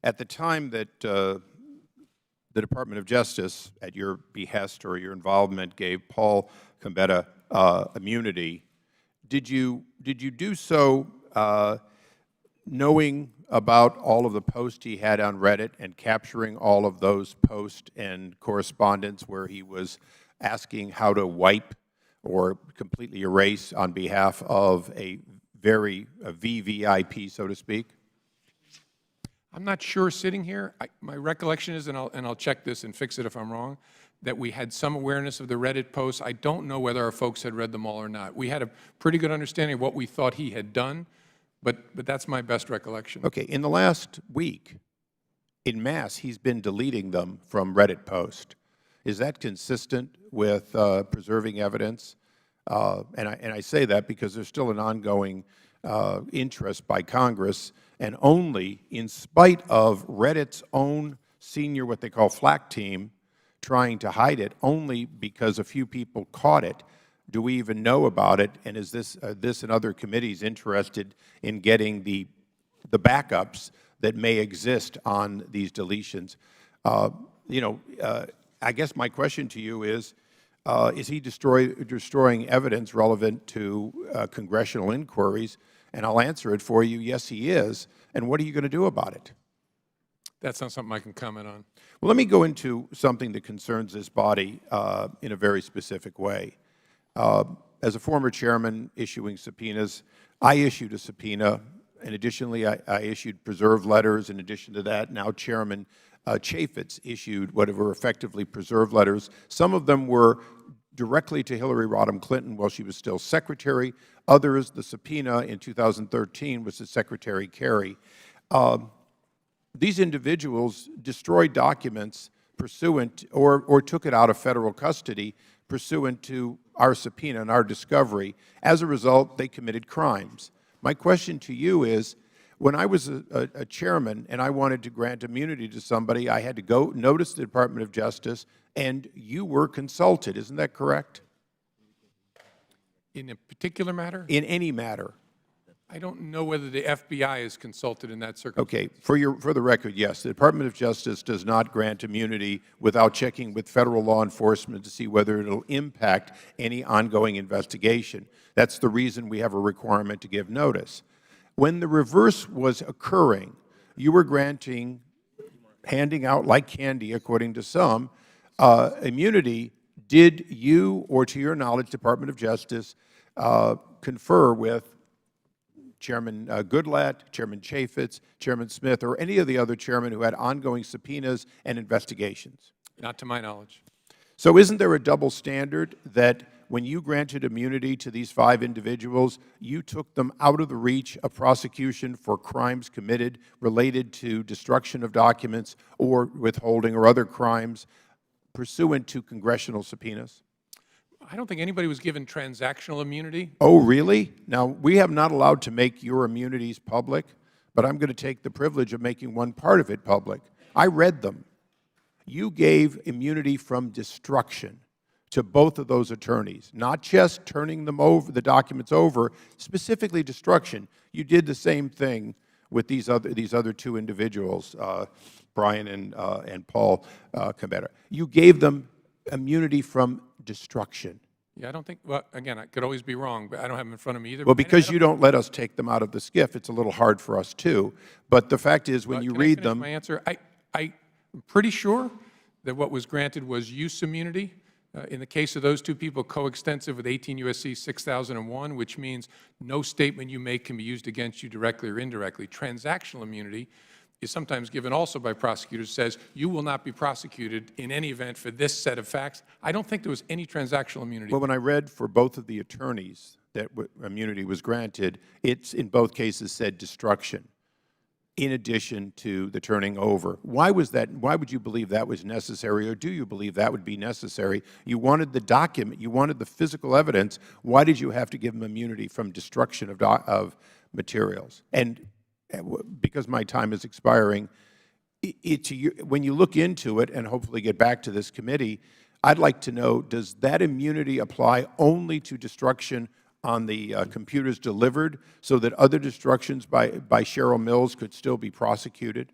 At the time that the Department of Justice, at your behest or your involvement, gave Paul Gambetta immunity, did you do so knowing about all of the posts he had on Reddit and capturing all of those posts and correspondence where he was asking how to wipe or completely erase on behalf of a VVIP, so to speak? I'm not sure sitting here. My recollection is, and I'll check this and fix it if I'm wrong, that we had some awareness of the Reddit posts. I don't know whether our folks had read them all or not. We had a pretty good understanding of what we thought he had done, but that's my best recollection. Okay. In the last week, en masse, he's been deleting them from Reddit posts. Is that consistent with preserving evidence? And I say that because there's still an ongoing interest by Congress, and only in spite of Reddit's own senior, what they call flak team, trying to hide it, only because a few people caught it, do we even know about it, and is this and other committees interested in getting the backups that may exist on these deletions? I guess my question to you is he destroying evidence relevant to congressional inquiries? And I'll answer it for you, yes, he is. And what are you going to do about it? That's not something I can comment on. Well, let me go into something that concerns this body in a very specific way. As a former chairman issuing subpoenas, I issued a subpoena, and additionally, I issued preserved letters. In addition to that, now Chairman Chaffetz issued what were effectively preserved letters. Some of them were directly to Hillary Rodham Clinton while she was still Secretary. Others, the subpoena in 2013 was to Secretary Kerry. These individuals destroyed documents pursuant or took it out of federal custody pursuant to our subpoena and our discovery. As a result, they committed crimes. My question to you is, when I was a chairman and I wanted to grant immunity to somebody, I had to go notice the Department of Justice, and you were consulted. Isn't that correct? In a particular matter? In any matter. I don't know whether the FBI is consulted in that circumstance. Okay. For the record, yes, the Department of Justice does not grant immunity without checking with federal law enforcement to see whether it will impact any ongoing investigation. That's the reason we have a requirement to give notice. When the reverse was occurring, you were handing out like candy, according to some, immunity. Did you, or to your knowledge, Department of Justice, confer with Chairman Goodlatte, Chairman Chaffetz, Chairman Smith, or any of the other chairmen who had ongoing subpoenas and investigations? Not to my knowledge. So isn't there a double standard that when you granted immunity to these 5 individuals, you took them out of the reach of prosecution for crimes committed related to destruction of documents or withholding or other crimes pursuant to congressional subpoenas? I don't think anybody was given transactional immunity. Oh, really? Now, we have not allowed to make your immunities public, but I'm going to take the privilege of making one part of it public. I read them. You gave immunity from destruction to both of those attorneys, not just turning them over, the documents over, specifically destruction. You did the same thing with these other two individuals, Brian and Paul Cabetta. You gave them immunity from destruction. Yeah, I don't think, well, again, I could always be wrong, but I don't have them in front of me either. Well, because you don't let us take them out of the SCIF, it's a little hard for us too. But the fact is, when you read them, my answer, I'm pretty sure that what was granted was use immunity. In the case of those two people, coextensive with 18 U.S.C. 6001, which means no statement you make can be used against you directly or indirectly. Transactional immunity is sometimes given also by prosecutors, says you will not be prosecuted in any event for this set of facts. I don't think there was any transactional immunity. well, when I read for both of the attorneys that immunity was granted, it's in both cases said destruction, in addition to the turning over. Why was that? Why would you believe that was necessary, or do you believe that would be necessary? You wanted the document, you wanted the physical evidence. Why did you have to give them immunity from destruction of materials? And because my time is expiring, when you look into it and hopefully get back to this committee, I'd like to know, does that immunity apply only to destruction on the computers delivered, so that other destructions by Cheryl Mills could still be prosecuted?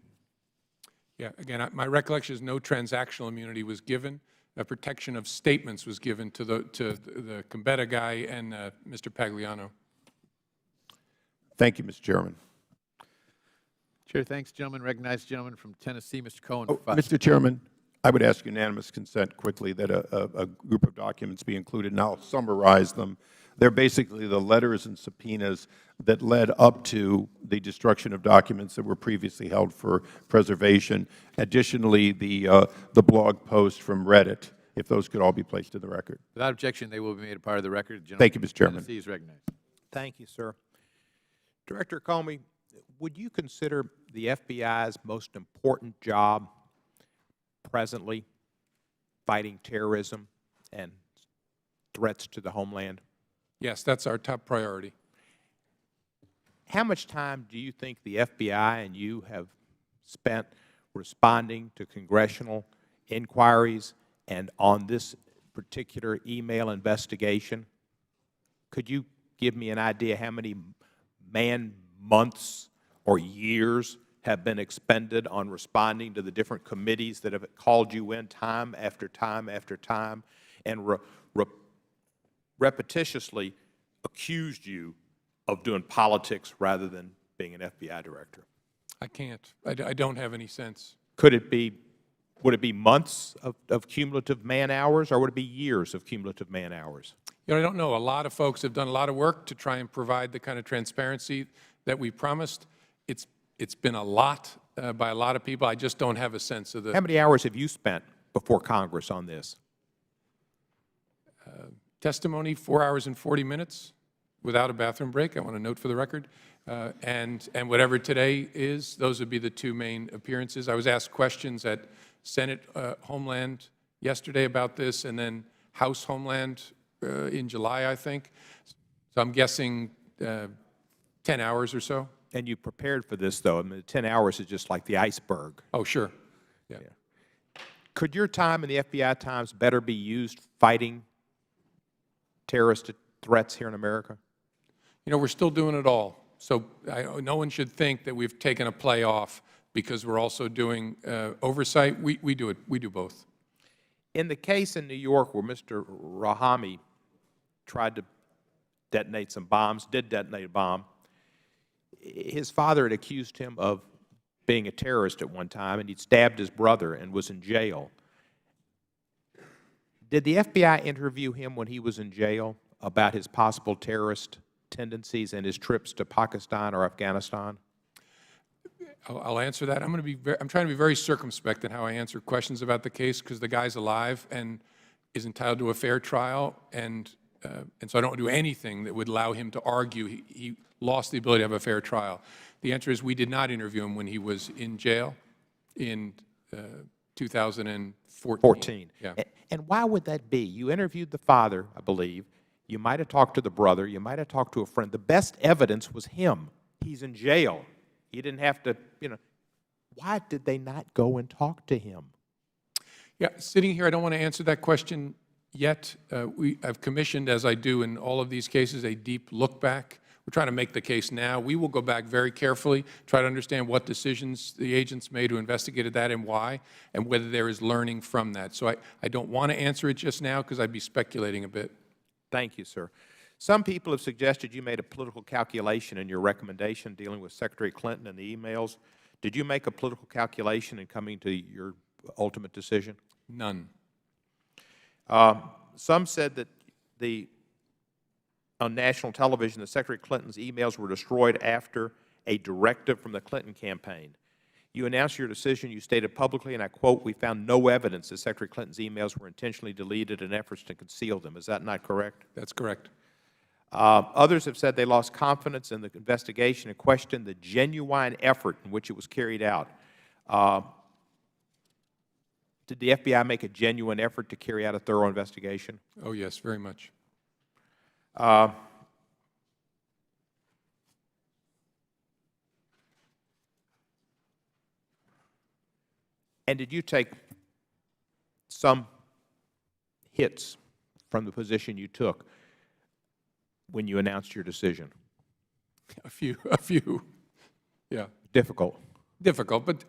Yeah, again, my recollection is no transactional immunity was given. A protection of statements was given to the Cabetta guy and Mr. Pagliano. Thank you, Mr. Chairman. Chair, thanks, gentlemen. Recognize the gentleman from Tennessee, Mr. Cohen. Mr. Chairman, I would ask unanimous consent quickly that a group of documents be included, and I'll summarize them. They're basically the letters and subpoenas that led up to the destruction of documents that were previously held for preservation. Additionally, the blog post from Reddit, if those could all be placed to the record. Without objection, they will be made a part of the record. Thank you, Mr. Chairman. Tennessee is recognized. Thank you, sir. Director Comey, would you consider the FBI's most important job presently fighting terrorism and threats to the homeland? Yes, that's our top priority. How much time do you think the FBI and you have spent responding to congressional inquiries and on this particular email investigation? Could you give me an idea how many months or years have been expended on responding to the different committees that have called you in time after time after time and repetitiously accused you of doing politics rather than being an FBI director? I can't. I don't have any sense. Would it be months of cumulative man-hours, or would it be years of cumulative man-hours? You know, I don't know. A lot of folks have done a lot of work to try and provide the kind of transparency that we promised. It's been a lot by a lot of people. I just don't have a sense of the... How many hours have you spent before Congress on this? Testimony, 4 hours and 40 minutes without a bathroom break, I want to note for the record. And whatever today is, those would be the two main appearances. I was asked questions at Senate Homeland yesterday about this, and then House Homeland in July, I think. So I'm guessing 10 hours or so. And you prepared for this, though. I mean, 10 hours is just like the iceberg. Oh, sure. Yeah. Could your time and the FBI times better be used fighting terrorist threats here in America? You know, we're still doing it all. So no one should think that we've taken a play off because we're also doing oversight. We do it. We do both. In the case in New York where Mr. Rahami tried to detonate some bombs, did detonate a bomb, his father had accused him of being a terrorist at one time, and he'd stabbed his brother and was in jail. Did the FBI interview him when he was in jail about his possible terrorist tendencies and his trips to Pakistan or Afghanistan? I'll answer that. I'm trying to be very circumspect in how I answer questions about the case because the guy's alive and is entitled to a fair trial, and so I don't do anything that would allow him to argue he lost the ability to have a fair trial. The answer is we did not interview him when he was in jail in 2014. Yeah. And why would that be? You interviewed the father, I believe. You might have talked to the brother. You might have talked to a friend. The best evidence was him. He's in jail. He didn't have to, you know. Why did they not go and talk to him? Yeah, sitting here, I don't want to answer that question yet. I've commissioned, as I do in all of these cases, a deep look back. We're trying to make the case now. We will go back very carefully, try to understand what decisions the agents made who investigated that and why, and whether there is learning from that. So I don't want to answer it just now because I'd be speculating a bit. Thank you, sir. Some people have suggested you made a political calculation in your recommendation dealing with Secretary Clinton and the emails. Did you make a political calculation in coming to your ultimate decision? None. Some said that on national television that Secretary Clinton's emails were destroyed after a directive from the Clinton campaign. You announced your decision. You stated publicly, and I quote, "We found no evidence that Secretary Clinton's emails were intentionally deleted in efforts to conceal them." Is that not correct? That's correct. Others have said they lost confidence in the investigation and questioned the genuine effort in which it was carried out. Did the FBI make a genuine effort to carry out a thorough investigation? Oh, yes, very much. And did you take some hits from the position you took when you announced your decision? A few, yeah. Difficult. Difficult, but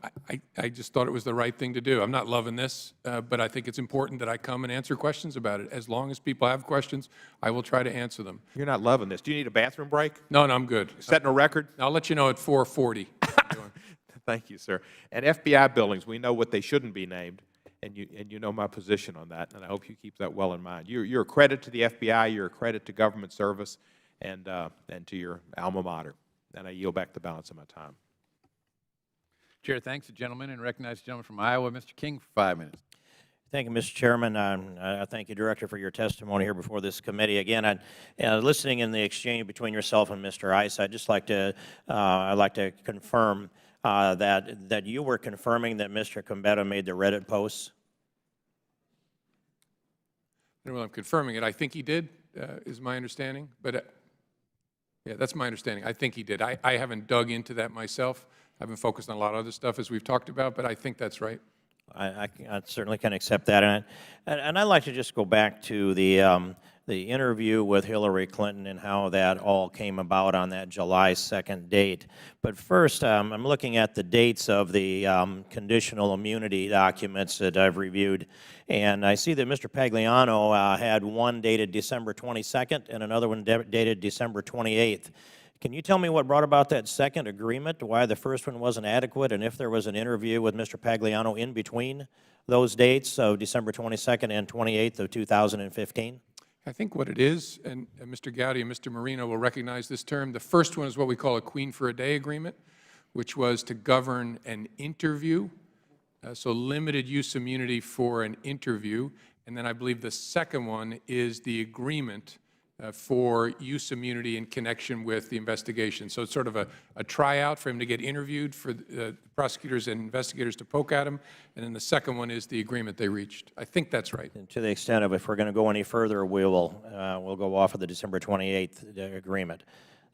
I just thought it was the right thing to do. I'm not loving this, but I think it's important that I come and answer questions about it. As long as people have questions, I will try to answer them. You're not loving this. Do you need a bathroom break? No, I'm good. Setting a record? I'll let you know at 4:40. Thank you, sir. And FBI buildings, we know what they shouldn't be named, and you know my position on that, and I hope you keep that well in mind. You're a credit to the FBI, you're a credit to government service, and to your alma mater. And I yield back the balance of my time. Chair thanks the gentleman and recognize the gentleman from Iowa, Mr. King, for 5 minutes. Thank you, Mr. Chairman. I thank you, Director, for your testimony here before this committee. Again, listening in the exchange between yourself and Mr. Ice, I'd just like to confirm that you were confirming that Mr. Combetta made the Reddit posts. Well, I'm confirming it. I think he did, is my understanding. But yeah, that's my understanding. I think he did. I haven't dug into that myself. I've been focused on a lot of other stuff, as we've talked about, but I think that's right. I certainly can accept that, and I'd like to just go back to the interview with Hillary Clinton and how that all came about on that July 2nd date. But first, I'm looking at the dates of the conditional immunity documents that I've reviewed, and I see that Mr. Pagliano had one dated December 22nd and another one dated December 28th. Can you tell me what brought about that second agreement, why the first one wasn't adequate, and if there was an interview with Mr. Pagliano in between those dates of December 22nd and 28th of 2015? I think what it is, and Mr. Gowdy and Mr. Marino will recognize this term, the first one is what we call a Queen for a Day agreement, which was to govern an interview, so limited use immunity for an interview. And then I believe the second one is the agreement for use immunity in connection with the investigation. So it's sort of a tryout for him to get interviewed, for prosecutors and investigators to poke at him, and then the second one is the agreement they reached. I think that's right. And to the extent of if we're going to go any further, we'll go off of the December 28th agreement.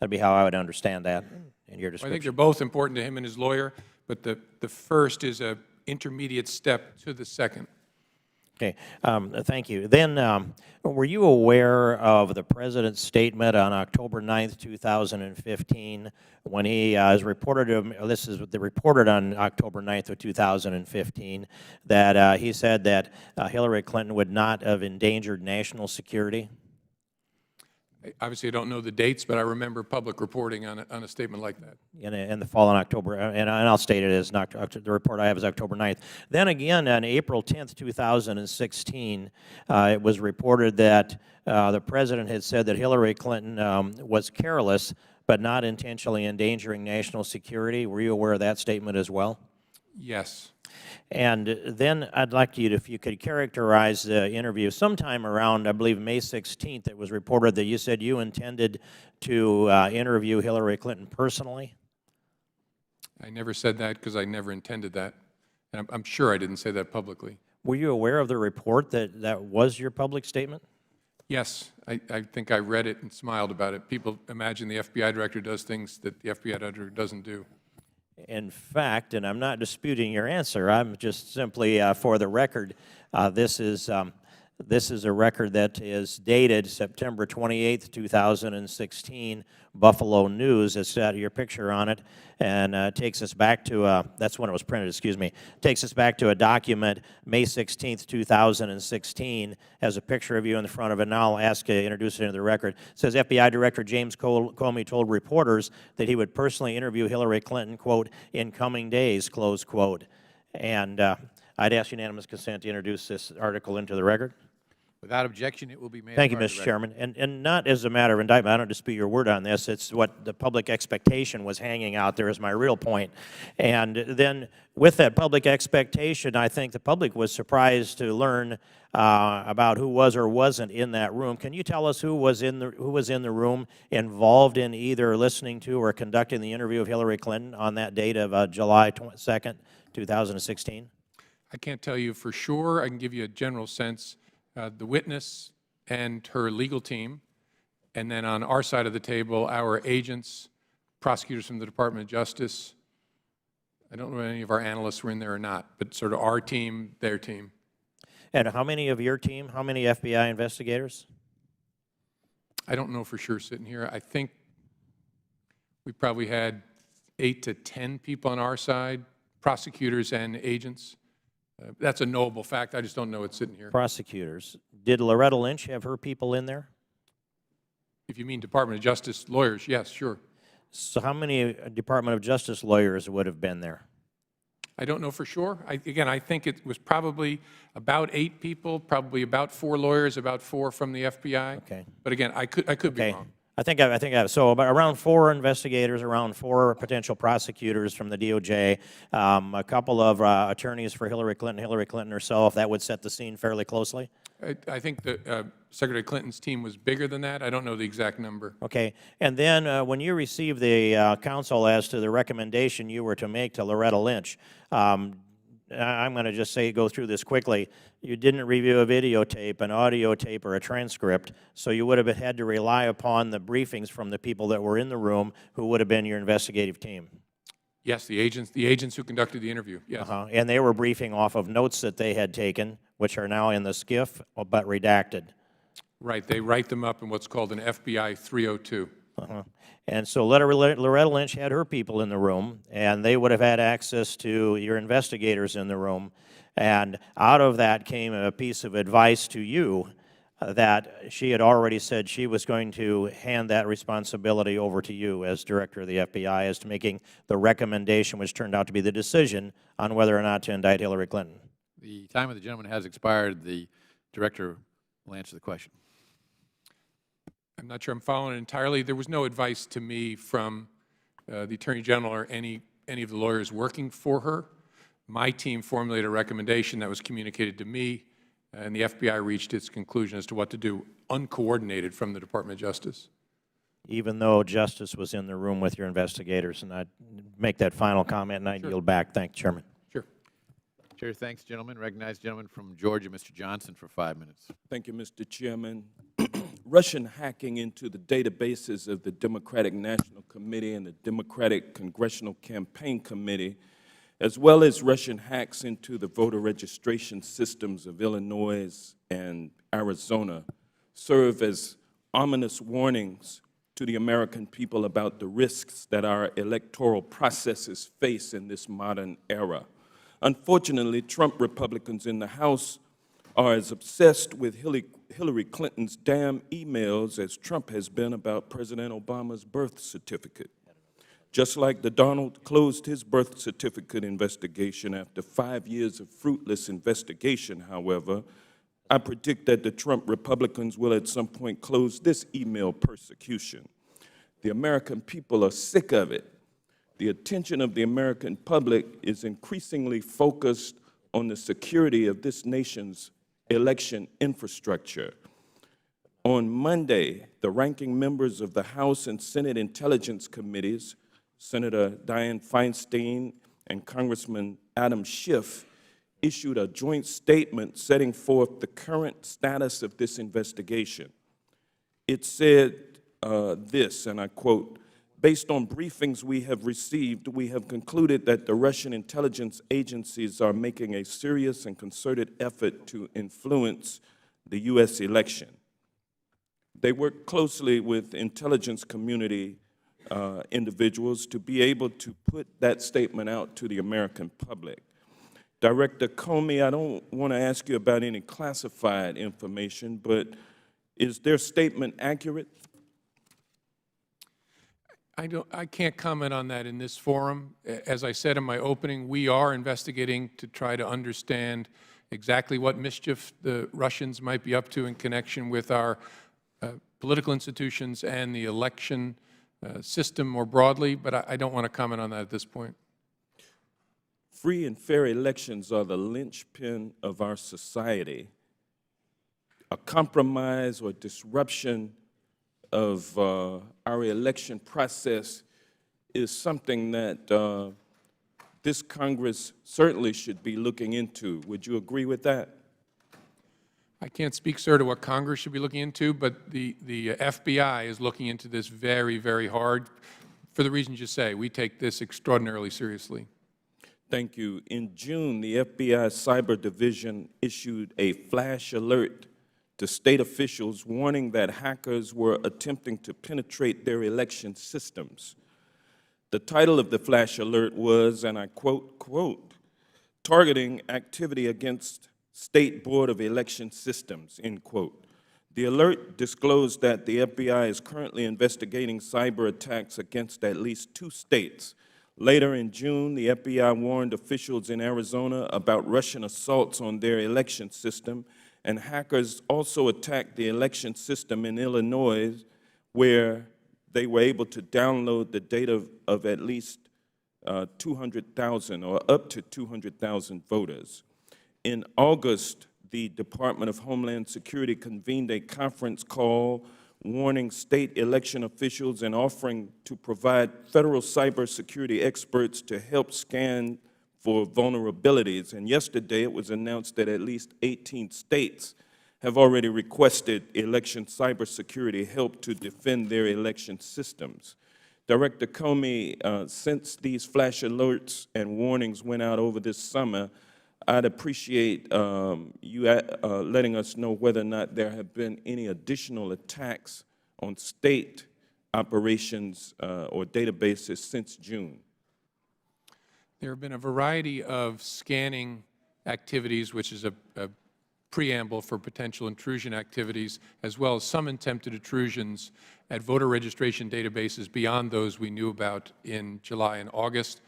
That'd be how I would understand that in your description. I think they're both important to him and his lawyer, but the first is an intermediate step to the second. Okay, thank you. Then, were you aware of the President's statement on October 9th, 2015, when he reported, this is reported on October 9th of 2015, that he said that Hillary Clinton would not have endangered national security? Obviously, I don't know the dates, but I remember public reporting on a statement like that. In the fall in October, and I'll state it as the report I have is October 9th. Then again, on April 10th, 2016, it was reported that the President had said that Hillary Clinton was careless, but not intentionally endangering national security. Were you aware of that statement as well? Yes. And then I'd like you, if you could characterize the interview. Sometime around, I believe, May 16th, it was reported that you said you intended to interview Hillary Clinton personally. I never said that because I never intended that. And I'm sure I didn't say that publicly. Were you aware of the report that was your public statement? Yes. I think I read it and smiled about it. People imagine the FBI director does things that the FBI director doesn't do. In fact, and I'm not disputing your answer, I'm just simply, for the record, this is This is a record that is dated September 28th, 2016, Buffalo News. It's got your picture on it, and takes us back to, that's when it was printed, excuse me, takes us back to a document, May 16th, 2016, has a picture of you in the front of it. Now I'll ask you to introduce it into the record. It says, FBI Director James Comey told reporters that he would personally interview Hillary Clinton, quote, in coming days, close quote. And I'd ask unanimous consent to introduce this article into the record. Without objection, it will be made. Thank you, Mr. Chairman. And not as a matter of indictment, I don't dispute your word on this. It's what the public expectation was hanging out there is my real point. And then with that public expectation, I think the public was surprised to learn about who was or wasn't in that room. Can you tell us who was in the room involved in either listening to or conducting the interview of Hillary Clinton on that date of July 2nd, 2016? I can't tell you for sure. I can give you a general sense. The witness and her legal team, and then on our side of the table, our agents, prosecutors from the Department of Justice. I don't know if any of our analysts were in there or not, but sort of our team, their team. And how many of your team, how many FBI investigators? I don't know for sure sitting here. I think we probably had 8 to 10 people on our side, prosecutors and agents. That's a knowable fact. I just don't know it sitting here. Prosecutors. Did Loretta Lynch have her people in there? If you mean Department of Justice lawyers, yes, sure. So how many Department of Justice lawyers would have been there? I don't know for sure. Again, I think it was probably about 8 people, probably about 4 lawyers, about 4 from the FBI. Okay. But again, I could be wrong. I think so. About around 4 investigators, around 4 potential prosecutors from the DOJ, a couple of attorneys for Hillary Clinton herself. That would set the scene fairly closely. I think that Secretary Clinton's team was bigger than that. I don't know the exact number. Okay. And then when you received the counsel as to the recommendation you were to make to Loretta Lynch, I'm going to just go through this quickly. You didn't review a videotape, an audio tape, or a transcript, so you would have had to rely upon the briefings from the people that were in the room who would have been your investigative team. Yes, the agents who conducted the interview, yes. And they were briefing off of notes that they had taken, which are now in the SCIF, but redacted. Right, they write them up in what's called an FBI 302. And so Loretta Lynch had her people in the room, and they would have had access to your investigators in the room. And out of that came a piece of advice to you that she had already said she was going to hand that responsibility over to you as director of the FBI as to making the recommendation, which turned out to be the decision on whether or not to indict Hillary Clinton. The time of the gentleman has expired. The director will answer the question. I'm not sure I'm following it entirely. There was no advice to me from the Attorney General or any of the lawyers working for her. My team formulated a recommendation that was communicated to me, and the FBI reached its conclusion as to what to do, uncoordinated from the Department of Justice. Even though Justice was in the room with your investigators, and I'd make that final comment, and I'd yield back. Thank you, Chairman. Sure. Chair, thanks, gentlemen. Recognize gentleman from Georgia, Mr. Johnson, for 5 minutes. Thank you, Mr. Chairman. Russian hacking into the databases of the Democratic National Committee and the Democratic Congressional Campaign Committee, as well as Russian hacks into the voter registration systems of Illinois and Arizona, serve as ominous warnings to the American people about the risks that our electoral processes face in this modern era. Unfortunately, Trump Republicans in the House are as obsessed with Hillary Clinton's damn emails as Trump has been about President Obama's birth certificate. Just like the Donald closed his birth certificate investigation after 5 years of fruitless investigation, however, I predict that the Trump Republicans will at some point close this email persecution. The American people are sick of it. The attention of the American public is increasingly focused on the security of this nation's election infrastructure. On Monday, the ranking members of the House and Senate Intelligence Committees, Senator Dianne Feinstein and Congressman Adam Schiff, issued a joint statement setting forth the current status of this investigation. It said this, and I quote, "Based on briefings we have received, we have concluded that the Russian intelligence agencies are making a serious and concerted effort to influence the U.S. election. They work closely with intelligence community individuals to be able to put that statement out to the American public. Director Comey, I don't want to ask you about any classified information, but is their statement accurate? I can't comment on that in this forum. As I said in my opening, we are investigating to try to understand exactly what mischief the Russians might be up to in connection with our political institutions and the election system more broadly, but I don't want to comment on that at this point. Free and fair elections are the linchpin of our society. A compromise or disruption of our election process is something that this Congress certainly should be looking into. Would you agree with that? I can't speak, sir, to what Congress should be looking into, but the FBI is looking into this very, very hard for the reasons you say. We take this extraordinarily seriously. Thank you. In June, the FBI Cyber Division issued a flash alert to state officials warning that hackers were attempting to penetrate their election systems. The title of the flash alert was, and I quote, "Targeting Activity Against State Board of Election Systems," end quote. The alert disclosed that the FBI is currently investigating cyber attacks against at least 2 states. Later in June, the FBI warned officials in Arizona about Russian assaults on their election system, and hackers also attacked the election system in Illinois, where they were able to download the data of at least 200,000 or up to 200,000 voters. In August, the Department of Homeland Security convened a conference call warning state election officials and offering to provide federal cybersecurity experts to help scan for vulnerabilities. And yesterday it was announced that at least 18 states have already requested election cybersecurity help to defend their election systems. Director Comey, since these flash alerts and warnings went out over this summer, I'd appreciate you letting us know whether or not there have been any additional attacks on state operations or databases since June. There have been a variety of scanning activities, which is a preamble for potential intrusion activities, as well as some attempted intrusions at voter registration databases beyond those we knew about in July and August.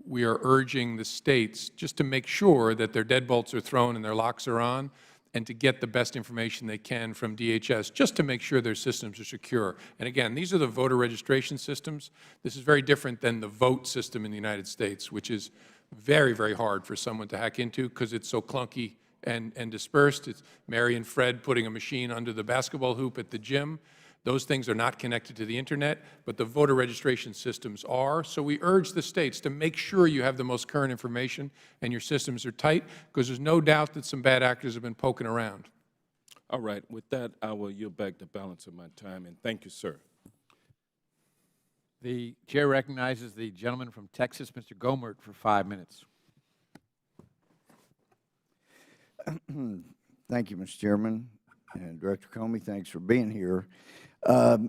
We are urging the states just to make sure that their deadbolts are thrown and their locks are on, and to get the best information they can from DHS, just to make sure their systems are secure. And again, these are the voter registration systems. This is very different than the vote system in the United States, which is very, very hard for someone to hack into because it's so clunky and dispersed. It's Mary and Fred putting a machine under the basketball hoop at the gym. Those things are not connected to the Internet, but the voter registration systems are. So we urge the states to make sure you have the most current information and your systems are tight, because there's no doubt that some bad actors have been poking around. All right. With that, I will yield back the balance of my time, and thank you, sir. The chair recognizes the gentleman from Texas, Mr. Gomert, for 5 minutes. Thank you, Mr. Chairman. And Director Comey, thanks for being here. I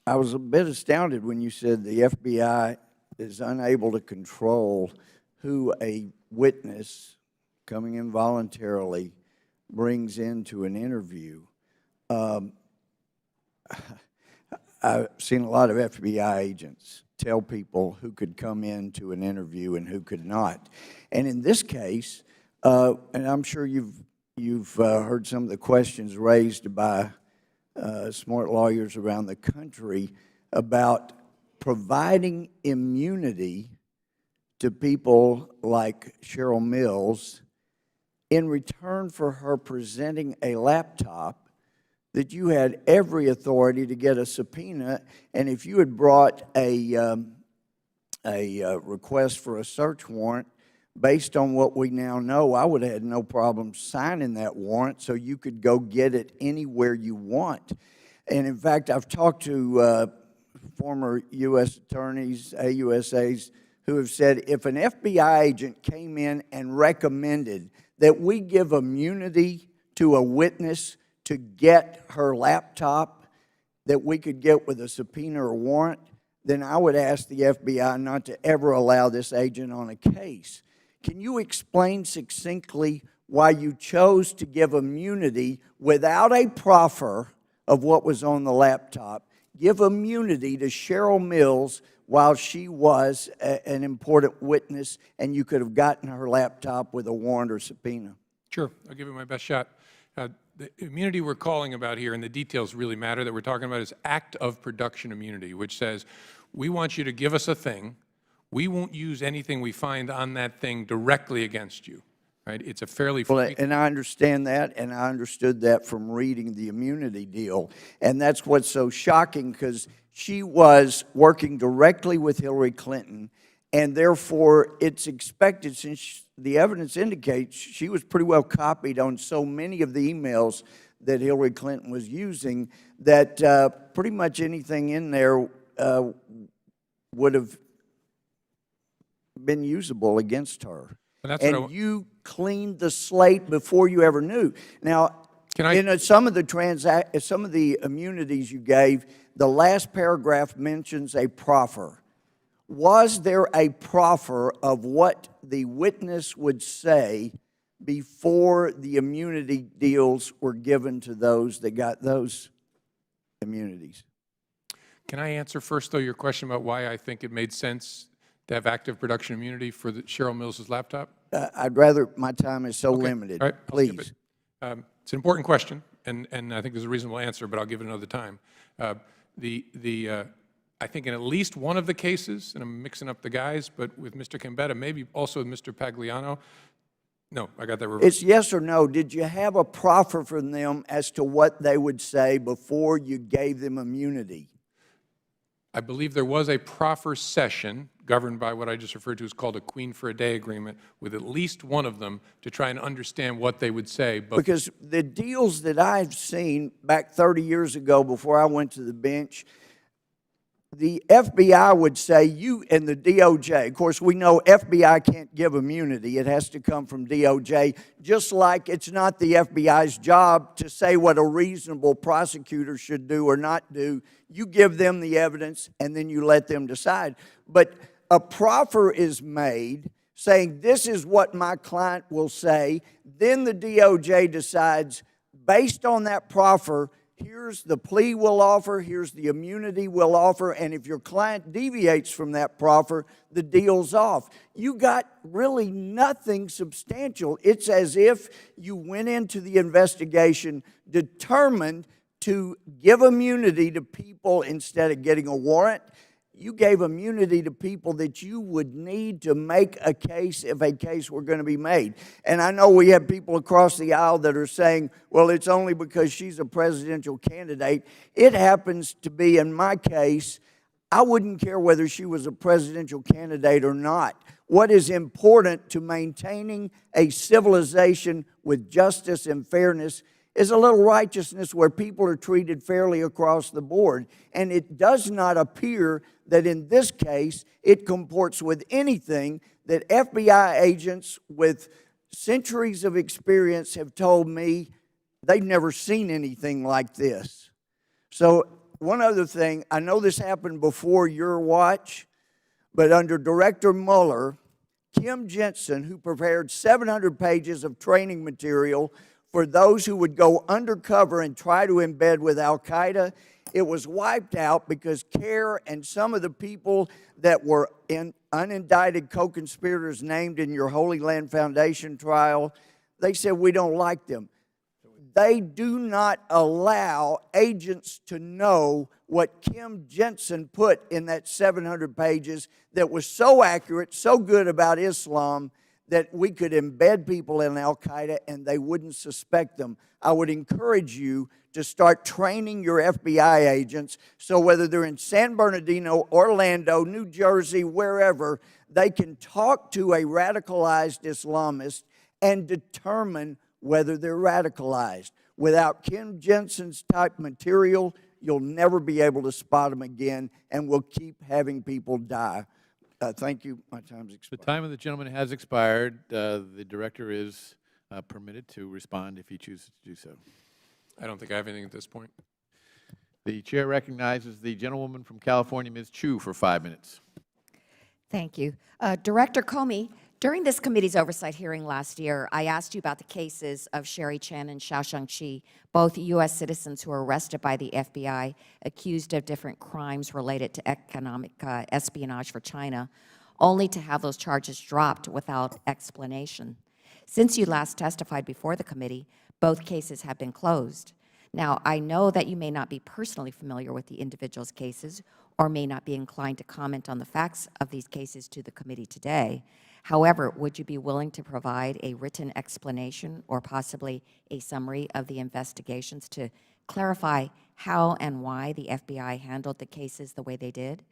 was a bit astounded when you said the FBI is unable to control who a witness coming in voluntarily brings into an interview. I've seen a lot of FBI agents tell people who could come into an interview and who could not. And in this case, and I'm sure you've heard some of the questions raised by smart lawyers around the country about providing immunity to people like Cheryl Mills in return for her presenting a laptop that you had every authority to get a subpoena, and if you had brought a request for a search warrant, based on what we now know, I would have had no problem signing that warrant so you could go get it anywhere you want. And in fact, I've talked to former U.S. attorneys, AUSAs, who have said if an FBI agent came in and recommended that we give immunity to a witness to get her laptop that we could get with a subpoena or warrant, then I would ask the FBI not to ever allow this agent on a case. Can you explain succinctly why you chose to give immunity without a proffer of what was on the laptop, give immunity to Cheryl Mills while she was an important witness, and you could have gotten her laptop with a warrant or subpoena? Sure, I'll give it my best shot. The immunity we're calling about here, and the details really matter that we're talking about, is act of production immunity, which says, we want you to give us a thing. We won't use anything we find on that thing directly against you. Right? It's a fairly... Well, and I understand that, and I understood that from reading the immunity deal. And that's what's so shocking, because she was working directly with Hillary Clinton, and therefore it's expected, since the evidence indicates she was pretty well copied on so many of the emails that Hillary Clinton was using, that pretty much anything in there would have been usable against her. And you cleaned the slate before you ever knew. Now, some of the immunities you gave, the last paragraph mentions a proffer. Was there a proffer of what the witness would say before the immunity deals were given to those that got those immunities? Can I answer first, though, your question about why I think it made sense to have active production immunity for Cheryl Mills' laptop? I'd rather, my time is so limited. All right, please. it's an important question, and I think there's a reasonable answer, but I'll give it another time. I think in at least one of the cases, and I'm mixing up the guys, but with Mr. Gambetta, maybe also with Mr. Pagliano. No, I got that reversed. It's yes or no. Did you have a proffer from them as to what they would say before you gave them immunity? I believe there was a proffer session governed by what I just referred to as called a Queen for a Day agreement with at least one of them to try and understand what they would say. Because the deals that I've seen back 30 years ago before I went to the bench, the FBI would say, you and the DOJ, of course, we know FBI can't give immunity. It has to come from DOJ, just like it's not the FBI's job to say what a reasonable prosecutor should do or not do. You give them the evidence, and then you let them decide. But a proffer is made saying, this is what my client will say. Then the DOJ decides, based on that proffer, here's the plea we'll offer, here's the immunity we'll offer, and if your client deviates from that proffer, the deal's off. You got really nothing substantial. It's as if you went into the investigation determined to give immunity to people instead of getting a warrant. You gave immunity to people that you would need to make a case if a case were going to be made. And I know we have people across the aisle that are saying, well, it's only because she's a presidential candidate. It happens to be, in my case, I wouldn't care whether she was a presidential candidate or not. What is important to maintaining a civilization with justice and fairness is a little righteousness where people are treated fairly across the board. And it does not appear that in this case it comports with anything that FBI agents with centuries of experience have told me they've never seen anything like this. So one other thing, I know this happened before your watch, but under Director Mueller, Kim Jensen, who prepared 700 pages of training material for those who would go undercover and try to embed with al-Qaeda, it was wiped out because CARE and some of the people that were unindicted co-conspirators named in your Holy Land Foundation trial, they said, we don't like them. They do not allow agents to know what Kim Jensen put in that 700 pages that was so accurate, so good about Islam, that we could embed people in al-Qaeda and they wouldn't suspect them. I would encourage you to start training your FBI agents so whether they're in San Bernardino, Orlando, New Jersey, wherever, they can talk to a radicalized Islamist and determine whether they're radicalized. Without Kim Jensen's type material, you'll never be able to spot them again, and we'll keep having people die. Thank you. My time's expired. The time of the gentleman has expired. The director is permitted to respond if he chooses to do so. I don't think I have anything at this point. The chair recognizes the gentlewoman from California, Ms. Chu, for 5 minutes. Thank you. Director Comey, during this committee's oversight hearing last year, I asked you about the cases of Sherry Chen and Xiaosheng Qi, both U.S. citizens who were arrested by the FBI, accused of different crimes related to economic espionage for China, only to have those charges dropped without explanation. Since you last testified before the committee, both cases have been closed. Now, I know that you may not be personally familiar with the individual's cases or may not be inclined to comment on the facts of these cases to the committee today. However, would you be willing to provide a written explanation or possibly a summary of the investigations to clarify how and why the FBI handled the cases the way they did?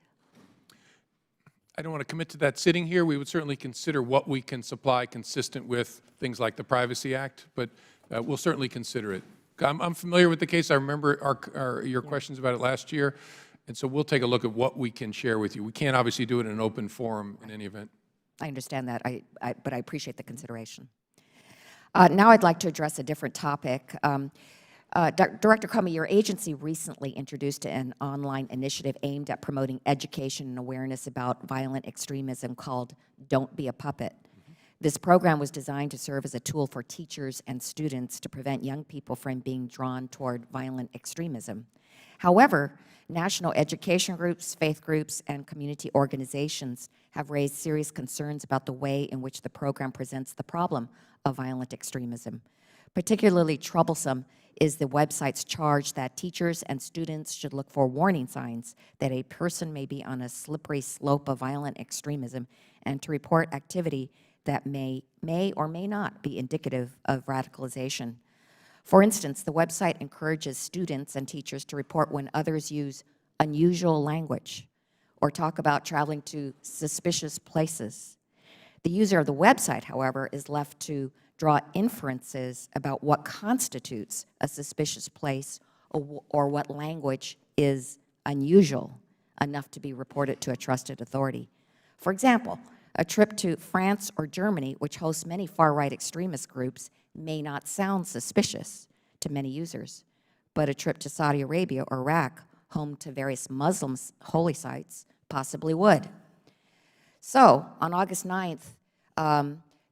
I don't want to commit to that sitting here. We would certainly consider what we can supply consistent with things like the Privacy Act, but we'll certainly consider it. I'm familiar with the case. I remember your questions about it last year, and so we'll take a look at what we can share with you. We can't obviously do it in an open forum in any event. I understand that, but I appreciate the consideration. Now I'd like to address a different topic. Director Comey, your agency recently introduced an online initiative aimed at promoting education and awareness about violent extremism called Don't Be a Puppet. This program was designed to serve as a tool for teachers and students to prevent young people from being drawn toward violent extremism. However, national education groups, faith groups, and community organizations have raised serious concerns about the way in which the program presents the problem of violent extremism. Particularly troublesome is the website's charge that teachers and students should look for warning signs that a person may be on a slippery slope of violent extremism and to report activity that may or may not be indicative of radicalization. For instance, the website encourages students and teachers to report when others use unusual language or talk about traveling to suspicious places. The user of the website, however, is left to draw inferences about what constitutes a suspicious place or what language is unusual enough to be reported to a trusted authority. For example, a trip to France or Germany, which hosts many far-right extremist groups, may not sound suspicious to many users, but a trip to Saudi Arabia or Iraq, home to various Muslim holy sites, possibly would. So, on August 9th,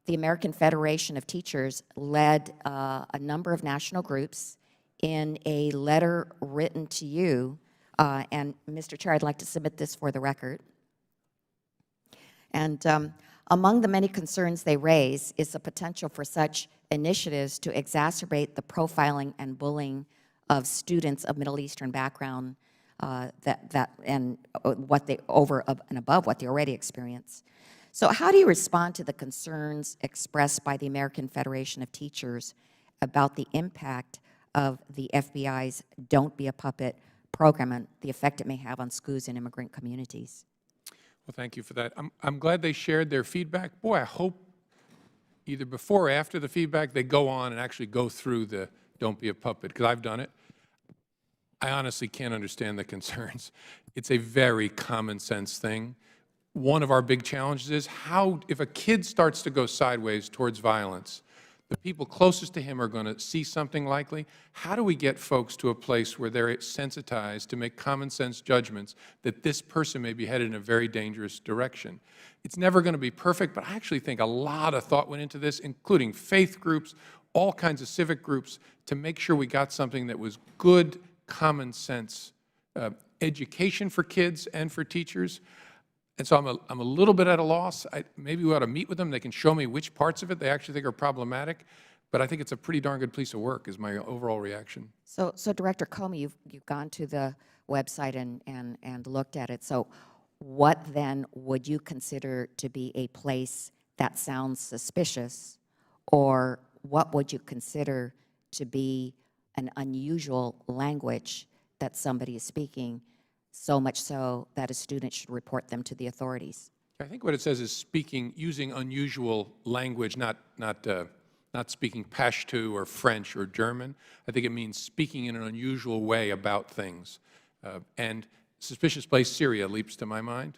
the American Federation of Teachers led a number of national groups in a letter written to you, and Mr. Chair, I'd like to submit this for the record. And among the many concerns they raise is the potential for such initiatives to exacerbate the profiling and bullying of students of Middle Eastern background and what they over and above what they already experience. So how do you respond to the concerns expressed by the American Federation of Teachers about the impact of the FBI's Don't Be a Puppet program and the effect it may have on schools and immigrant communities? Well, thank you for that. I'm glad they shared their feedback. Boy, I hope either before or after the feedback, they go on and actually go through the Don't Be a Puppet, because I've done it. I honestly can't understand the concerns. It's a very common sense thing. One of our big challenges is how, if a kid starts to go sideways towards violence, the people closest to him are going to see something likely. How do we get folks to a place where they're sensitized to make common sense judgments that this person may be headed in a very dangerous direction? It's never going to be perfect, but I actually think a lot of thought went into this, including faith groups, all kinds of civic groups, to make sure we got something that was good, common sense education for kids and for teachers. And so I'm a little bit at a loss. Maybe we ought to meet with them. They can show me which parts of it they actually think are problematic. But I think it's a pretty darn good piece of work is my overall reaction. So Director Comey, you've gone to the website and looked at it. So what then would you consider to be a place that sounds suspicious, or what would you consider to be an unusual language that somebody is speaking, so much so that a student should report them to the authorities? I think what it says is using unusual language, not speaking Pashto or French or German. I think it means speaking in an unusual way about things. And suspicious place, Syria, leaps to my mind.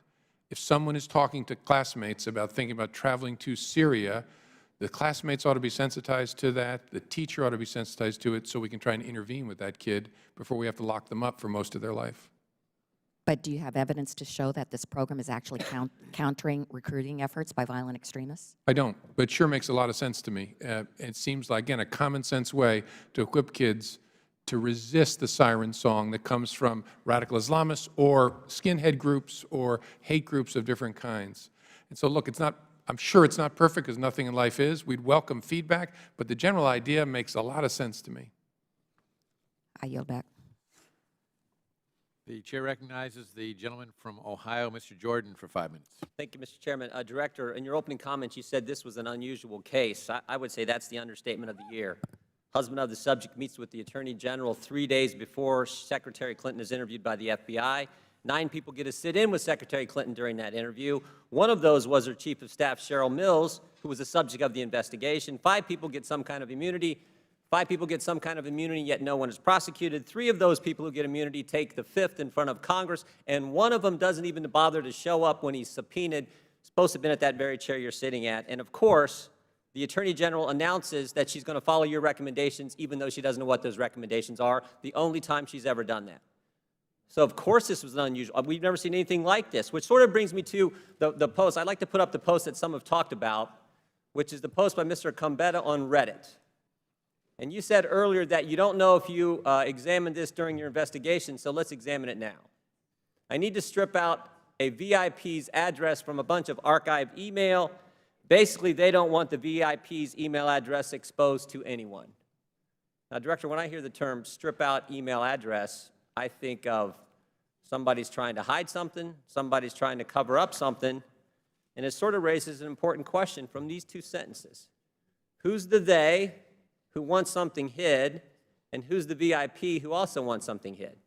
If someone is talking to classmates about thinking about traveling to Syria The classmates ought to be sensitized to that. The teacher ought to be sensitized to it so we can try and intervene with that kid before we have to lock them up for most of their life. But do you have evidence to show that this program is actually countering recruiting efforts by violent extremists? I don't, but it sure makes a lot of sense to me. It seems like, again, a common sense way to equip kids to resist the siren song that comes from radical Islamists or skinhead groups or hate groups of different kinds. And so, look, it's not, I'm sure it's not perfect, because nothing in life is. We'd welcome feedback, but the general idea makes a lot of sense to me. I yield back. The chair recognizes the gentleman from Ohio, Mr. Jordan, for 5 minutes. Thank you, Mr. Chairman. Director, in your opening comments, you said this was an unusual case. I would say that's the understatement of the year. Husband of the subject meets with the Attorney General 3 days before Secretary Clinton is interviewed by the FBI. 9 people get to sit in with Secretary Clinton during that interview. One of those was her Chief of Staff, Cheryl Mills, who was the subject of the investigation. 5 people get some kind of immunity. 5 people get some kind of immunity, yet no one is prosecuted. 3 of those people who get immunity take the 5th in front of Congress, and one of them doesn't even bother to show up when he's subpoenaed. Supposed to have been at that very chair you're sitting at. And of course, the Attorney General announces that she's going to follow your recommendations, even though she doesn't know what those recommendations are, the only time she's ever done that. So of course this was unusual. We've never seen anything like this, which sort of brings me to the post. I'd like to put up the post that some have talked about, which is the post by Mr. Combetta on Reddit. And you said earlier that you don't know if you examined this during your investigation, so let's examine it now. I need to strip out a VIP's address from a bunch of archived email. Basically, they don't want the VIP's email address exposed to anyone. Now, Director, when I hear the term strip out email address, I think of somebody's trying to hide something, somebody's trying to cover up something, and it sort of raises an important question from these 2 sentences. Who's the they who wants something hid, and who's the VIP who also wants something hid?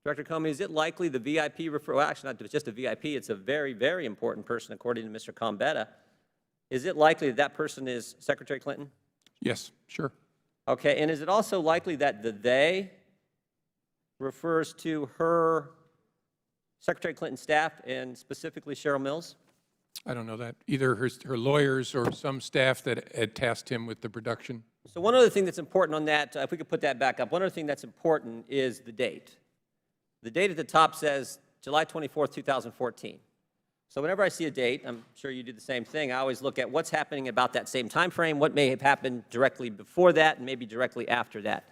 Director Comey, is it likely the VIP well, actually not just a VIP, it's a very, very important person according to Mr. Combetta. Is it likely that that person is Secretary Clinton? Yes, sure. Okay, and is it also likely that the they refers to her Secretary Clinton's staff and specifically Cheryl Mills? I don't know that. Either her lawyers or some staff that had tasked him with the production. So one other thing that's important on that, if we could put that back up, one other thing that's important is the date. The date at the top says July 24th, 2014. So whenever I see a date, I'm sure you do the same thing, I always look at what's happening about that same time frame, what may have happened directly before that, and maybe directly after that.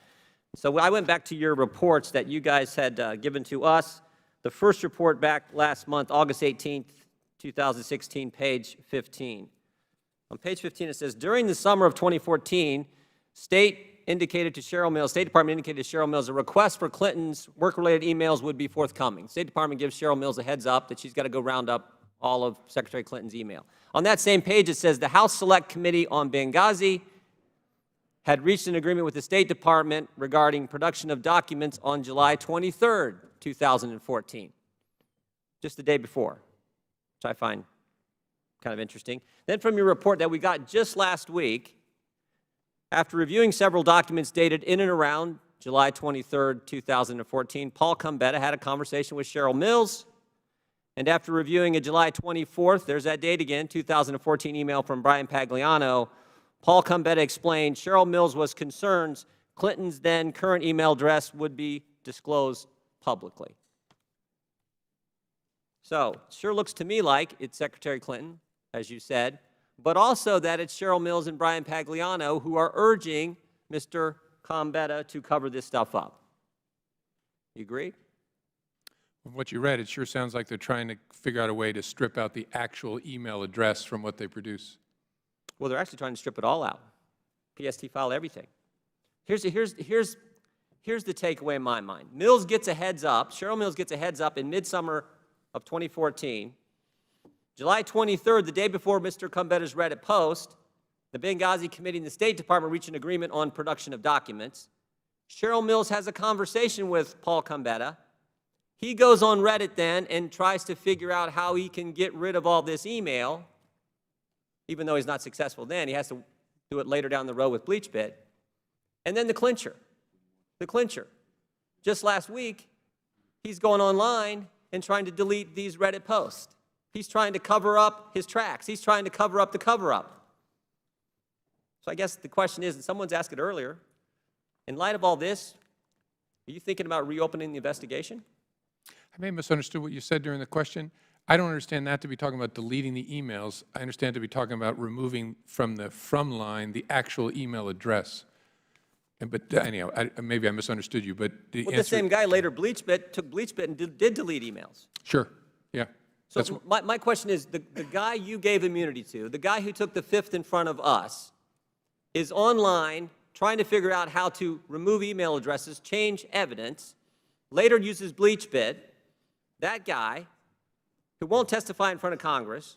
So I went back to your reports that you guys had given to us. The first report back last month, August 18th, 2016, page 15. On page 15, it says, during the summer of 2014, State Department indicated to Cheryl Mills a request for Clinton's work-related emails would be forthcoming. State Department gives Cheryl Mills a heads up that she's got to go round up all of Secretary Clinton's email. On that same page, it says the House Select Committee on Benghazi had reached an agreement with the State Department regarding production of documents on July 23rd, 2014, just the day before, which I find kind of interesting. Then from your report that we got just last week, after reviewing several documents dated in and around July 23rd, 2014, Paul Combetta had a conversation with Cheryl Mills, and after reviewing a July 24th, there's that date again, 2014 email from Brian Pagliano, Paul Combetta explained Cheryl Mills was concerned Clinton's then current email address would be disclosed publicly. So, it sure looks to me like it's Secretary Clinton, as you said, but also that it's Cheryl Mills and Brian Pagliano who are urging Mr. Combetta to cover this stuff up. You agree? From what you read, it sure sounds like they're trying to figure out a way to strip out the actual email address from what they produce. Well, they're actually trying to strip it all out. PST file, everything. Here's the takeaway in my mind. Mills gets a heads up, Cheryl Mills gets a heads up in midsummer of 2014. July 23rd, the day before Mr. Combetta's Reddit post, the Benghazi Committee and the State Department reach an agreement on production of documents. Cheryl Mills has a conversation with Paul Combetta. He goes on Reddit then and tries to figure out how he can get rid of all this email. Even though he's not successful then, he has to do it later down the road with BleachBit. And then the clincher. Just last week, he's going online and trying to delete these Reddit posts. He's trying to cover up his tracks. He's trying to cover up the cover-up. So I guess the question is, and someone's asked it earlier, in light of all this, are you thinking about reopening the investigation? I may have misunderstood what you said during the question. I don't understand that to be talking about deleting the emails. I understand to be talking about removing from the from line the actual email address. But anyhow, maybe I misunderstood you, but the Well, answer— the same guy later took BleachBit and did delete emails. Sure, yeah. So my question is, the guy you gave immunity to, the guy who took the fifth in front of us, is online trying to figure out how to remove email addresses, change evidence, later uses BleachBit. That guy, who won't testify in front of Congress,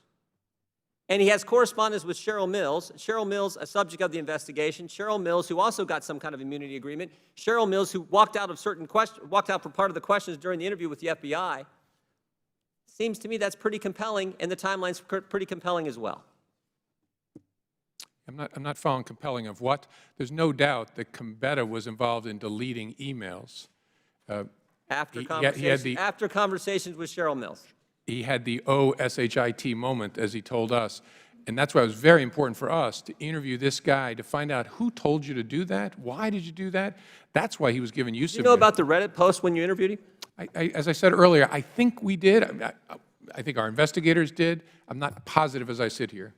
and he has correspondence with Cheryl Mills. Cheryl Mills, a subject of the investigation. Cheryl Mills, who also got some kind of immunity agreement. Cheryl Mills, who walked out for part of the questions during the interview with the FBI. Seems to me that's pretty compelling, and the timeline's pretty compelling as well. I'm not following compelling of what. There's no doubt that Gambetta was involved in deleting emails. After conversations with Cheryl Mills. He had the OSHIT moment, as he told us, and that's why it was very important for us to interview this guy to find out who told you to do that, why did you do that. That's why he was given use of it. Did you know about the Reddit post when you interviewed him? As I said earlier, I think we did. I think our investigators did. I'm not positive as I sit here.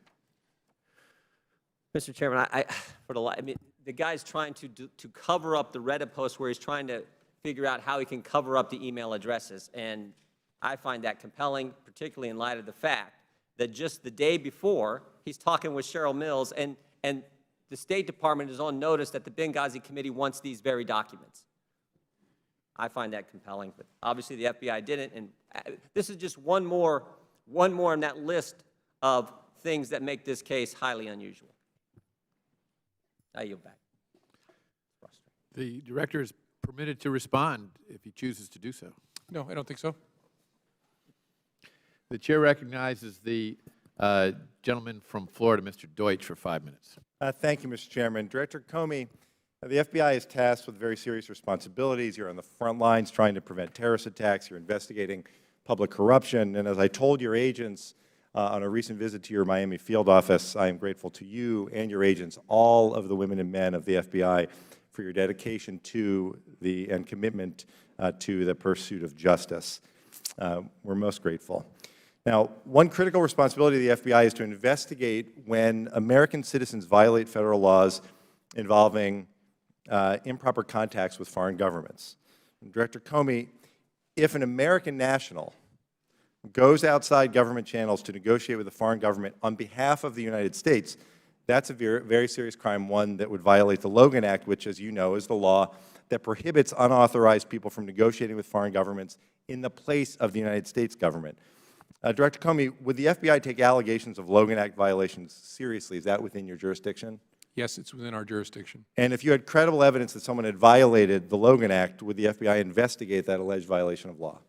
Mr. Chairman, I mean, the guy's trying to cover up the Reddit post where he's trying to figure out how he can cover up the email addresses, and I find that compelling, particularly in light of the fact that just the day before, he's talking with Cheryl Mills, and the State Department is on notice that the Benghazi Committee wants these very documents. I find that compelling, but obviously the FBI didn't, and this is just one more on that list of things that make this case highly unusual. I yield back. The Director is permitted to respond if he chooses to do so. No, I don't think so. The Chair recognizes the gentleman from Florida, Mr. Deutsch, for 5 minutes. Thank you, Mr. Chairman. Director Comey, the FBI is tasked with very serious responsibilities. You're on the front lines trying to prevent terrorist attacks. You're investigating public corruption. And as I told your agents on a recent visit to your Miami field office, I am grateful to you and your agents, all of the women and men of the FBI, for your dedication to and commitment to the pursuit of justice. We're most grateful. Now, one critical responsibility of the FBI is to investigate when American citizens violate federal laws involving improper contacts with foreign governments. And Director Comey, if an American national goes outside government channels to negotiate with a foreign government on behalf of the United States, that's a very, very serious crime, one that would violate the Logan Act, which, as you know, is the law that prohibits unauthorized people from negotiating with foreign governments in the place of the United States government. Director Comey, would the FBI take allegations of Logan Act violations seriously? Is that within your jurisdiction? Yes, it's within our jurisdiction. And if you had credible evidence that someone had violated the Logan Act, would the FBI investigate that alleged violation of law?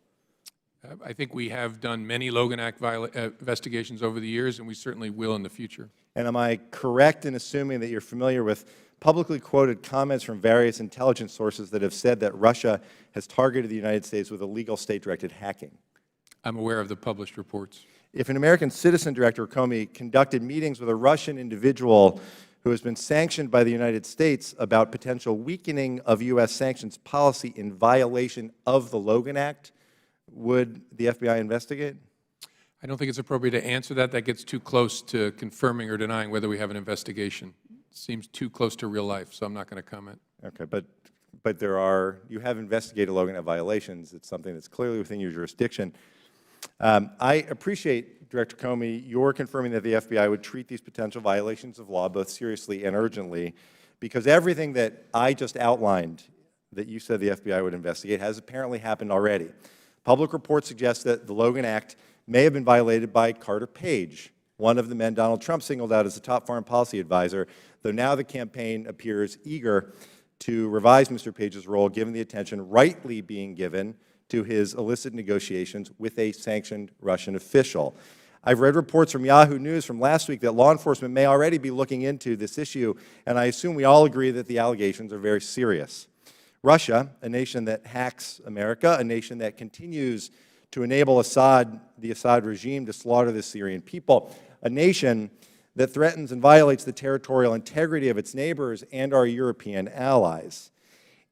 I think we have done many Logan Act investigations over the years, and we certainly will in the future. And am I correct in assuming that you're familiar with publicly quoted comments from various intelligence sources that have said that Russia has targeted the United States with illegal state-directed hacking? I'm aware of the published reports. If an American citizen, Director Comey, conducted meetings with a Russian individual who has been sanctioned by the United States about potential weakening of U.S. sanctions policy in violation of the Logan Act, would the FBI investigate? I don't think it's appropriate to answer that. That gets too close to confirming or denying whether we have an investigation. It seems too close to real life, so I'm not going to comment. Okay, but you have investigated Logan Act violations. It's something that's clearly within your jurisdiction. I appreciate, Director Comey, your confirming that the FBI would treat these potential violations of law both seriously and urgently, because everything that I just outlined that you said the FBI would investigate has apparently happened already. Public reports suggest that the Logan Act may have been violated by Carter Page, one of the men Donald Trump singled out as a top foreign policy advisor, though now the campaign appears eager to revise Mr. Page's role, given the attention rightly being given to his illicit negotiations with a sanctioned Russian official. I've read reports from Yahoo News from last week that law enforcement may already be looking into this issue, and I assume we all agree that the allegations are very serious. Russia, a nation that hacks America, a nation that continues to enable the Assad regime to slaughter the Syrian people, a nation that threatens and violates the territorial integrity of its neighbors and our European allies.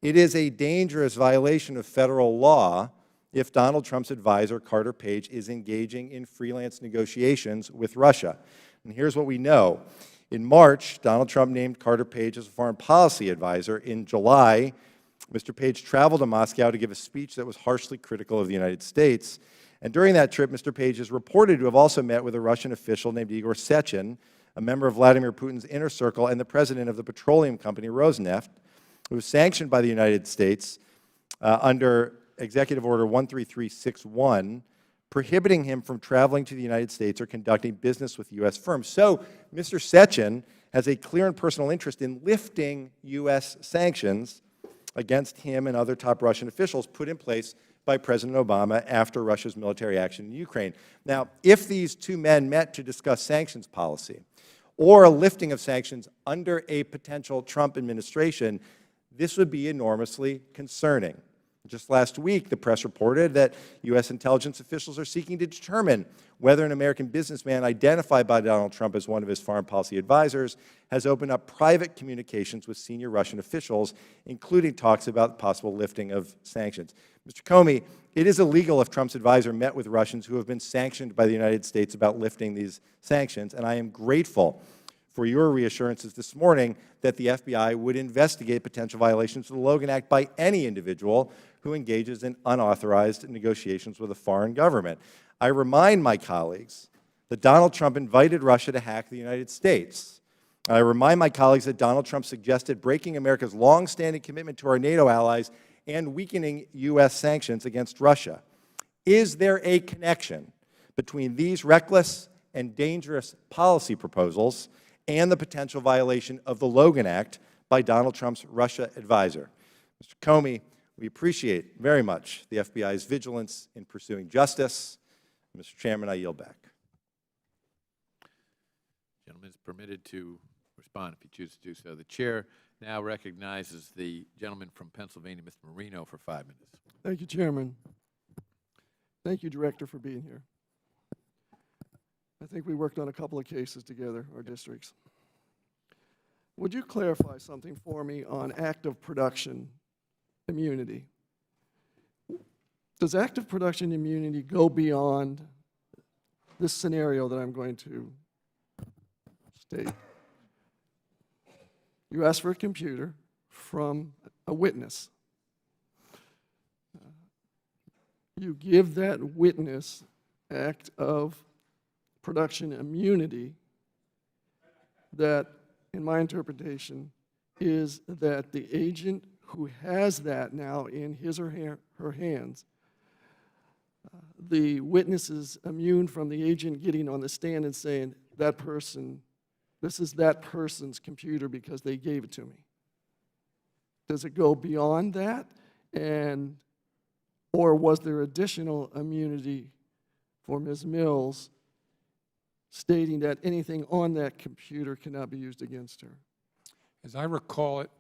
It is a dangerous violation of federal law if Donald Trump's advisor, Carter Page, is engaging in freelance negotiations with Russia. And here's what we know. In March, Donald Trump named Carter Page as a foreign policy advisor. In July, Mr. Page traveled to Moscow to give a speech that was harshly critical of the United States. And during that trip, Mr. Page is reported to have also met with a Russian official named Igor Sechin, a member of Vladimir Putin's inner circle and the president of the petroleum company Rosneft, who was sanctioned by the United States under Executive Order 13361, prohibiting him from traveling to the United States or conducting business with U.S. firms. So Mr. Sechin has a clear and personal interest in lifting U.S. sanctions against him and other top Russian officials put in place by President Obama after Russia's military action in Ukraine. Now, if these two men met to discuss sanctions policy or a lifting of sanctions under a potential Trump administration, this would be enormously concerning. Just last week, the press reported that U.S. intelligence officials are seeking to determine whether an American businessman identified by Donald Trump as one of his foreign policy advisors has opened up private communications with senior Russian officials, including talks about possible lifting of sanctions. Mr. Comey, it is illegal if Trump's advisor met with Russians who have been sanctioned by the United States about lifting these sanctions, and I am grateful for your reassurances this morning that the FBI would investigate potential violations of the Logan Act by any individual who engages in unauthorized negotiations with a foreign government. I remind my colleagues that Donald Trump invited Russia to hack the United States. I remind my colleagues that Donald Trump suggested breaking America's longstanding commitment to our NATO allies and weakening U.S. sanctions against Russia. Is there a connection between these reckless and dangerous policy proposals and the potential violation of the Logan Act by Donald Trump's Russia advisor? Mr. Comey, we appreciate very much the FBI's vigilance in pursuing justice. Mr. Chairman, I yield back. The gentleman is permitted to respond if he chooses to do so. The chair now recognizes the gentleman from Pennsylvania, Mr. Marino, for 5 minutes. Thank you, Chairman. Thank you, Director, for being here. I think we worked on a couple of cases together, our districts. Would you clarify something for me on active production immunity? Does active production immunity go beyond this scenario that I'm going to state? You ask for a computer from a witness. You give that witness act of production immunity that, in my interpretation, is that the agent who has that now in his or her hands, the witness is immune from the agent getting on the stand and saying, that person, this is that person's computer because they gave it to me. Does it go beyond that? Or was there additional immunity for Ms. Mills stating that anything on that computer cannot be used against her? As I recall it,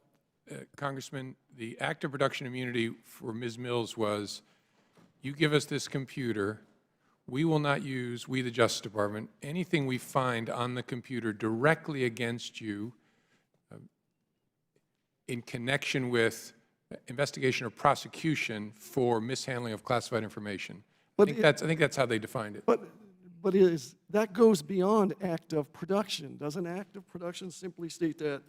Congressman, the active production immunity for Ms. Mills was, you give us this computer, we will not use, we the Justice Department, anything we find on the computer directly against you in connection with investigation or prosecution for mishandling of classified information. I think that's how they defined it. But that goes beyond act of production. Doesn't act of production simply state that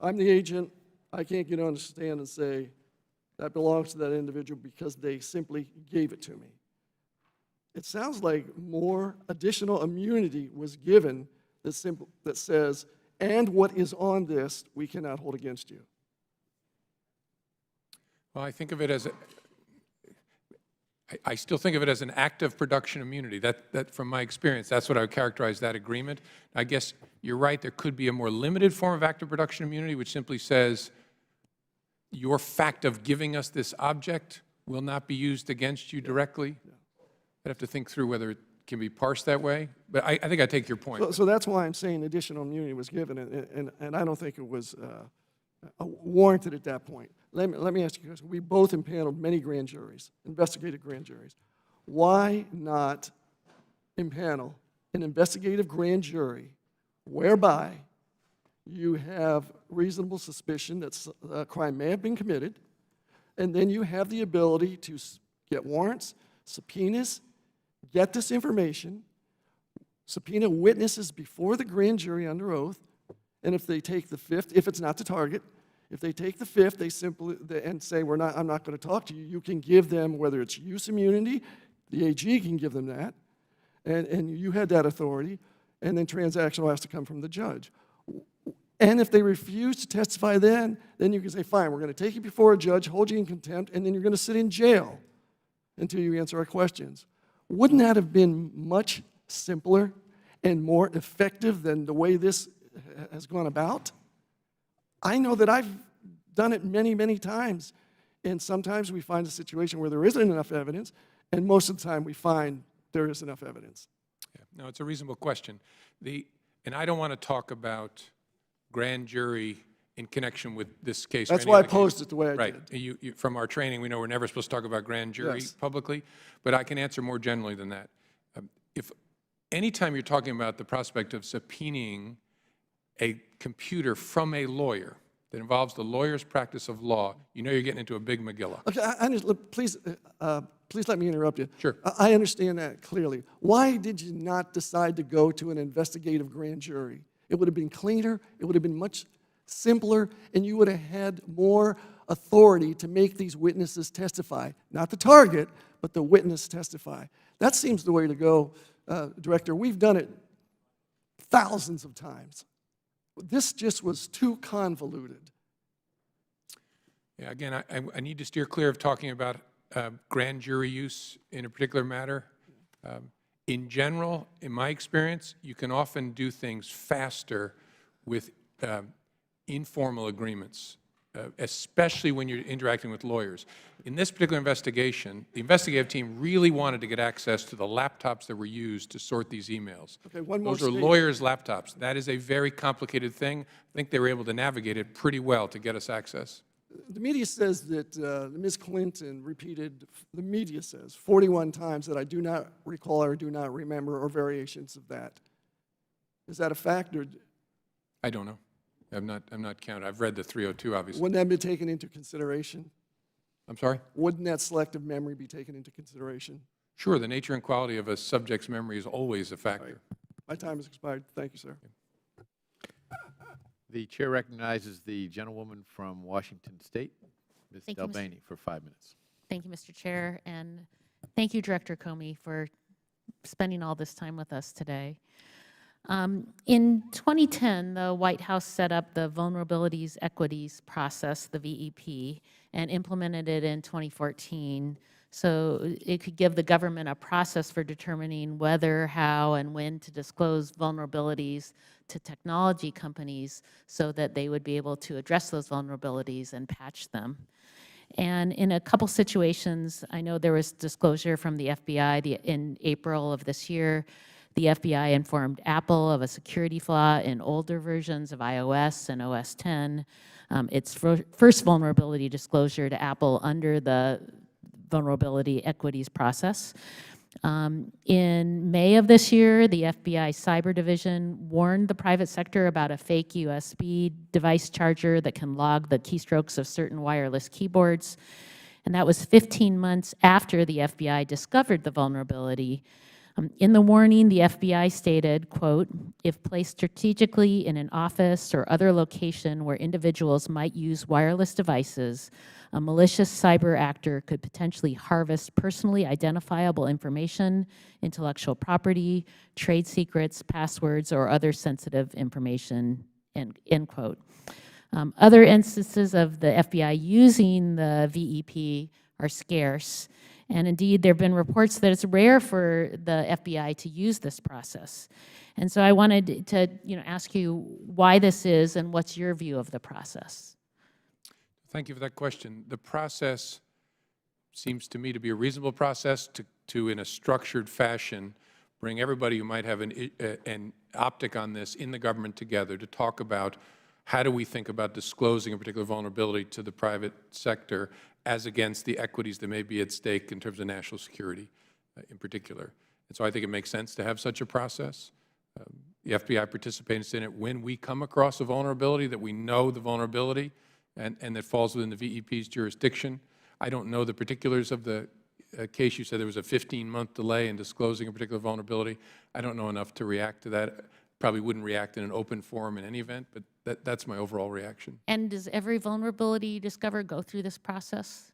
I'm the agent, I can't get on the stand and say that belongs to that individual because they simply gave it to me? It sounds like more additional immunity was given that says, and what is on this we cannot hold against you. Well, I think of it as I still think of it as an active production immunity. That, from my experience, that's what I would characterize that agreement. I guess you're right, there could be a more limited form of active production immunity, which simply says, your fact of giving us this object will not be used against you directly. I'd have to think through whether it can be parsed that way, but I think I take your point. So that's why I'm saying additional immunity was given, and I don't think it was warranted at that point. Let me ask you a question. We both impaneled many grand juries, investigative grand juries. Why not impanel an investigative grand jury whereby you have reasonable suspicion that a crime may have been committed, and then you have the ability to get warrants, subpoenas, get this information, subpoena witnesses before the grand jury under oath, and if they take the fifth, if it's not the target, if they take the fifth, they simply and say, I'm not going to talk to you, you can give them, whether it's use immunity, the AG can give them that, and you had that authority, and then transactional has to come from the judge. And if they refuse to testify then you can say, fine, we're going to take you before a judge, hold you in contempt, and then you're going to sit in jail until you answer our questions. Wouldn't that have been much simpler and more effective than the way this has gone about? I know that I've done it many, many times, and sometimes we find a situation where there isn't enough evidence, and most of the time we find there is enough evidence. Yeah, no, it's a reasonable question. And I don't want to talk about grand jury in connection with this case. That's why I posed it the way I did. From our training, we know we're never supposed to talk about grand jury Yes. publicly, but I can answer more generally than that. If anytime you're talking about the prospect of subpoenaing a computer from a lawyer that involves the lawyer's practice of law, you know you're getting into a big Megillah. Okay, please let me interrupt you. Sure. I understand that clearly. Why did you not decide to go to an investigative grand jury? It would have been cleaner, it would have been much simpler, and you would have had more authority to make these witnesses testify. Not the target, but the witness testify. That seems the way to go, Director. We've done it thousands of times. This just was too convoluted. Yeah, again, I need to steer clear of talking about grand jury use in a particular matter. In general, in my experience, you can often do things faster with informal agreements, especially when you're interacting with lawyers. In this particular investigation, the investigative team really wanted to get access to the laptops that were used to sort these emails. Okay, one more Those are statement. lawyers' laptops. That is a very complicated thing. I think they were able to navigate it pretty well to get us access. The media says that Ms. Clinton repeated, the media says, 41 times that I do not recall or do not remember, or variations of that. Is that a fact, or? I don't know. I'm not counted. I've read the 302, obviously. Wouldn't that be taken into consideration? I'm sorry? Wouldn't that selective memory be taken into consideration? Sure, the nature and quality of a subject's memory is always a factor. My time has expired. Thank you, sir. The chair recognizes the gentlewoman from Washington State, Ms. Thank you, Mr. Delbany, for 5 minutes. Thank you, Mr. Chair, and thank you, Director Comey, for spending all this time with us today. In 2010, the White House set up the Vulnerabilities Equities Process, the VEP, and implemented it in 2014. So it could give the government a process for determining whether, how, and when to disclose vulnerabilities to technology companies so that they would be able to address those vulnerabilities and patch them. And in a couple situations, I know there was disclosure from the FBI in April of this year. The FBI informed Apple of a security flaw in older versions of iOS and OS X. Its first vulnerability disclosure to Apple under the Vulnerability Equities Process. In May of this year, the FBI Cyber Division warned the private sector about a fake USB device charger that can log the keystrokes of certain wireless keyboards. And that was 15 months after the FBI discovered the vulnerability. In the warning, the FBI stated, quote, if placed strategically in an office or other location where individuals might use wireless devices, a malicious cyber actor could potentially harvest personally identifiable information, intellectual property, trade secrets, passwords, or other sensitive information, end quote. Other instances of the FBI using the VEP are scarce. And indeed, there have been reports that it's rare for the FBI to use this process. And so I wanted to ask you why this is and what's your view of the process? Thank you for that question. The process seems to me to be a reasonable process to in a structured fashion, bring everybody who might have an optic on this in the government together to talk about how do we think about disclosing a particular vulnerability to the private sector as against the equities that may be at stake in terms of national security in particular. And so I think it makes sense to have such a process. The FBI participates in it when we come across a vulnerability, that we know the vulnerability and that falls within the VEP's jurisdiction. I don't know the particulars of the case. You said there was a 15-month delay in disclosing a particular vulnerability. I don't know enough to react to that. Probably wouldn't react in an open forum in any event, but that's my overall reaction. And does every vulnerability you discover go through this process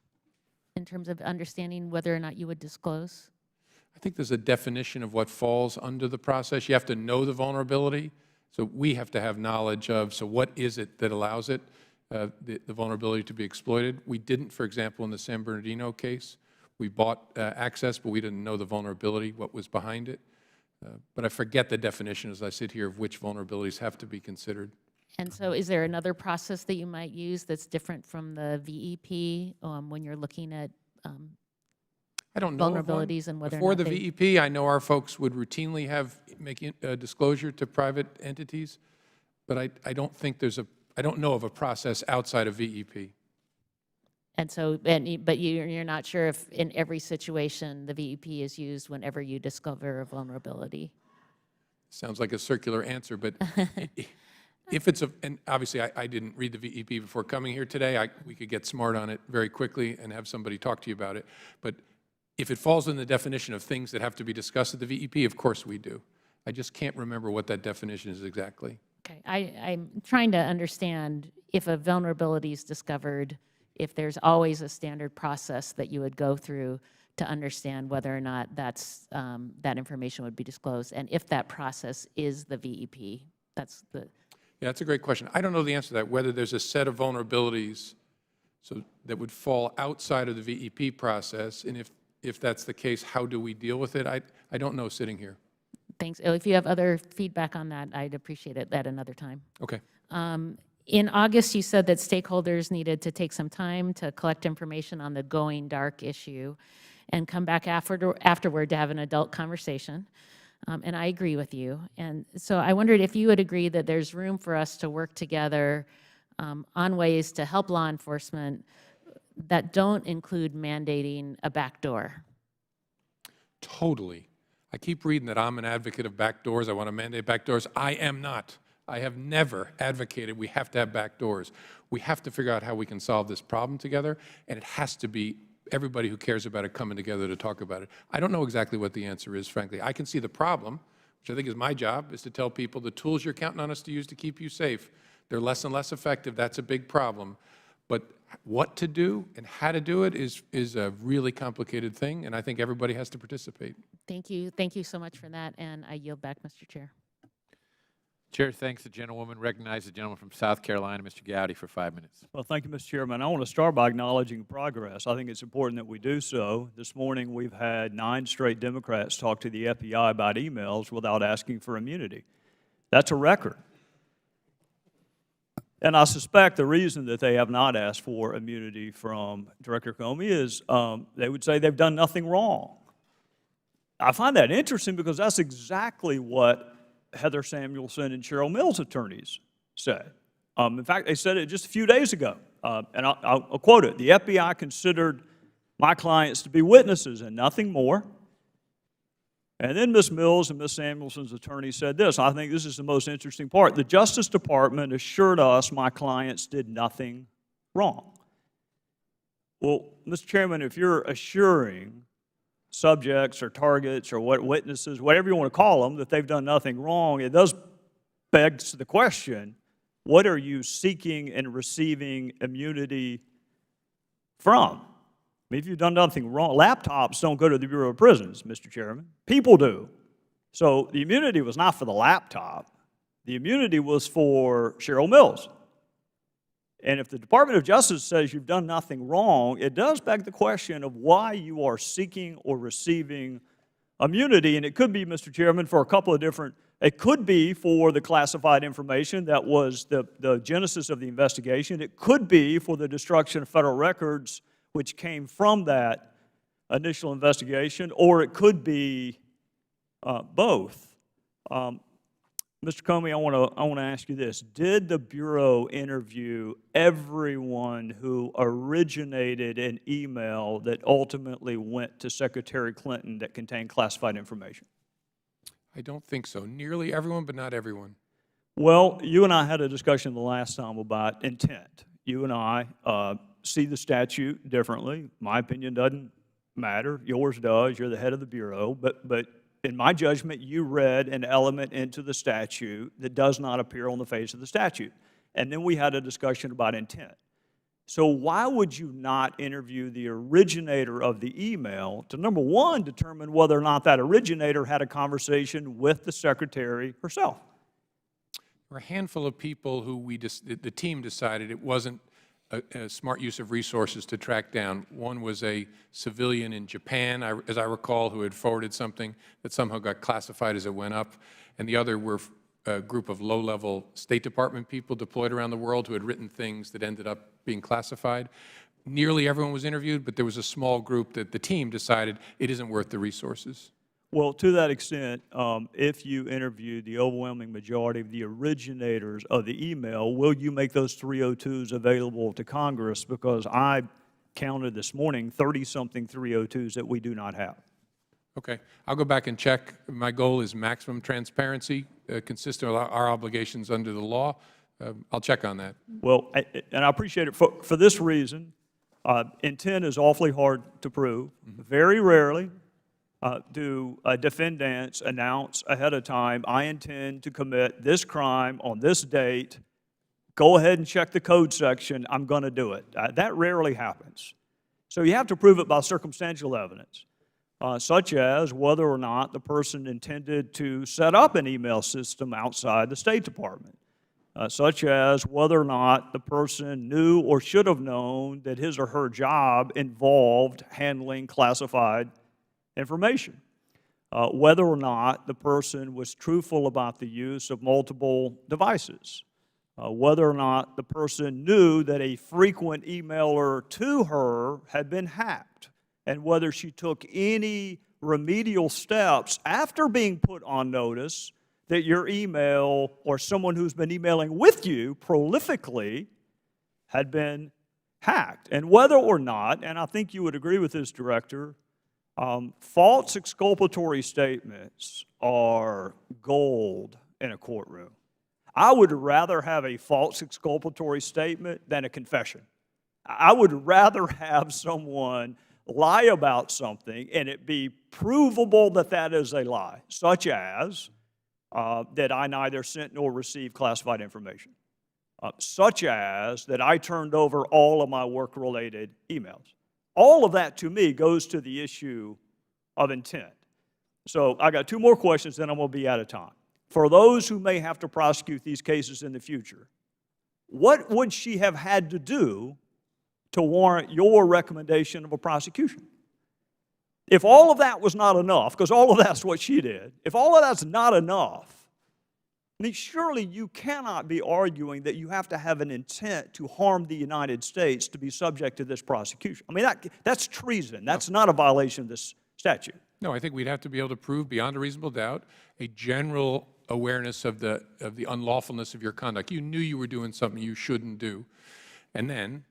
in terms of understanding whether or not you would disclose? I think there's a definition of what falls under the process. You have to know the vulnerability. So we have to have knowledge of, so what is it that allows it, the vulnerability to be exploited? We didn't, for example, in the San Bernardino case. We bought access, but we didn't know the vulnerability, what was behind it. But I forget the definition as I sit here of which vulnerabilities have to be considered. And so is there another process that you might use that's different from the VEP when you're looking at I don't know vulnerabilities and whether Before or not the VEP, I know our folks would routinely have making disclosure to private entities, but I don't think I don't know of a process outside of VEP. And so, but you're not sure if in every situation the VEP is used whenever you discover a vulnerability? Sounds like a circular answer, but if it's and obviously I didn't read the VEP before coming here today. We could get smart on it very quickly and have somebody talk to you about it. But if it falls in the definition of things that have to be discussed at the VEP, of course we do. I just can't remember what that definition is exactly. Okay, I'm trying to understand if a vulnerability is discovered, if there's always a standard process that you would go through to understand whether or not that's, that information would be disclosed, and if that process is the VEP. That's the... Yeah, that's a great question. I don't know the answer to that, whether there's a set of vulnerabilities that would fall outside of the VEP process, and if that's the case, how do we deal with it? I don't know sitting here. Thanks. If you have other feedback on that, I'd appreciate it at another time. Okay. In August, you said that stakeholders needed to take some time to collect information on the going dark issue and come back afterward to have an adult conversation. And I agree with you. And so I wondered if you would agree that there's room for us to work together on ways to help law enforcement that don't include mandating a backdoor. Totally. I keep reading that I'm an advocate of backdoors. I want to mandate backdoors. I am not. I have never advocated we have to have backdoors. We have to figure out how we can solve this problem together, and it has to be everybody who cares about it coming together to talk about it. I don't know exactly what the answer is, frankly. I can see the problem, which I think is my job, is to tell people the tools you're counting on us to use to keep you safe, they're less and less effective. That's a big problem. But what to do and how to do it is a really complicated thing, and I think everybody has to participate. Thank you. Thank you so much for that, and I yield back, Mr. Chair. Chair thanks the gentlewoman. Recognize the gentleman from South Carolina, Mr. Gowdy, for 5 minutes. Well, thank you, Mr. Chairman. I want to start by acknowledging progress. I think it's important that we do so. This morning, we've had 9 straight Democrats talk to the FBI about emails without asking for immunity. That's a record. And I suspect the reason that they have not asked for immunity from Director Comey is they would say they've done nothing wrong. I find that interesting because that's exactly what Heather Samuelson and Cheryl Mills' attorneys said. In fact, they said it just a few days ago, and I'll quote it. The FBI considered my clients to be witnesses and nothing more. And then Ms. Mills and Ms. Samuelson's attorney said this. I think this is the most interesting part. The Justice Department assured us my clients did nothing wrong. Well, Mr. Chairman, if you're assuring subjects or targets or witnesses, whatever you want to call them, that they've done nothing wrong, it does beg the question, what are you seeking and receiving immunity from? I mean, if you've done nothing wrong, laptops don't go to the Bureau of Prisons, Mr. Chairman. People do. So the immunity was not for the laptop. The immunity was for Cheryl Mills. And if the Department of Justice says you've done nothing wrong, it does beg the question of why you are seeking or receiving immunity. And it could be, Mr. Chairman, for a couple of different, it could be for the classified information that was the genesis of the investigation. It could be for the destruction of federal records which came from that initial investigation, or it could be both. Mr. Comey, I want to ask you this. Did the Bureau interview everyone who originated an email that ultimately went to Secretary Clinton that contained classified information? I don't think so. Nearly everyone, but not everyone. Well, you and I had a discussion the last time about intent. You and I see the statute differently. My opinion doesn't matter. Yours does. You're the head of the Bureau. But in my judgment, you read an element into the statute that does not appear on the face of the statute. And then we had a discussion about intent. So why would you not interview the originator of the email to, number one, determine whether or not that originator had a conversation with the secretary herself? There were a handful of people who the team decided it wasn't a smart use of resources to track down. One was a civilian in Japan, as I recall, who had forwarded something that somehow got classified as it went up, and the other were a group of low-level State Department people deployed around the world who had written things that ended up being classified. Nearly everyone was interviewed, but there was a small group that the team decided it isn't worth the resources. Well, to that extent, if you interview the overwhelming majority of the originators of the email, will you make those 302s available to Congress? Because I counted this morning 30-something 302s that we do not have. Okay. I'll go back and check. My goal is maximum transparency, consistent with our obligations under the law. I'll check on that. Well, and I appreciate it for this reason. Intent is awfully hard to prove. Very rarely do defendants announce ahead of time, I intend to commit this crime on this date. Go ahead and check the code section. I'm going to do it. That rarely happens. So you have to prove it by circumstantial evidence, such as whether or not the person intended to set up an email system outside the State Department, such as whether or not the person knew or should have known that his or her job involved handling classified information, whether or not the person was truthful about the use of multiple devices, whether or not the person knew that a frequent emailer to her had been hacked, and whether she took any remedial steps after being put on notice that your email or someone who's been emailing with you prolifically had been hacked. And whether or not, and I think you would agree with this, Director, false exculpatory statements are gold in a courtroom. I would rather have a false exculpatory statement than a confession. I would rather have someone lie about something and it be provable that that is a lie, such as that I neither sent nor received classified information, such as that I turned over all of my work-related emails. All of that, to me, goes to the issue of intent. So I got two more questions, then I'm going to be out of time. For those who may have to prosecute these cases in the future, what would she have had to do to warrant your recommendation of a prosecution? If all of that was not enough, because all of that's what she did, if all of that's not enough, I mean, surely you cannot be arguing that you have to have an intent to harm the United States to be subject to this prosecution. I mean, that's treason. That's not a violation of this statute. No, I think we'd have to be able to prove beyond a reasonable doubt a general awareness of the unlawfulness of your conduct. You knew you were doing something you shouldn't do. And then,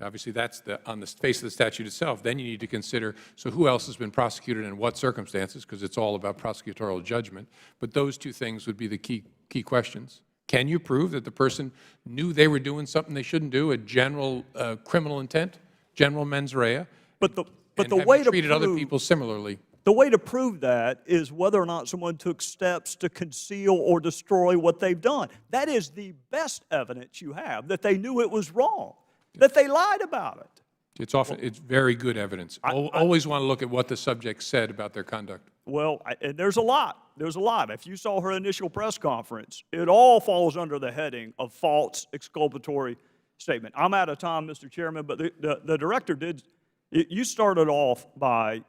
obviously, that's on the face of the statute itself. Then you need to consider, so who else has been prosecuted and in what circumstances, because it's all about prosecutorial judgment. But those two things would be the key questions. Can you prove that the person knew they were doing something they shouldn't do, a general criminal intent, general mens rea, but the and way to treated other people similarly? The way to prove that is whether or not someone took steps to conceal or destroy what they've done. That is the best evidence you have, that they knew it was wrong, that they lied about it. It's very good evidence. Always want to look at what the subject said about their conduct. Well, and there's a lot. There's a lot. If you saw her initial press conference, it all falls under the heading of false exculpatory statement. I'm out of time, Mr. Chairman, but the director did. You started off by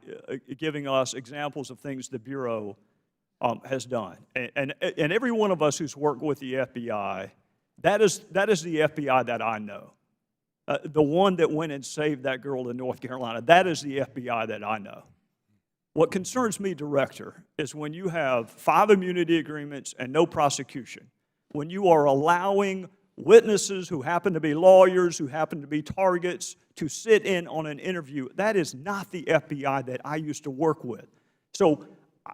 giving us examples of things the Bureau has done. And every one of us who's worked with the FBI, that is the FBI that I know. The one that went and saved that girl in North Carolina, that is the FBI that I know. What concerns me, Director, is when you have 5 immunity agreements and no prosecution, when you are allowing witnesses who happen to be lawyers, who happen to be targets, to sit in on an interview. That is not the FBI that I used to work with. So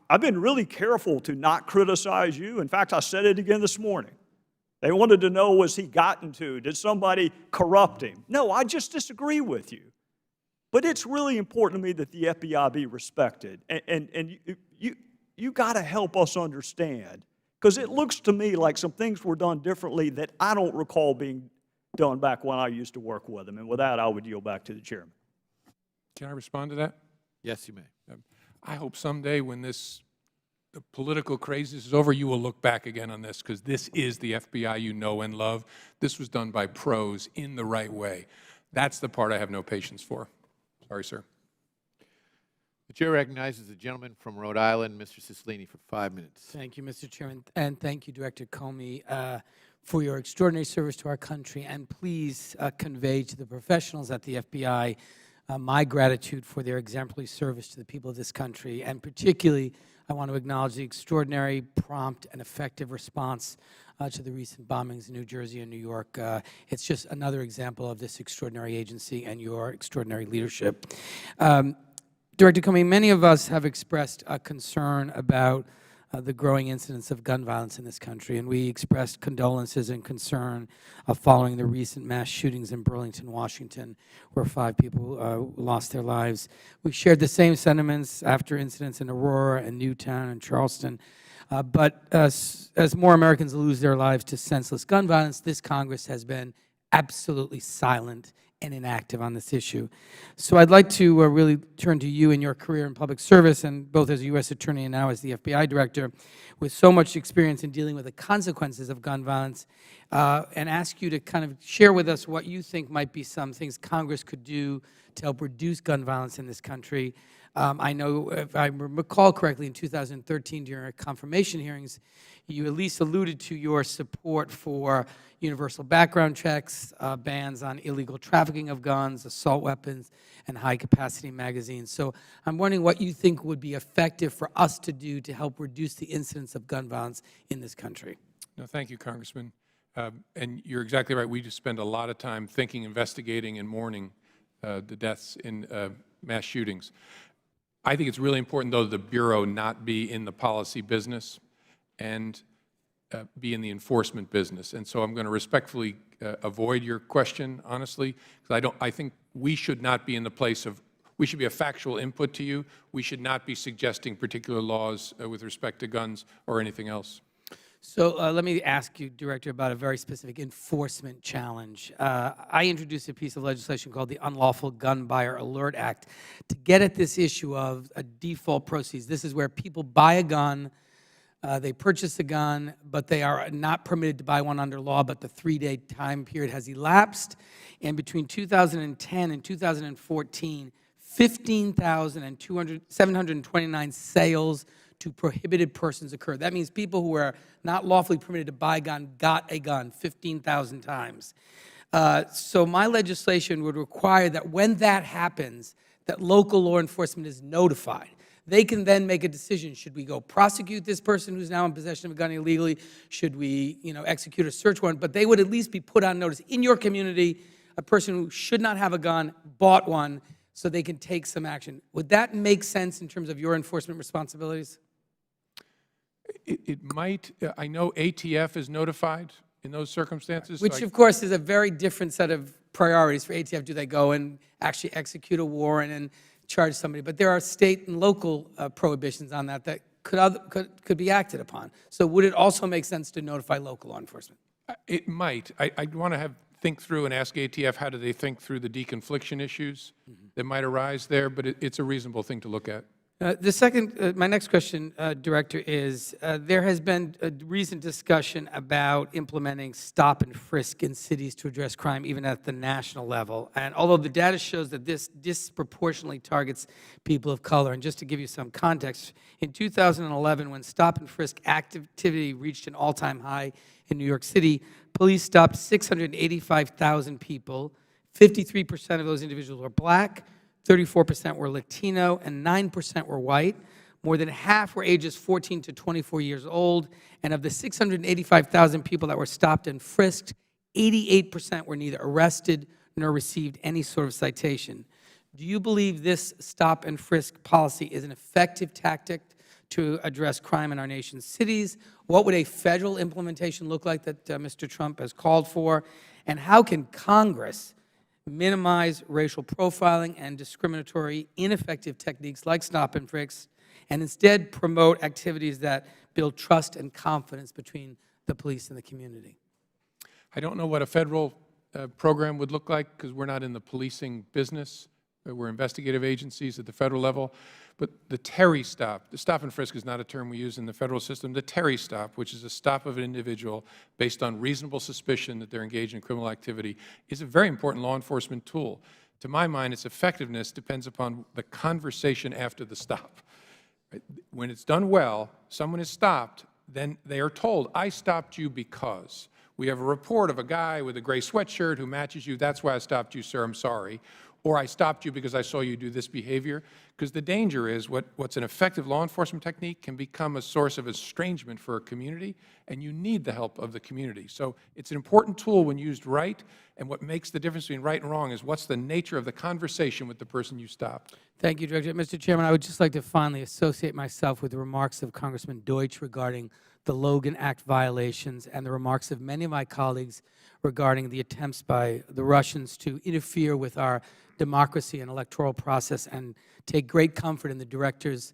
I've been really careful to not criticize you. In fact, I said it again this morning. They wanted to know, was he gotten to? Did somebody corrupt him? No, I just disagree with you. But it's really important to me that the FBI be respected. And you got to help us understand, because it looks to me like some things were done differently that I don't recall being done back when I used to work with them. And with that, I would yield back to the chairman. Can I respond to that? Yes, you may. I hope someday when the political craziness is over, you will look back again on this, because this is the FBI you know and love. This was done by pros in the right way. That's the part I have no patience for. Sorry, sir. The chair recognizes the gentleman from Rhode Island, Mr. Cicilline, for 5 minutes. Thank you, Mr. Chairman, and thank you, Director Comey, for your extraordinary service to our country, and please convey to the professionals at the FBI my gratitude for their exemplary service to the people of this country, and particularly I want to acknowledge the extraordinary, prompt, and effective response to the recent bombings in New Jersey and New York. It's just another example of this extraordinary agency and your extraordinary leadership. Director Comey, many of us have expressed a concern about the growing incidence of gun violence in this country, and we expressed condolences and concern following the recent mass shootings in Burlington, Washington, where 5 people lost their lives. We shared the same sentiments after incidents in Aurora and Newtown and Charleston. But as more Americans lose their lives to senseless gun violence, this Congress has been absolutely silent and inactive on this issue. So I'd like to really turn to you in your career in public service, and both as a U.S. Attorney and now as the FBI Director, with so much experience in dealing with the consequences of gun violence, and ask you to kind of share with us what you think might be some things Congress could do to help reduce gun violence in this country. I know, if I recall correctly, in 2013 during our confirmation hearings, you at least alluded to your support for universal background checks, bans on illegal trafficking of guns, assault weapons, and high-capacity magazines. So I'm wondering what you think would be effective for us to do to help reduce the incidence of gun violence in this country. No, thank you, Congressman. And you're exactly right. We just spend a lot of time thinking, investigating, and mourning the deaths in mass shootings. I think it's really important, though, the Bureau not be in the policy business and be in the enforcement business. And so I'm going to respectfully avoid your question, honestly, because I think we should not be in the place of, we should be a factual input to you. We should not be suggesting particular laws with respect to guns or anything else. So let me ask you, Director, about a very specific enforcement challenge. I introduced a piece of legislation called the Unlawful Gun Buyer Alert Act to get at this issue of a default proceeds. This is where people buy a gun, they purchase a gun, but they are not permitted to buy one under law, but the 3-day time period has elapsed. And between 2010 and 2014, 15,729 sales to prohibited persons occurred. That means people who were not lawfully permitted to buy a gun got a gun 15,000 times. So my legislation would require that when that happens, that local law enforcement is notified. They can then make a decision. Should we go prosecute this person who's now in possession of a gun illegally? Should we, execute a search warrant? But they would at least be put on notice. In your community, a person who should not have a gun bought one, so they can take some action. Would that make sense in terms of your enforcement responsibilities? It might. I know ATF is notified in those circumstances. Which, of course, is a very different set of priorities for ATF. Do they go and actually execute a warrant and charge somebody? But there are state and local prohibitions on that that could be acted upon. So would it also make sense to notify local law enforcement? It might. I'd want to think through and ask ATF how do they think through the deconfliction issues that might arise there, but it's a reasonable thing to look at. My next question, Director, is there has been a recent discussion about implementing stop and frisk in cities to address crime, even at the national level. And although the data shows that this disproportionately targets people of color, and just to give you some context, in 2011, when stop and frisk activity reached an all-time high in New York City, police stopped 685,000 people. 53% of those individuals were black, 34% were Latino, and 9% were white. More than half were ages 14 to 24 years old. And of the 685,000 people that were stopped and frisked, 88% were neither arrested nor received any sort of citation. Do you believe this stop and frisk policy is an effective tactic to address crime in our nation's cities? What would a federal implementation look like that Mr. Trump has called for? And how can Congress minimize racial profiling and discriminatory, ineffective techniques like stop and frisk, and instead promote activities that build trust and confidence between the police and the community? I don't know what a federal program would look like because we're not in the policing business. We're investigative agencies at the federal level. But the Terry stop, the stop and frisk is not a term we use in the federal system. The Terry stop, which is a stop of an individual based on reasonable suspicion that they're engaged in criminal activity, is a very important law enforcement tool. To my mind, its effectiveness depends upon the conversation after the stop. When it's done well, someone is stopped, then they are told, I stopped you because. We have a report of a guy with a gray sweatshirt who matches you. That's why I stopped you, sir. I'm sorry. Or I stopped you because I saw you do this behavior. Because the danger is what's an effective law enforcement technique can become a source of estrangement for a community, and you need the help of the community. So it's an important tool when used right, and what makes the difference between right and wrong is what's the nature of the conversation with the person you stopped. Thank you, Director. Mr. Chairman, I would just like to finally associate myself with the remarks of Congressman Deutsch regarding the Logan Act violations and the remarks of many of my colleagues regarding the attempts by the Russians to interfere with our democracy and electoral process, and take great comfort in the Director's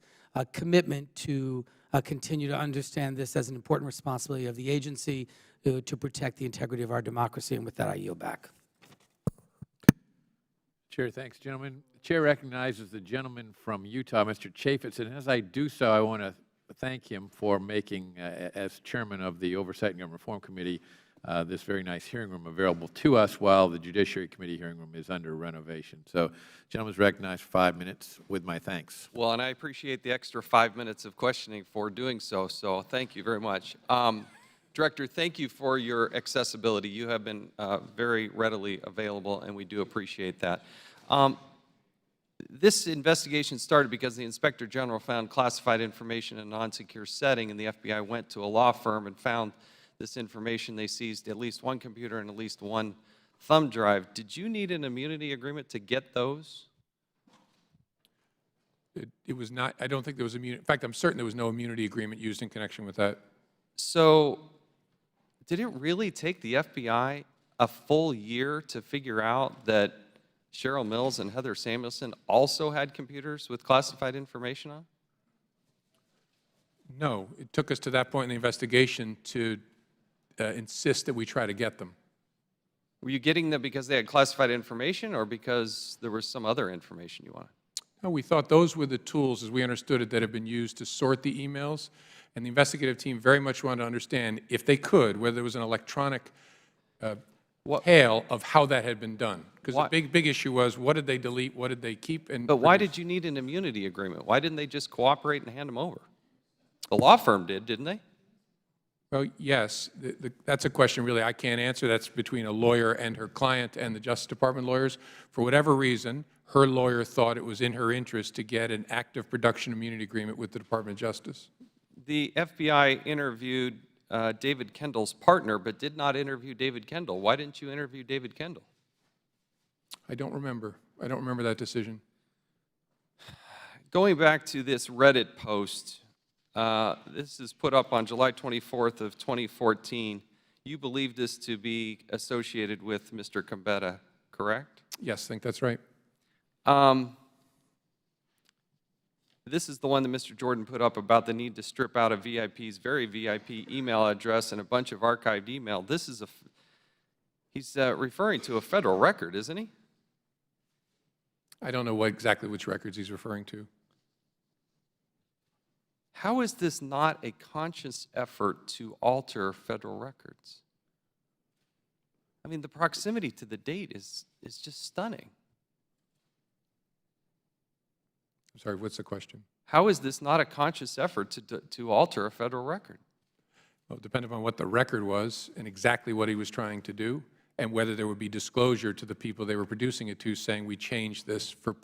commitment to continue to understand this as an important responsibility of the agency to protect the integrity of our democracy. And with that, I yield back. Chair, thanks, gentlemen. The Chair recognizes the gentleman from Utah, Mr. Chaffetz, and as I do so, I want to thank him for making, as chairman of the Oversight and Government Reform Committee, this very nice hearing room available to us while the Judiciary Committee hearing room is under renovation. So, gentleman is recognized for 5 minutes with my thanks. Well, and I appreciate the extra 5 minutes of questioning for doing so, so thank you very much. Director, thank you for your accessibility. You have been very readily available, and we do appreciate that. This investigation started because the Inspector General found classified information in a non-secure setting, and the FBI went to a law firm and found this information. They seized at least one computer and at least one thumb drive. Did you need an immunity agreement to get those? It was not, I don't think there was immunity. In fact, I'm certain there was no immunity agreement used in connection with that. So did it really take the FBI a full year to figure out that Cheryl Mills and Heather Samuelson also had computers with classified information on? No, it took us to that point in the investigation to insist that we try to get them. Were you getting them because they had classified information or because there was some other information you wanted? No, we thought those were the tools, as we understood it, that have been used to sort the emails, and the investigative team very much wanted to understand, if they could, whether there was an electronic hail of how that had been done. Because the big issue was, what did they delete, what did they keep? But why did you need an immunity agreement? Why didn't they just cooperate and hand them over? The law firm did, didn't they? Well, yes. That's a question really I can't answer. That's between a lawyer and her client and the Justice Department lawyers. For whatever reason, her lawyer thought it was in her interest to get an active production immunity agreement with the Department of Justice. The FBI interviewed David Kendall's partner, but did not interview David Kendall. Why didn't you interview David Kendall? I don't remember. I don't remember that decision. Going back to this Reddit post, this is put up on July 24th of 2014. You believe this to be associated with Mr. Gambetta, correct? Yes, I think that's right. This is the one that Mr. Jordan put up about the need to strip out a VIP's very VIP email address and a bunch of archived email. This is he's referring to a federal record, isn't he? I don't know exactly which records he's referring to. How is this not a conscious effort to alter federal records? I mean, the proximity to the date is just stunning. I'm sorry, what's the question? How is this not a conscious effort to alter a federal record? Well, it depended on what the record was and exactly what he was trying to do, and whether there would be disclosure to the people they were producing it to, saying we changed this for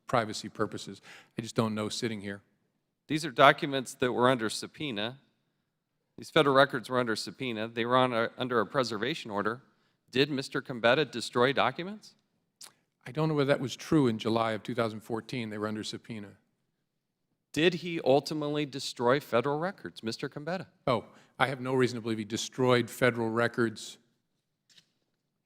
privacy purposes. I just don't know sitting here. These are documents that were under subpoena. These federal records were under subpoena. They were under a preservation order. Did Mr. Gambetta destroy documents? I don't know whether that was true in July of 2014. They were under subpoena. Did he ultimately destroy federal records, Mr. Gambetta? Oh, I have no reason to believe he destroyed federal records.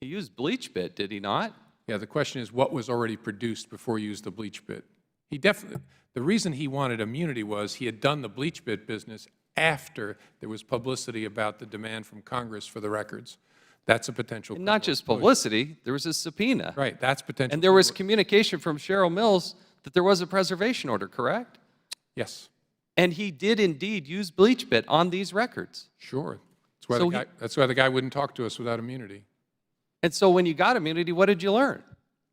He used bleach bit, did he not? Yeah, the question is what was already produced before he used the bleach bit. He definitely, the reason he wanted immunity was he had done the bleach bit business after there was publicity about the demand from Congress for the records. That's a potential. And not just publicity, there was a subpoena. Right, that's potential. And there was communication from Cheryl Mills that there was a preservation order, correct? Yes. And he did indeed use bleach bit on these records. Sure. That's why the guy wouldn't talk to us without immunity. And so when you got immunity, what did you learn?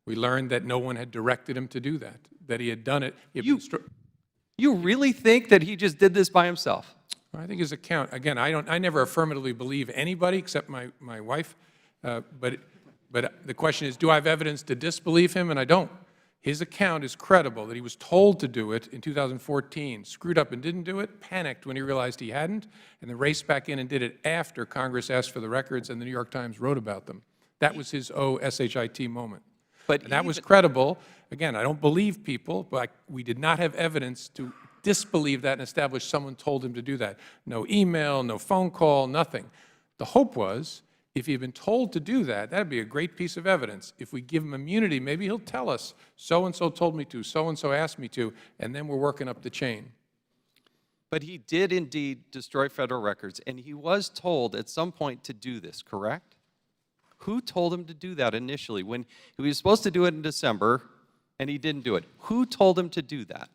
We learned that no one had directed him to do that he had done it. You really think that he just did this by himself? I think his account, again, I never affirmatively believe anybody except my wife, but the question is, do I have evidence to disbelieve him? And I don't. His account is credible, that he was told to do it in 2014, screwed up and didn't do it, panicked when he realized he hadn't, and then raced back in and did it after Congress asked for the records and the New York Times wrote about them. That was his SHIT moment. And that was credible. Again, I don't believe people, but we did not have evidence to disbelieve that and establish someone told him to do that. No email, no phone call, nothing. The hope was, if he had been told to do that, that would be a great piece of evidence. If we give him immunity, maybe he'll tell us, so-and-so told me to, so-and-so asked me to, and then we're working up the chain. But he did indeed destroy federal records, and he was told at some point to do this, correct? Who told him to do that initially? When he was supposed to do it in December, and he didn't do it. Who told him to do that?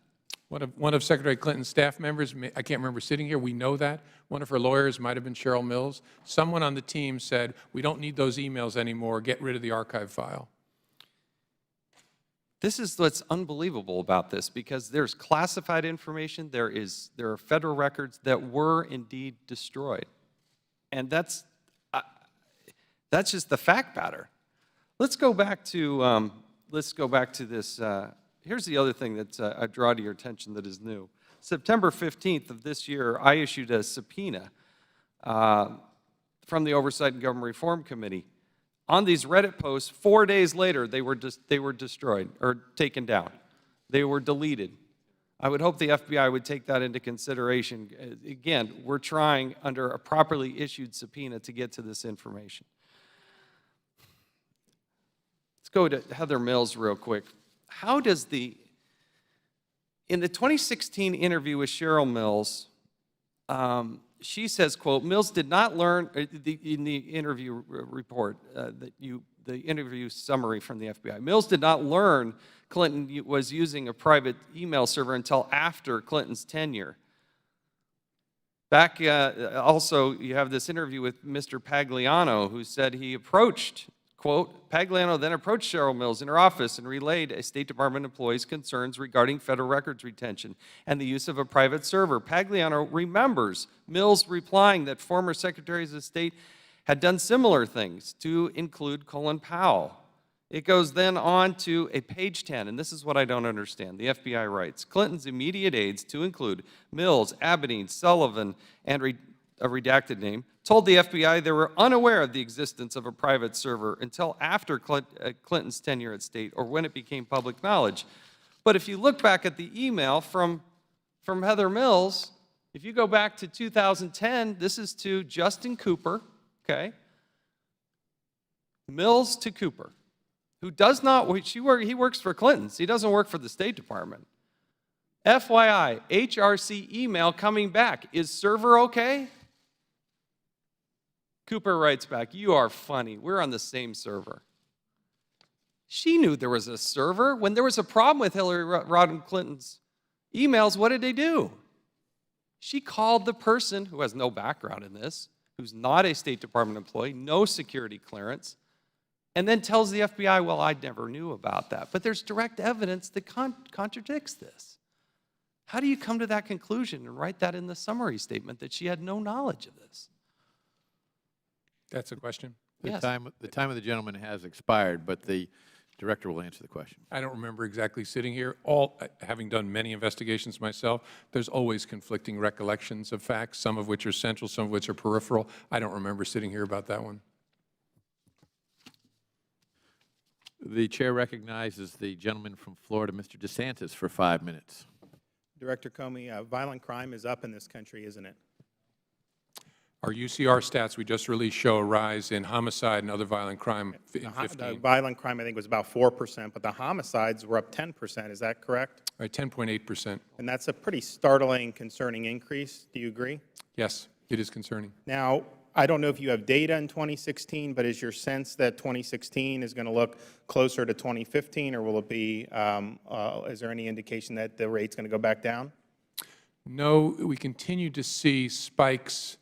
One of Secretary Clinton's staff members, I can't remember sitting here, we know that. One of her lawyers might have been Cheryl Mills. Someone on the team said, we don't need those emails anymore, get rid of the archive file. This is what's unbelievable about this, because there's classified information, there are federal records that were indeed destroyed. And that's just the fact pattern. Let's go back to this. Here's the other thing that I draw to your attention that is new. September 15th of this year, I issued a subpoena from the Oversight and Government Reform Committee. On these Reddit posts, 4 days later, they were destroyed or taken down. They were deleted. I would hope the FBI would take that into consideration. Again, we're trying under a properly issued subpoena to get to this information. Let's go to Heather Mills real quick. How does in the 2016 interview with Cheryl Mills, she says, quote, Mills did not learn, in the interview report, the interview summary from the FBI, Mills did not learn Clinton was using a private email server until after Clinton's tenure. Back, also, you have this interview with Mr. Pagliano, who said he approached, quote, Pagliano then approached Cheryl Mills in her office and relayed a State Department employee's concerns regarding federal records retention and the use of a private server. Pagliano remembers Mills replying that former secretaries of state had done similar things, to include Colin Powell. It goes then on to a page 10, and this is what I don't understand. The FBI writes, Clinton's immediate aides, to include Mills, Abedin, Sullivan, and a redacted name, told the FBI they were unaware of the existence of a private server until after Clinton's tenure at State or when it became public knowledge. But if you look back at the email from Heather Mills, if you go back to 2010, this is to Justin Cooper, okay? Mills to Cooper, who does not, he works for Clinton's, he doesn't work for the State Department. FYI, HRC email coming back, is server okay? Cooper writes back, you are funny, we're on the same server. She knew there was a server. When there was a problem with Hillary Rodham Clinton's emails, what did they do? She called the person who has no background in this, who's not a State Department employee, no security clearance, and then tells the FBI, well, I never knew about that. But there's direct evidence that contradicts this. How do you come to that conclusion and write that in the summary statement that she had no knowledge of this? That's a question? The time of the gentleman has expired, but the director will answer the question. I don't remember exactly sitting here. Having done many investigations myself, there's always conflicting recollections of facts, some of which are central, some of which are peripheral. I don't remember sitting here about that one. The chair recognizes the gentleman from Florida, Mr. DeSantis, for 5 minutes. Director Comey, violent crime is up in this country, isn't it? Our UCR stats we just released show a rise in homicide and other violent crime in The 15. violent crime, I think, was about 4%, but the homicides were up 10%. Is that correct? Right, 10.8%. And that's a pretty startling, concerning increase. Do you agree? Yes, it is concerning. Now, I don't know if you have data in 2016, but is your sense that 2016 is going to look closer to 2015, or will it be, is there any indication that the rate's going to go back down? No, we continue to see spikes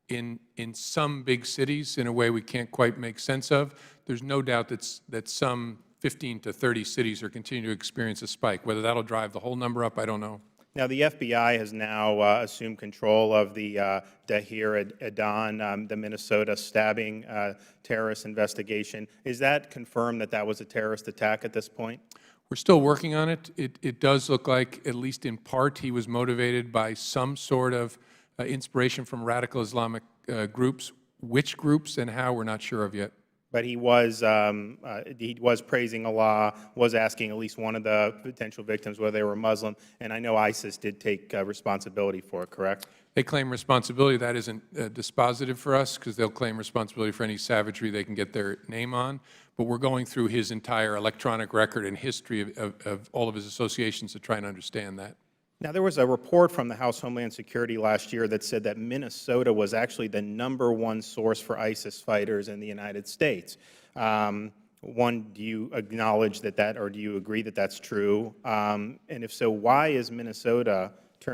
in some big cities in a way we can't quite make sense of. There's no doubt that some 15 to 30 cities are continuing to experience a spike. Whether that'll drive the whole number up, I don't know. Now, the FBI has now assumed control of the Dahir Adan, the Minnesota stabbing terrorist investigation. Is that confirmed that that was a terrorist attack at this point? We're still working on it. It does look like, at least in part, he was motivated by some sort of inspiration from radical Islamic groups. Which groups and how, we're not sure of yet. But he was praising Allah, was asking at least one of the potential victims whether they were Muslim, and I know ISIS did take responsibility for it, correct? They claim responsibility. That isn't dispositive for us, because they'll claim responsibility for any savagery they can get their name on. But we're going through his entire electronic record and history of all of his associations to try and understand that. Now, there was a report from the House Homeland Security last year that said that Minnesota was actually the #1 source for ISIS fighters in the United States. One, do you acknowledge that, or do you agree that that's true? And if so, why is Minnesota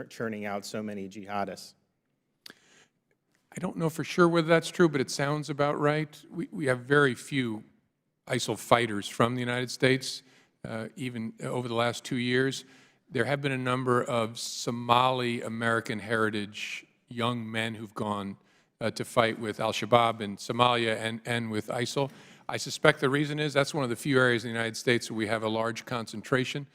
churning out so many jihadists? I don't know for sure whether that's true, but it sounds about right. We have very few ISIL fighters from the United States, even over the last 2 years. There have been a number of Somali American heritage young men who've gone to fight with al-Shabaab in Somalia and with ISIL. I suspect the reason is that's one of the few areas in the United States where we have a large concentration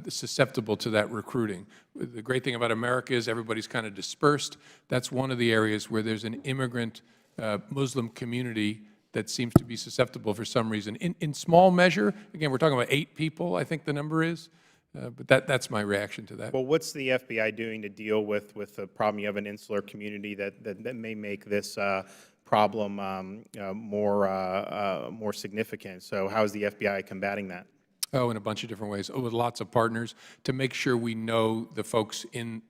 susceptible to that recruiting. The great thing about America is everybody's kind of dispersed. That's one of the areas where there's an immigrant Muslim community that seems to be susceptible for some reason. In small measure, again, we're talking about 8 people, I think the number is. But that's my reaction to that. Well, what's the FBI doing to deal with the problem? You have an insular community that may make this problem more significant. So how is the FBI combating that? Oh, in a bunch of different ways, with lots of partners, to make sure we know the folks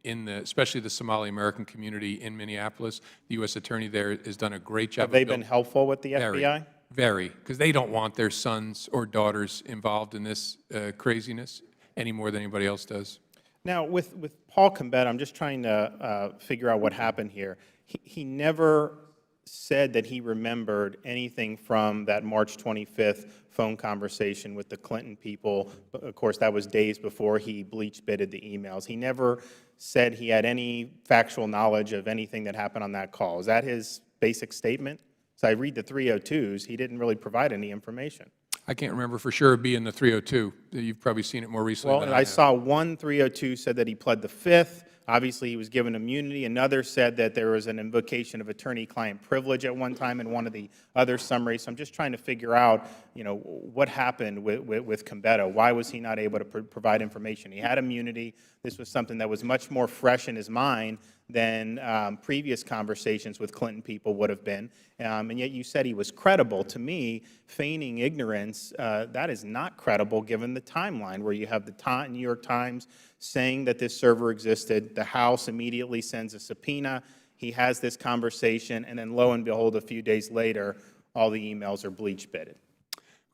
especially the Somali American community in Minneapolis. The U.S. Attorney there has done a great job. Have they been helpful with the FBI? Very, because they don't want their sons or daughters involved in this craziness any more than anybody else does. Now, with Paul Combetta, I'm just trying to figure out what happened here. He never said that he remembered anything from that March 25th phone conversation with the Clinton people. Of course, that was days before he bleach-bitted the emails. He never said he had any factual knowledge of anything that happened on that call. Is that his basic statement? So I read the 302s. He didn't really provide any information. I can't remember for sure being the 302. You've probably seen it more recently than I have. I saw one 302 said that he pled the Fifth. Obviously, he was given immunity. Another said that there was an invocation of attorney-client privilege at one time in one of the other summaries. So I'm just trying to figure out, what happened with Combetta. Why was he not able to provide information? He had immunity. This was something that was much more fresh in his mind than previous conversations with Clinton people would have been. And yet you said he was credible. To me, feigning ignorance, that is not credible given the timeline where you have the New York Times saying that this server existed. The House immediately sends a subpoena. He has this conversation, and then lo and behold, a few days later, all the emails are bleach-bitted.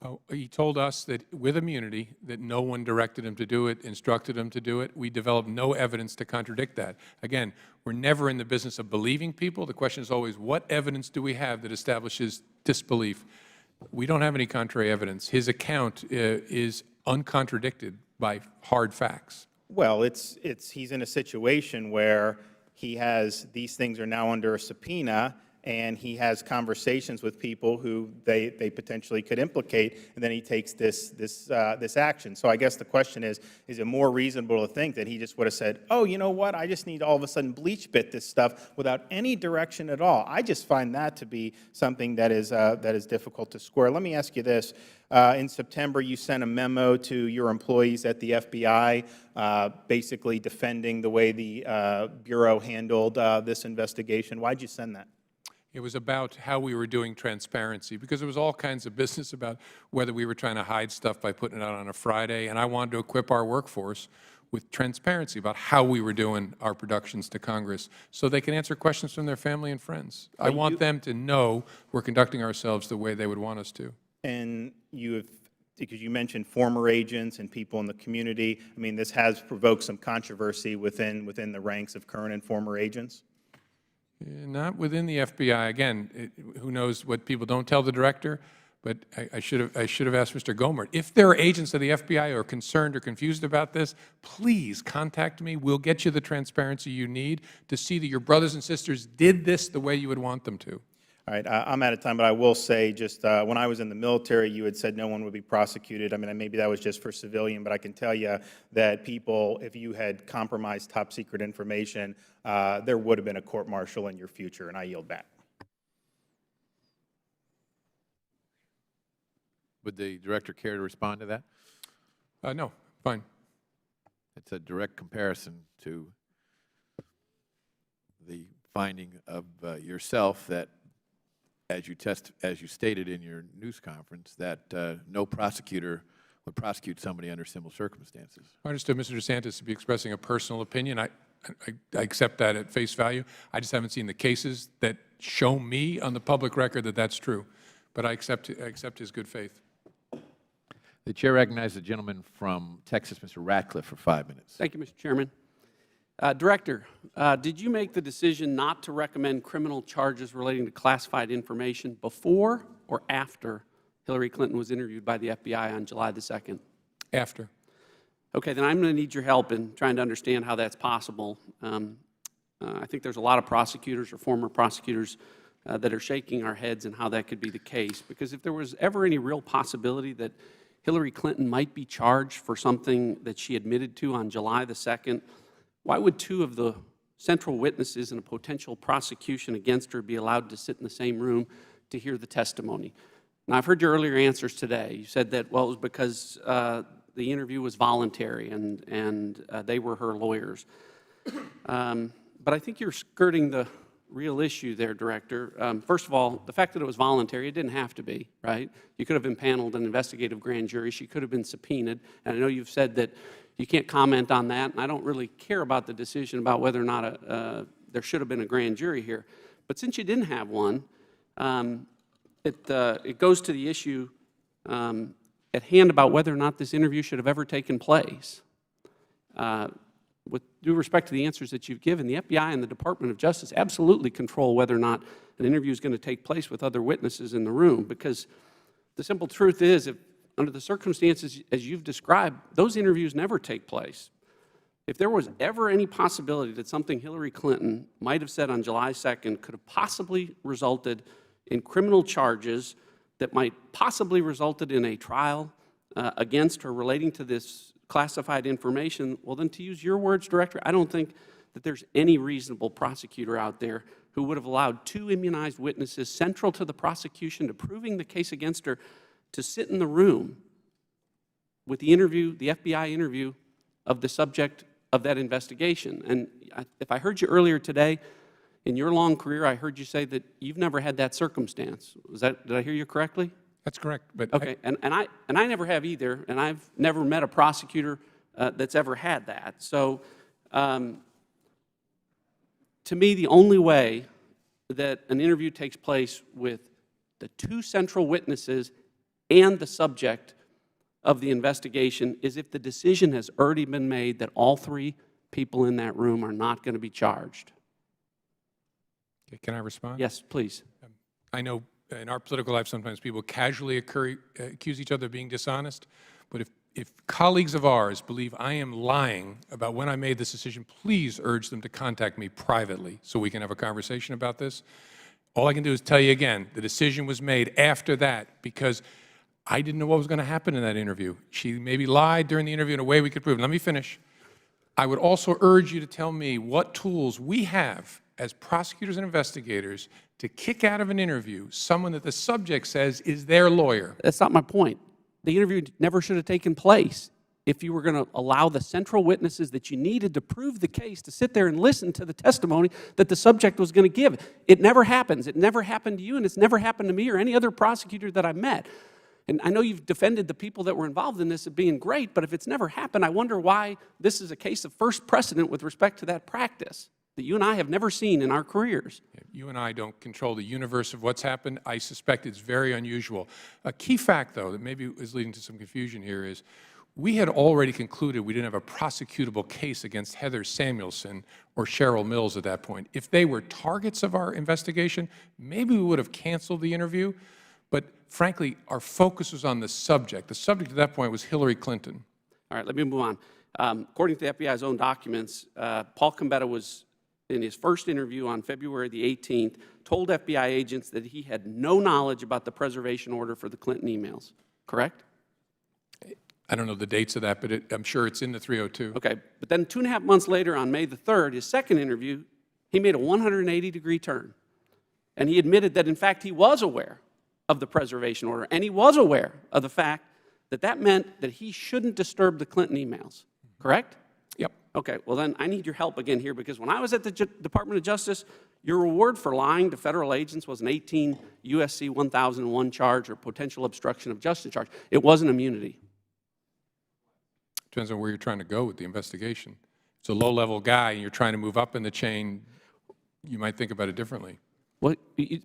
Oh, he told us that with immunity, that no one directed him to do it, instructed him to do it. We developed no evidence to contradict that. Again, we're never in the business of believing people. The question is always, what evidence do we have that establishes disbelief? We don't have any contrary evidence. His account is uncontradicted by hard facts. Well, he's in a situation where he has, these things are now under a subpoena, and he has conversations with people who they potentially could implicate, and then he takes this action. So I guess the question is it more reasonable to think that he just would have said, oh, you know what, I just need to all of a sudden bleach bit this stuff without any direction at all? I just find that to be something that is difficult to square. Let me ask you this. In September, you sent a memo to your employees at the FBI, basically defending the way the Bureau handled this investigation. Why did you send that? It was about how we were doing transparency, because there was all kinds of business about whether we were trying to hide stuff by putting it out on a Friday, and I wanted to equip our workforce with transparency about how we were doing our productions to Congress so they can answer questions from their family and friends. I want them to know we're conducting ourselves the way they would want us to. And because you mentioned former agents and people in the community, I mean, this has provoked some controversy within the ranks of current and former agents? Not within the FBI. Again, who knows what people don't tell the director, but I should have asked Mr. Gomer. If there are agents of the FBI who are concerned or confused about this, please contact me. We'll get you the transparency you need to see that your brothers and sisters did this the way you would want them to. All right, I'm out of time, but I will say just when I was in the military, you had said no one would be prosecuted. I mean, maybe that was just for civilian, but I can tell you that people, if you had compromised top secret information, there would have been a court-martial in your future, and I yield back. Would the director care to respond to that? No, fine. It's a direct comparison to the finding of yourself that, as you stated in your news conference, that no prosecutor would prosecute somebody under similar circumstances. I understood Mr. DeSantis to be expressing a personal opinion. I accept that at face value. I just haven't seen the cases that show me on the public record that that's true. But I accept his good faith. The Chair recognizes the gentleman from Texas, Mr. Ratcliffe, for 5 minutes. Thank you, Mr. Chairman. Director, did you make the decision not to recommend criminal charges relating to classified information before or after Hillary Clinton was interviewed by the FBI on July the 2nd? After. Okay, then I'm going to need your help in trying to understand how that's possible. I think there's a lot of prosecutors or former prosecutors that are shaking our heads in how that could be the case, because if there was ever any real possibility that Hillary Clinton might be charged for something that she admitted to on July the 2nd, why would two of the central witnesses in a potential prosecution against her be allowed to sit in the same room to hear the testimony? Now, I've heard your earlier answers today. You said that, well, it was because the interview was voluntary and they were her lawyers. But I think you're skirting the real issue there, Director. First of all, the fact that it was voluntary, it didn't have to be, right? You could have impaneled an investigative grand jury. She could have been subpoenaed. And I know you've said that you can't comment on that, and I don't really care about the decision about whether or not there should have been a grand jury here. But since you didn't have one, it goes to the issue at hand about whether or not this interview should have ever taken place. With due respect to the answers that you've given, the FBI and the Department of Justice absolutely control whether or not an interview is going to take place with other witnesses in the room, because the simple truth is, if under the circumstances as you've described, those interviews never take place. If there was ever any possibility that something Hillary Clinton might have said on July 2nd could have possibly resulted in criminal charges that might possibly resulted in a trial against her relating to this classified information, well then, to use your words, Director, I don't think that there's any reasonable prosecutor out there who would have allowed two immunized witnesses central to the prosecution to proving the case against her to sit in the room with the interview, the FBI interview of the subject of that investigation. And if I heard you earlier today, in your long career, I heard you say that you've never had that circumstance. Did I hear you correctly? That's correct. But okay, and I never have either, and I've never met a prosecutor that's ever had that. So, to me, the only way that an interview takes place with the two central witnesses and the subject of the investigation is if the decision has already been made that all three people in that room are not going to be charged. Okay, can I respond? Yes, please. I know in our political life sometimes people casually accuse each other of being dishonest, but if colleagues of ours believe I am lying about when I made this decision, please urge them to contact me privately so we can have a conversation about this. All I can do is tell you again, the decision was made after that because I didn't know what was going to happen in that interview. She maybe lied during the interview in a way we could prove. Let me finish. I would also urge you to tell me what tools we have as prosecutors and investigators to kick out of an interview someone that the subject says is their lawyer. That's not my point. The interview never should have taken place if you were going to allow the central witnesses that you needed to prove the case to sit there and listen to the testimony that the subject was going to give. It never happens. It never happened to you, and it's never happened to me or any other prosecutor that I met. And I know you've defended the people that were involved in this as being great, but if it's never happened, I wonder why this is a case of first precedent with respect to that practice that you and I have never seen in our careers. You and I don't control the universe of what's happened. I suspect it's very unusual. A key fact, though, that maybe is leading to some confusion here is we had already concluded we didn't have a prosecutable case against Heather Samuelson or Cheryl Mills at that point. If they were targets of our investigation, maybe we would have canceled the interview. But frankly, our focus was on the subject. The subject at that point was Hillary Clinton. All right, let me move on. According to the FBI's own documents, Paul Gambetta was, in his first interview on February the 18th, told FBI agents that he had no knowledge about the preservation order for the Clinton emails, correct? I don't know the dates of that, but I'm sure it's in the 302. Okay, but then 2.5 months later, on May the 3rd, his second interview, he made a 180-degree turn. And he admitted that, in fact, he was aware of the preservation order, and he was aware of the fact that that meant that he shouldn't disturb the Clinton emails, correct? Yep. Okay, well then I need your help again here, because when I was at the Department of Justice, your reward for lying to federal agents was an 18 U.S.C. 1001 charge or potential obstruction of justice charge. It wasn't immunity. Depends on where you're trying to go with the investigation. If it's a low-level guy and you're trying to move up in the chain, you might think about it differently. Well, he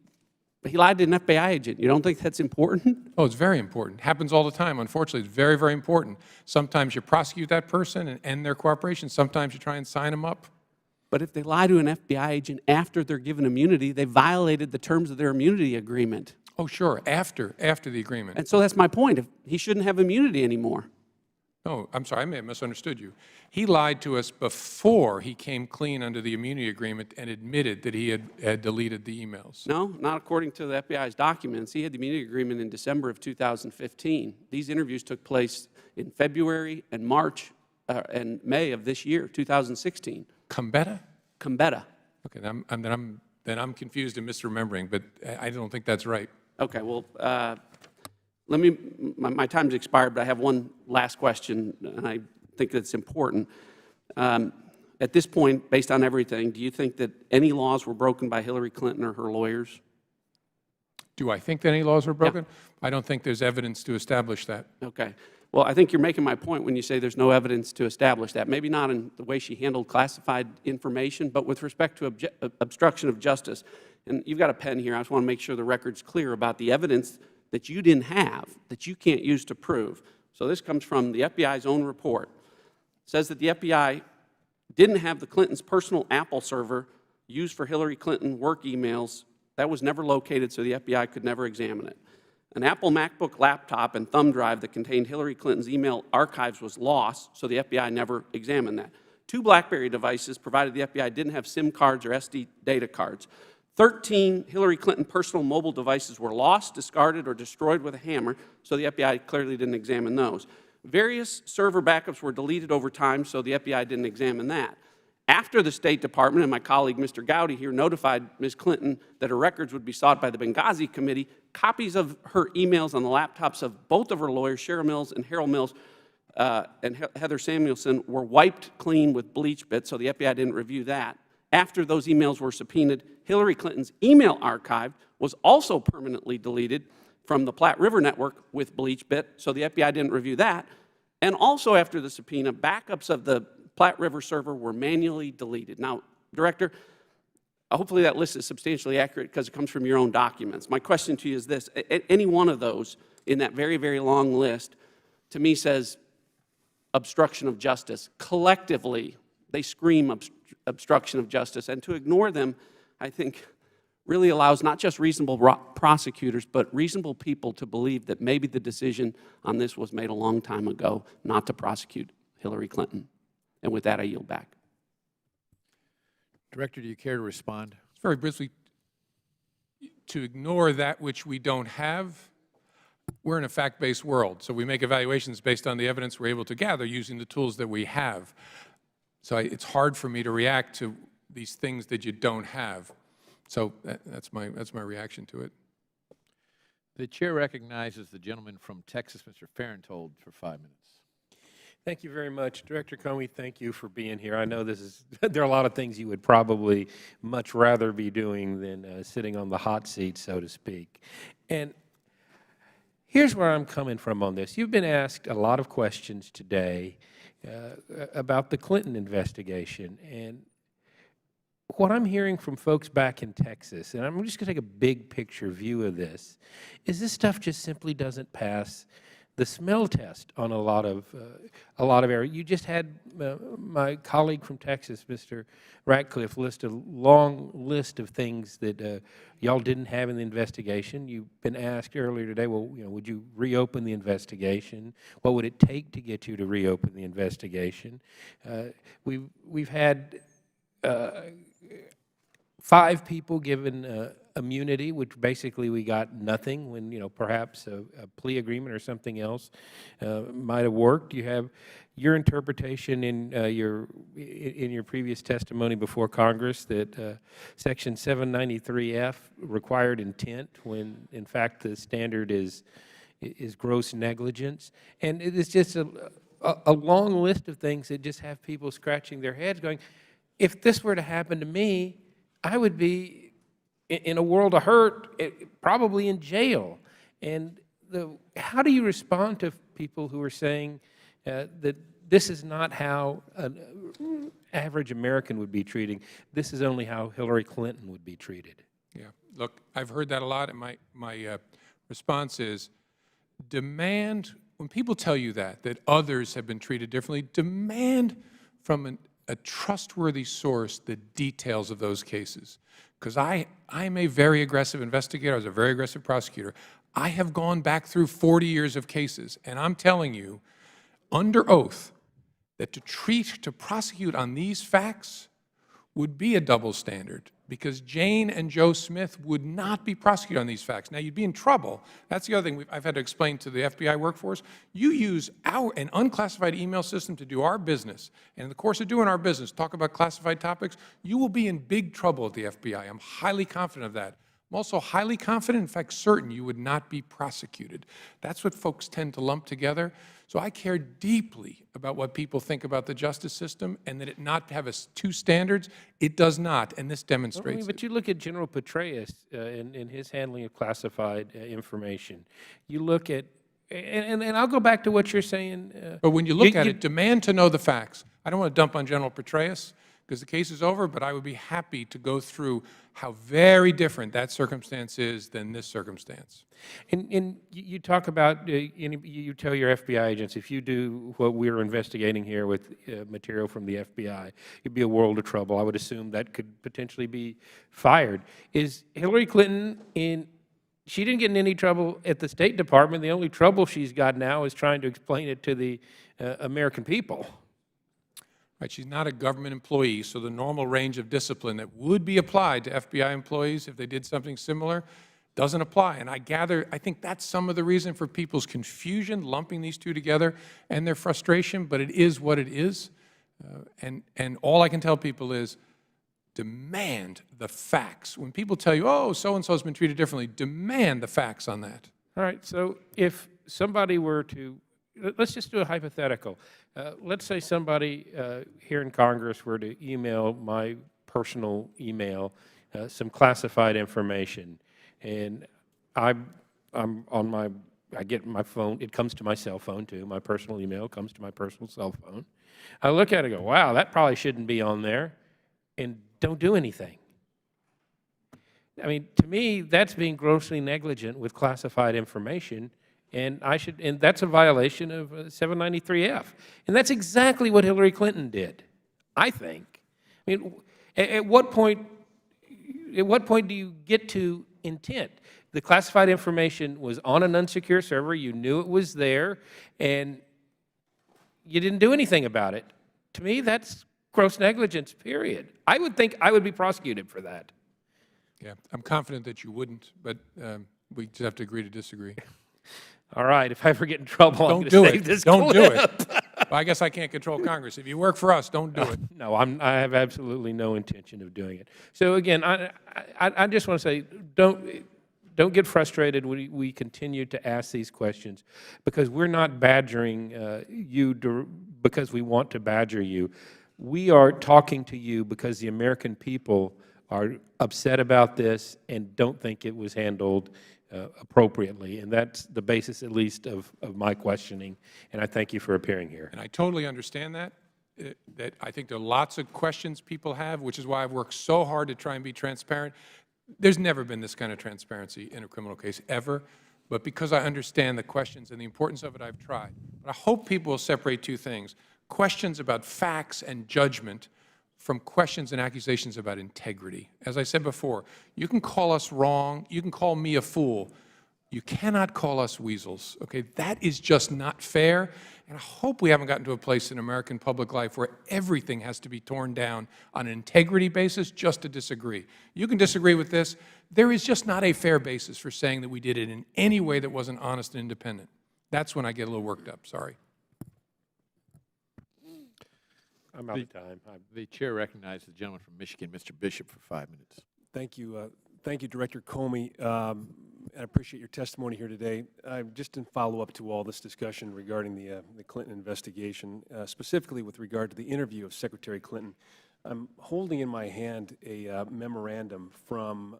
lied to an FBI agent. You don't think that's important? Oh, it's very important. Happens all the time. Unfortunately, it's very, very important. Sometimes you prosecute that person and end their cooperation. Sometimes you try and sign them up. But if they lie to an FBI agent after they're given immunity, they violated the terms of their immunity agreement. Oh, sure, after the agreement. And so that's my point. He shouldn't have immunity anymore. No, I'm sorry, I may have misunderstood you. He lied to us before he came clean under the immunity agreement and admitted that he had deleted the emails. No, not according to the FBI's documents. He had the immunity agreement in December of 2015. These interviews took place in February and March and May of this year, 2016. Gambetta? Gambetta. Okay, then I'm confused and misremembering, but I don't think that's right. Okay, well, let me, my time's expired, but I have one last question, and I think that's important. At this point, based on everything, do you think that any laws were broken by Hillary Clinton or her lawyers? Do I think that any laws were broken? Yeah. I don't think there's evidence to establish that. Okay. Well, I think you're making my point when you say there's no evidence to establish that. Maybe not in the way she handled classified information, but with respect to obstruction of justice. And you've got a pen here. I just want to make sure the record's clear about the evidence that you didn't have, that you can't use to prove. So this comes from the FBI's own report. It says that the FBI didn't have the Clintons' personal Apple server used for Hillary Clinton work emails. That was never located, so the FBI could never examine it. An Apple MacBook laptop and thumb drive that contained Hillary Clinton's email archives was lost, so the FBI never examined that. 2 BlackBerry devices, provided the FBI didn't have SIM cards or SD data cards. 13 Hillary Clinton personal mobile devices were lost, discarded, or destroyed with a hammer, so the FBI clearly didn't examine those. Various server backups were deleted over time, so the FBI didn't examine that. After the State Department and my colleague, Mr. Gowdy here, notified Ms. Clinton that her records would be sought by the Benghazi Committee, copies of her emails on the laptops of both of her lawyers, Cheryl Mills and Harold Mills, and Heather Samuelson, were wiped clean with bleach bits, so the FBI didn't review that. After those emails were subpoenaed, Hillary Clinton's email archive was also permanently deleted from the Platte River Network with bleach bit, so the FBI didn't review that. And also after the subpoena, backups of the Platte River server were manually deleted. Now, Director, hopefully that list is substantially accurate because it comes from your own documents. My question to you is this. Any one of those in that very, very long list, to me, says obstruction of justice. Collectively, they scream obstruction of justice. And to ignore them, I think, really allows not just reasonable prosecutors, but reasonable people to believe that maybe the decision on this was made a long time ago not to prosecute Hillary Clinton. And with that, I yield back. Director, do you care to respond? Very briefly, to ignore that which we don't have. We're in a fact-based world, so we make evaluations based on the evidence we're able to gather using the tools that we have. So it's hard for me to react to these things that you don't have. So that's my reaction to it. The chair recognizes the gentleman from Texas, Mr. Farenthold, for 5 minutes. Thank you very much. Director Comey, thank you for being here. I know this is, there are a lot of things you would probably much rather be doing than sitting on the hot seat, so to speak. And here's where I'm coming from on this. You've been asked a lot of questions today about the Clinton investigation. And what I'm hearing from folks back in Texas, and I'm just going to take a big picture view of this, is this stuff just simply doesn't pass the smell test on a lot of areas. You just had my colleague from Texas, Mr. Ratcliffe, list a long list of things that y'all didn't have in the investigation. You've been asked earlier today, well, would you reopen the investigation? What would it take to get you to reopen the investigation? We've had 5 people given immunity, which basically we got nothing when, perhaps a plea agreement or something else might have worked. You have your interpretation in your previous testimony before Congress that Section 793F required intent when, in fact, the standard is gross negligence. And it is just a long list of things that just have people scratching their heads going, if this were to happen to me, I would be in a world of hurt, probably in jail. And how do you respond to people who are saying that this is not how an average American would be treated? This is only how Hillary Clinton would be treated. Yeah, look, I've heard that a lot, and my response is demand, when people tell you that others have been treated differently, demand from a trustworthy source the details of those cases. Because I'm a very aggressive investigator. I was a very aggressive prosecutor. I have gone back through 40 years of cases, and I'm telling you, under oath, that to prosecute on these facts would be a double standard, because Jane and Joe Smith would not be prosecuted on these facts. Now, you'd be in trouble. That's the other thing I've had to explain to the FBI workforce. You use an unclassified email system to do our business, and in the course of doing our business, talk about classified topics, you will be in big trouble at the FBI. I'm highly confident of that. I'm also highly confident, in fact certain, you would not be prosecuted. That's what folks tend to lump together. So I care deeply about what people think about the justice system, and that it not have 2 standards. It does not, and this demonstrates But you look at General Petraeus in his handling of classified information. You look at, and I'll go back to what you're saying. But when you look at it, demand to know the facts. I don't want to dump on General Petraeus, because the case is over, but I would be happy to go through how very different that circumstance is than this circumstance. And you talk about, you tell your FBI agents, if you do what we're investigating here with material from the FBI, you'd be a world of trouble. I would assume that could potentially be fired. Is Hillary Clinton she didn't get in any trouble at the State Department. The only trouble she's got now is trying to explain it to the American people. Right, she's not a government employee, so the normal range of discipline that would be applied to FBI employees if they did something similar doesn't apply. And I think that's some of the reason for people's confusion, lumping these two together, and their frustration, but it is what it is. And all I can tell people is demand the facts. When people tell you, oh, so-and-so has been treated differently, demand the facts on that. All right, so if somebody were to, let's just do a hypothetical. Let's say somebody here in Congress were to email my personal email some classified information, and I'm on I get my phone, it comes to my cell phone too, my personal email comes to my personal cell phone. I look at it and go, wow, that probably shouldn't be on there, and don't do anything. I mean, to me, that's being grossly negligent with classified information. And that's a violation of 793F. And that's exactly what Hillary Clinton did, I think. I mean, at what point do you get to intent? The classified information was on an unsecure server, you knew it was there, and you didn't do anything about it. To me, that's gross negligence, period. I would think I would be prosecuted for that. Yeah, I'm confident that you wouldn't, but we just have to agree to disagree. All right, if I ever get in trouble, I'm Don't going to do save it. this Don't do it. clip. Well, I guess I can't control Congress. If you work for us, don't do it. No, I have absolutely no intention of doing it. So again, I just want to say, don't get frustrated when we continue to ask these questions, because we're not badgering you because we want to badger you. We are talking to you because the American people are upset about this and don't think it was handled appropriately, and that's the basis, at least, of my questioning, and I thank you for appearing here. And I totally understand that. That I think there are lots of questions people have, which is why I've worked so hard to try and be transparent. There's never been this kind of transparency in a criminal case, ever. But because I understand the questions and the importance of it, I've tried. But I hope people will separate two things: questions about facts and judgment from questions and accusations about integrity. As I said before, you can call us wrong, you can call me a fool, you cannot call us weasels, okay? That is just not fair, and I hope we haven't gotten to a place in American public life where everything has to be torn down on an integrity basis just to disagree. You can disagree with this. There is just not a fair basis for saying that we did it in any way that wasn't honest and independent. That's when I get a little worked up, sorry. I'm out of time. The chair recognizes the gentleman from Michigan, Mr. Bishop, for 5 minutes. Thank you, Director Comey. I appreciate your testimony here today. Just in follow-up to all this discussion regarding the Clinton investigation, specifically with regard to the interview of Secretary Clinton, I'm holding in my hand a memorandum from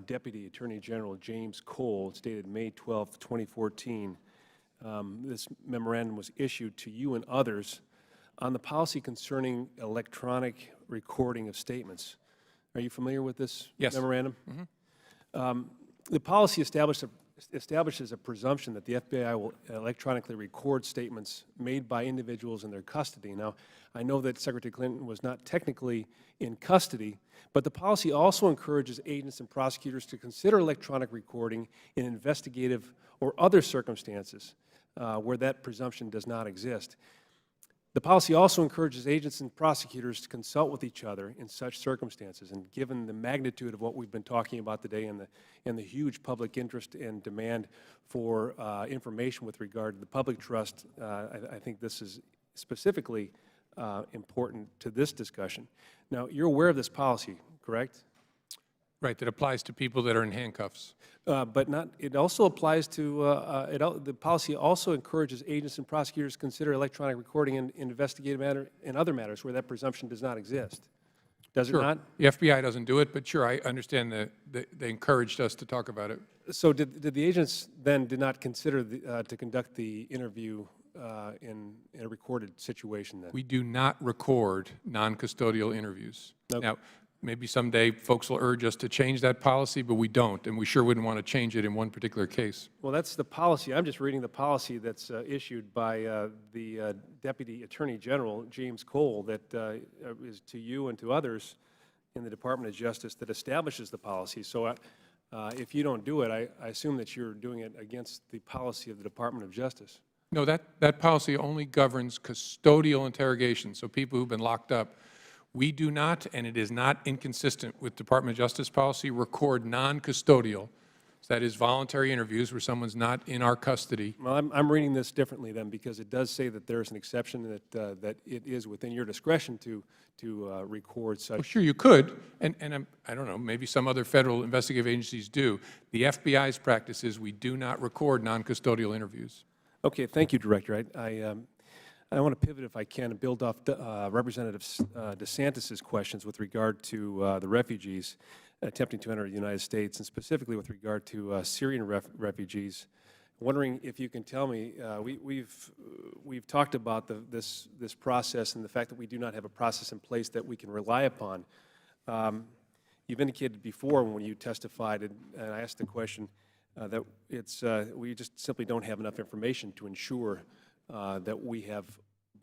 Deputy Attorney General James Cole. It's dated May 12, 2014. This memorandum was issued to you and others on the policy concerning electronic recording of statements. Are you familiar with this memorandum? Mm-hmm. The policy establishes a presumption that the FBI will electronically record statements made by individuals in their custody. Now, I know that Secretary Clinton was not technically in custody, but the policy also encourages agents and prosecutors to consider electronic recording in investigative or other circumstances where that presumption does not exist. The policy also encourages agents and prosecutors to consult with each other in such circumstances. And given the magnitude of what we've been talking about today and the huge public interest and demand for information with regard to the public trust, I think this is specifically important to this discussion. Now, you're aware of this policy, correct? Right, that applies to people that are in handcuffs. But not, it also applies to, the policy also encourages agents and prosecutors to consider electronic recording in investigative matter and other matters where that presumption does not exist. Does it not? The FBI doesn't do it, but sure, I understand that they encouraged us to talk about it. So did the agents then did not consider to conduct the interview in a recorded situation then? We do not record non-custodial interviews. Okay. Now, maybe someday folks will urge us to change that policy, but we don't, and we sure wouldn't want to change it in one particular case. Well, that's the policy. I'm just reading the policy that's issued by the Deputy Attorney General, James Cole, that is to you and to others in the Department of Justice that establishes the policy. So if you don't do it, I assume that you're doing it against the policy of the Department of Justice. No, that policy only governs custodial interrogation, so people who've been locked up. We do not, and it is not inconsistent with Department of Justice policy, record non-custodial, that is voluntary interviews where someone's not in our custody. Well, I'm reading this differently then, because it does say that there's an exception that it is within your discretion to record such. Well, sure, you could, and I don't know, maybe some other federal investigative agencies do. The FBI's practice is we do not record non-custodial interviews. Okay, thank you, Director. I want to pivot, if I can, and build off Representative DeSantis's questions with regard to the refugees attempting to enter the United States, and specifically with regard to Syrian refugees. Wondering if you can tell me, we've talked about this process and the fact that we do not have a process in place that we can rely upon. You've indicated before when you testified, and I asked the question, that we just simply don't have enough information to ensure that we have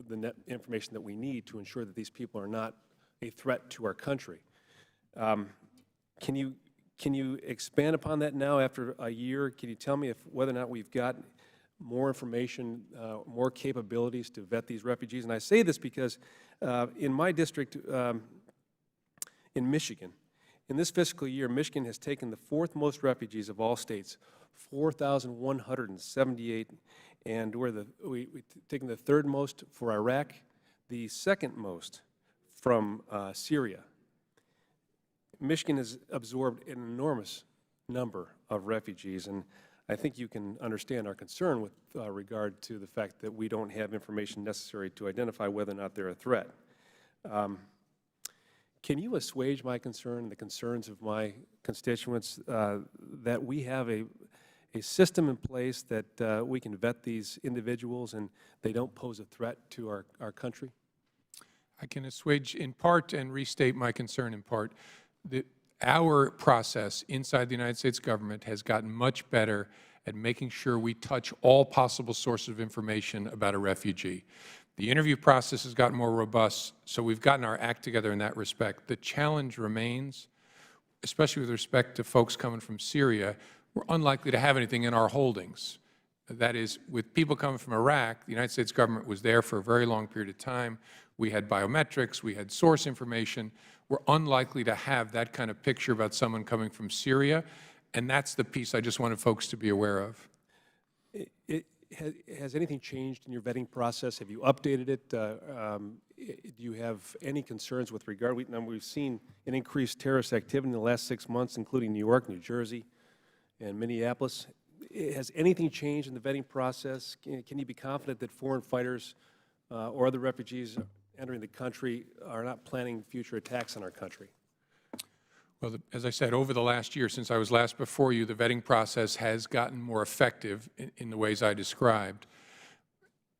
the information that we need to ensure that these people are not a threat to our country. Can you expand upon that now after a year? Can you tell me whether or not we've got more information, more capabilities to vet these refugees? And I say this because in my district in Michigan, In this fiscal year, Michigan has taken the 4th most refugees of all states, 4,178, and we've taken the 3rd most for Iraq, the 2nd most from Syria. Michigan has absorbed an enormous number of refugees, and I think you can understand our concern with regard to the fact that we don't have information necessary to identify whether or not they're a threat. Can you assuage my concern and the concerns of my constituents that we have a system in place that we can vet these individuals and they don't pose a threat to our country? I can assuage in part and restate my concern in part. Our process inside the United States government has gotten much better at making sure we touch all possible sources of information about a refugee. The interview process has gotten more robust, so we've gotten our act together in that respect. The challenge remains, especially with respect to folks coming from Syria. We're unlikely to have anything in our holdings. That is, with people coming from Iraq, the United States government was there for a very long period of time. We had biometrics, we had source information. We're unlikely to have that kind of picture about someone coming from Syria, and that's the piece I just wanted folks to be aware of. Has anything changed in your vetting process? Have you updated it? Do you have any concerns with regard? We've seen an increased terrorist activity in the last 6 months, including New York, New Jersey, and Minneapolis. Has anything changed in the vetting process? Can you be confident that foreign fighters or other refugees entering the country are not planning future attacks on our country? Well, as I said, over the last year, since I was last before you, the vetting process has gotten more effective in the ways I described.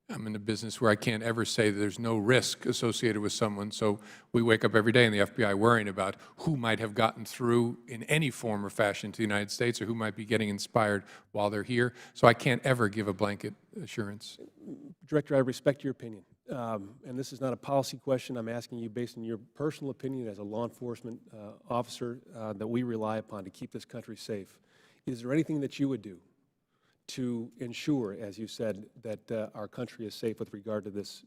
I'm in a business where I can't ever say that there's no risk associated with someone, so we wake up every day in the FBI worrying about who might have gotten through in any form or fashion to the United States or who might be getting inspired while they're here, so I can't ever give a blanket assurance. Director, I respect your opinion, and this is not a policy question. I'm asking you based on your personal opinion as a law enforcement officer that we rely upon to keep this country safe. Is there anything that you would do to ensure, as you said, that our country is safe with regard to this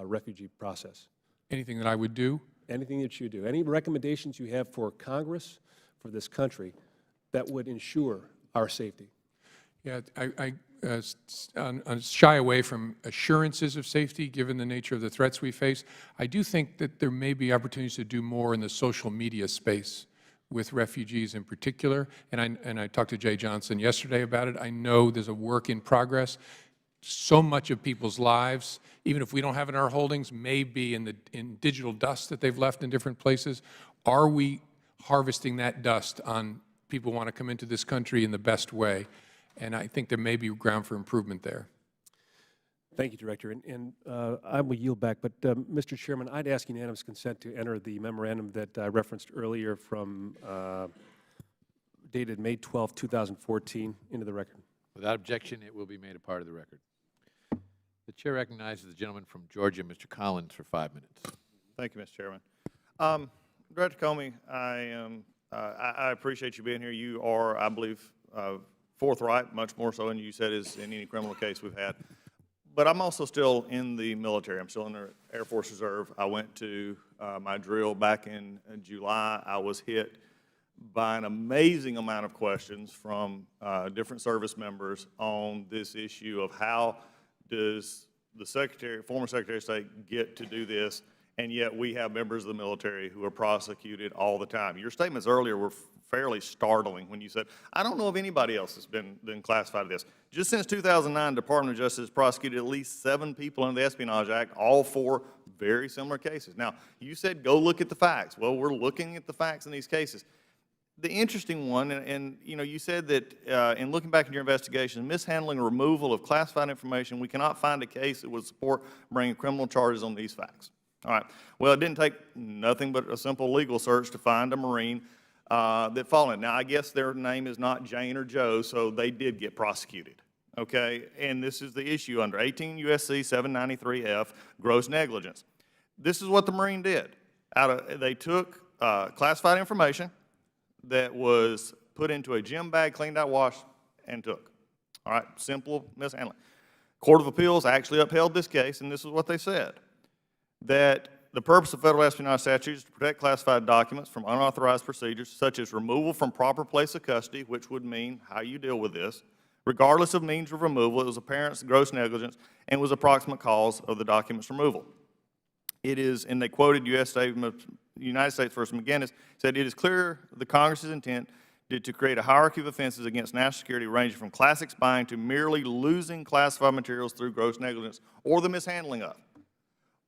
refugee process? Anything that I would do? Anything that you do. Any recommendations you have for Congress, for this country, that would ensure our safety? Yeah, I shy away from assurances of safety given the nature of the threats we face. I do think that there may be opportunities to do more in the social media space with refugees in particular, and I talked to Jay Johnson yesterday about it. I know there's a work in progress. So much of people's lives, even if we don't have it in our holdings, may be in digital dust that they've left in different places. Are we harvesting that dust on people who want to come into this country in the best way? And I think there may be ground for improvement there. Thank you, Director. And I will yield back. But, Mr. Chairman, I'd ask unanimous consent to enter the memorandum that I referenced earlier from dated May 12, 2014, into the record. Without objection, it will be made a part of the record. The Chair recognizes the gentleman from Georgia, Mr. Collins, for 5 minutes. Thank you, Mr. Chairman. Director Comey, I appreciate you being here. You are, I believe, forthright, much more so than you said is in any criminal case we've had. But I'm also still in the military. I'm still in the Air Force Reserve. I went to my drill back in July. I was hit by an amazing amount of questions from different service members on this issue of how does the former Secretary of State get to do this, and yet we have members of the military who are prosecuted all the time. Your statements earlier were fairly startling when you said, I don't know if anybody else has been classified as this. Just since 2009, the Department of Justice prosecuted at least 7 people under the Espionage Act, all for very similar cases. Now, you said go look at the facts. Well, we're looking at the facts in these cases. The interesting one, and you know, you said that in looking back at your investigation, mishandling or removal of classified information, we cannot find a case that would support bringing criminal charges on these facts. All right. Well, it didn't take nothing but a simple legal search to find a Marine that fallen. Now, I guess their name is not Jane or Joe, so they did get prosecuted, okay? And this is the issue under 18 U.S.C. 793F, gross negligence. This is what the Marine did. They took classified information that was put into a gym bag, cleaned out, washed, and took. All right, simple mishandling. Court of Appeals actually upheld this case, and this is what they said, that the purpose of federal espionage statutes is to protect classified documents from unauthorized procedures such as removal from proper place of custody, which would mean how you deal with this. Regardless of means of removal, it was apparent gross negligence and was approximate cause of the document's removal. It is, and they quoted United States v. McGinnis, said, it is clear the Congress's intent to create a hierarchy of offenses against national security ranging from classic spying to merely losing classified materials through gross negligence or the mishandling of.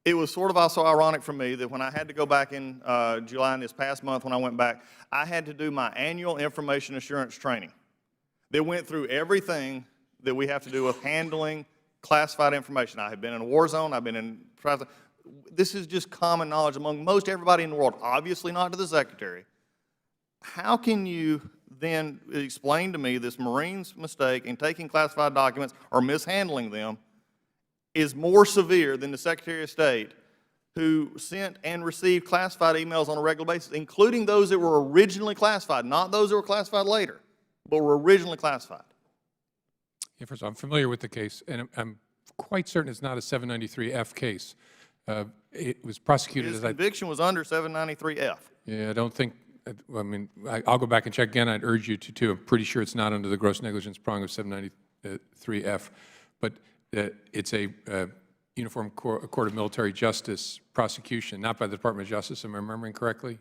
It was sort of also ironic for me that when I had to go back in July in this past month when I went back, I had to do my annual information assurance training that went through everything that we have to do with handling classified information. I have been in a war zone. I've been in private. This is just common knowledge among most everybody in the world, obviously not to the Secretary. How can you then explain to me this Marine's mistake in taking classified documents or mishandling them is more severe than the Secretary of State who sent and received classified emails on a regular basis, including those that were originally classified, not those that were classified later, but were originally classified? Yeah, first of all, I'm familiar with the case, and I'm quite certain it's not a 793F case. It was prosecuted His as conviction was under 793F. Yeah, I don't think, I mean, I'll go back and check again. I'd urge you to, too. I'm pretty sure it's not under the gross negligence prong of 793F. But it's a Uniform Court of Military Justice prosecution, not by the Department of Justice, am I remembering correctly?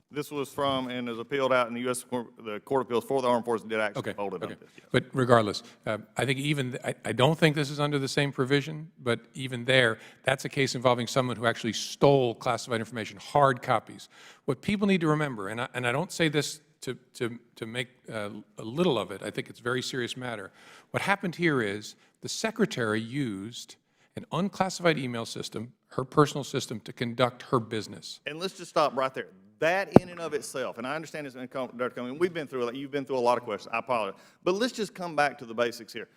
This was from and is appealed out in the U.S. the Court of Appeals for the Armed Forces did actually hold it on this. Yes. But regardless, I think even, I don't think this is under the same provision, but even there, that's a case involving someone who actually stole classified information, hard copies. What people need to remember, and I don't say this to make a little of it, I think it's a very serious matter. What happened here is the Secretary used an unclassified email system, her personal system, to conduct her business. And let's just stop right there. That in and of itself, and I understand this, Dr. Cummings, we've been through, you've been through a lot of questions, I apologize. But let's just come back to the basics here.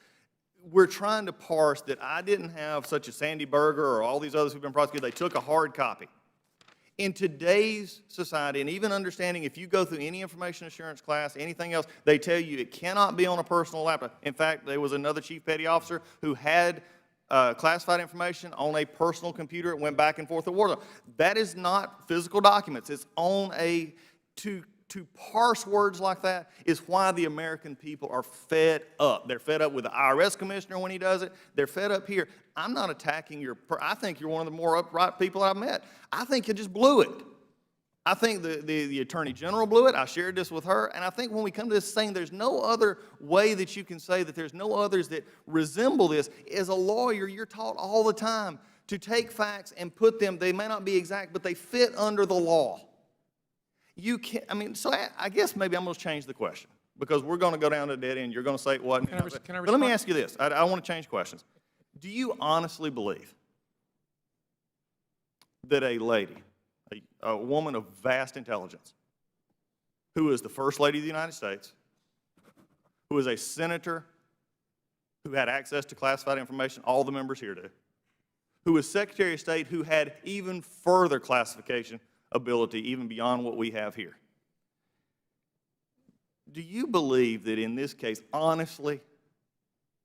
We're trying to parse that I didn't have such a Sandy Berger or all these others who've been prosecuted, they took a hard copy. In today's society, and even understanding if you go through any information assurance class, anything else, they tell you it cannot be on a personal laptop. In fact, there was another chief petty officer who had classified information on a personal computer. It went back and forth to war zone. That is not physical documents. It's on a, to parse words like that is why the American people are fed up. They're fed up with the IRS commissioner when he does it. They're fed up here. I'm not attacking your, I think you're one of the more upright people I've met. I think you just blew it. I think the Attorney General blew it. I shared this with her. And I think when we come to this saying there's no other way that you can say that there's no others that resemble this, as a lawyer, you're taught all the time to take facts and put them, they may not be exact, but they fit under the law. You can't, I mean, so I guess maybe I'm going to change the question because we're going to go down to a dead end. You're going to say it wasn't. But let me ask you this. I want to change questions. Do you honestly believe that a lady, a woman of vast intelligence, who is the First Lady of the United States, who is a senator who had access to classified information, all the members here do, who is Secretary of State who had even further classification ability, even beyond what we have here. Do you believe that in this case, honestly,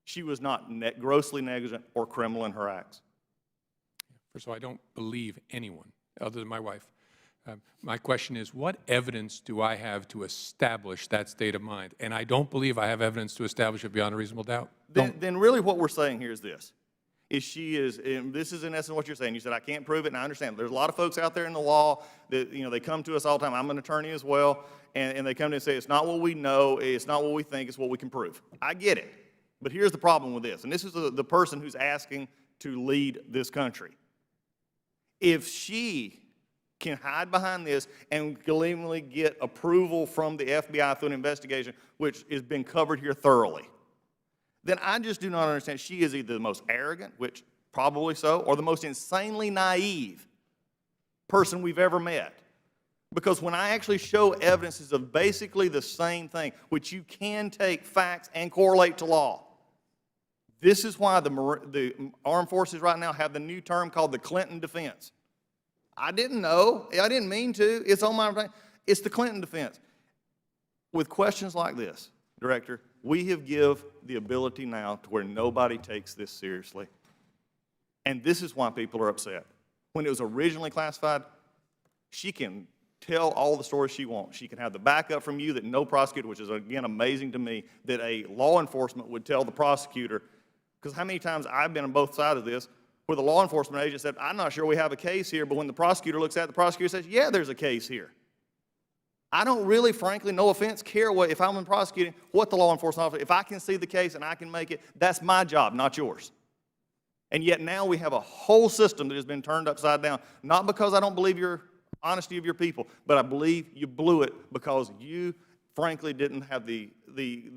she was not grossly negligent or criminal in her acts? First of all, I don't believe anyone other than my wife. My question is, what evidence do I have to establish that state of mind? And I don't believe I have evidence to establish it beyond a reasonable doubt. Then really what we're saying here is this. She is, and this is in essence what you're saying. You said, I can't prove it, and I understand. There's a lot of folks out there in the law that, they come to us all the time. I'm an attorney as well, and they come to us and say, it's not what we know, it's not what we think, it's what we can prove. I get it. But here's the problem with this, and this is the person who's asking to lead this country. If she can hide behind this and gleefully get approval from the FBI through an investigation, which has been covered here thoroughly, then I just do not understand. She is either the most arrogant, which probably so, or the most insanely naive person we've ever met. Because when I actually show evidences of basically the same thing, which you can take facts and correlate to law, this is why the armed forces right now have the new term called the Clinton defense. I didn't know. I didn't mean to. It's on my, it's the Clinton defense. With questions like this, Director, we have give the ability now to where nobody takes this seriously. And this is why people are upset. when it was originally classified, she can tell all the stories she wants. She can have the backup from you that no prosecutor, which is, again, amazing to me, that a law enforcement would tell the prosecutor, because how many times I've been on both sides of this, where the law enforcement agent said, I'm not sure we have a case here, but when the prosecutor looks at it, the prosecutor says, yeah, there's a case here. I don't really, frankly, no offense, care what, if I'm in prosecuting, what the law enforcement officer, if I can see the case and I can make it, that's my job, not yours. And yet now we have a whole system that has been turned upside down, not because I don't believe your honesty of your people, but I believe you blew it because you, frankly, didn't have the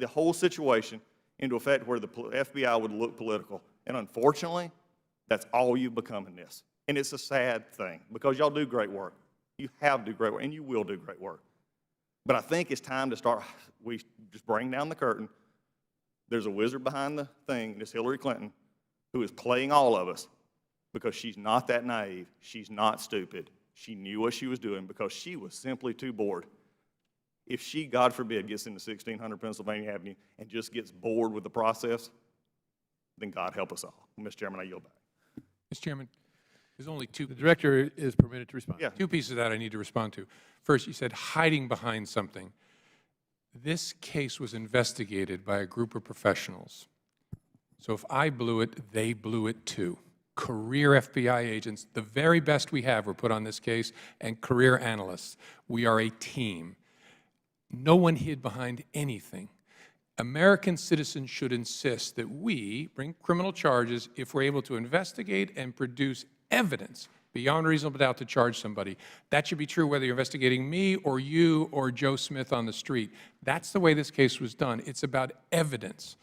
whole situation into effect where the FBI would look political. And unfortunately, that's all you've become in this. And it's a sad thing because y'all do great work. You have do great work, and you will do great work. But I think it's time to start, we just bring down the curtain. There's a wizard behind the thing, this Hillary Clinton, who is playing all of us because she's not that naive. She's not stupid. She knew what she was doing because she was simply too bored. If she, God forbid, gets into 1600 Pennsylvania Avenue and just gets bored with the process, then God help us all. Mr. Chairman, I yield back. Mr. Chairman, there's only two. The director is permitted to respond. Yeah. Two pieces of that I need to respond to. First, you said hiding behind something. This case was investigated by a group of professionals. So if I blew it, they blew it too. Career FBI agents, the very best we have, were put on this case, and career analysts. We are a team. No one hid behind anything. American citizens should insist that we bring criminal charges if we're able to investigate and produce evidence beyond reasonable doubt to charge somebody. That should be true whether you're investigating me or you or Joe Smith on the street. That's the way this case was done. It's about evidence.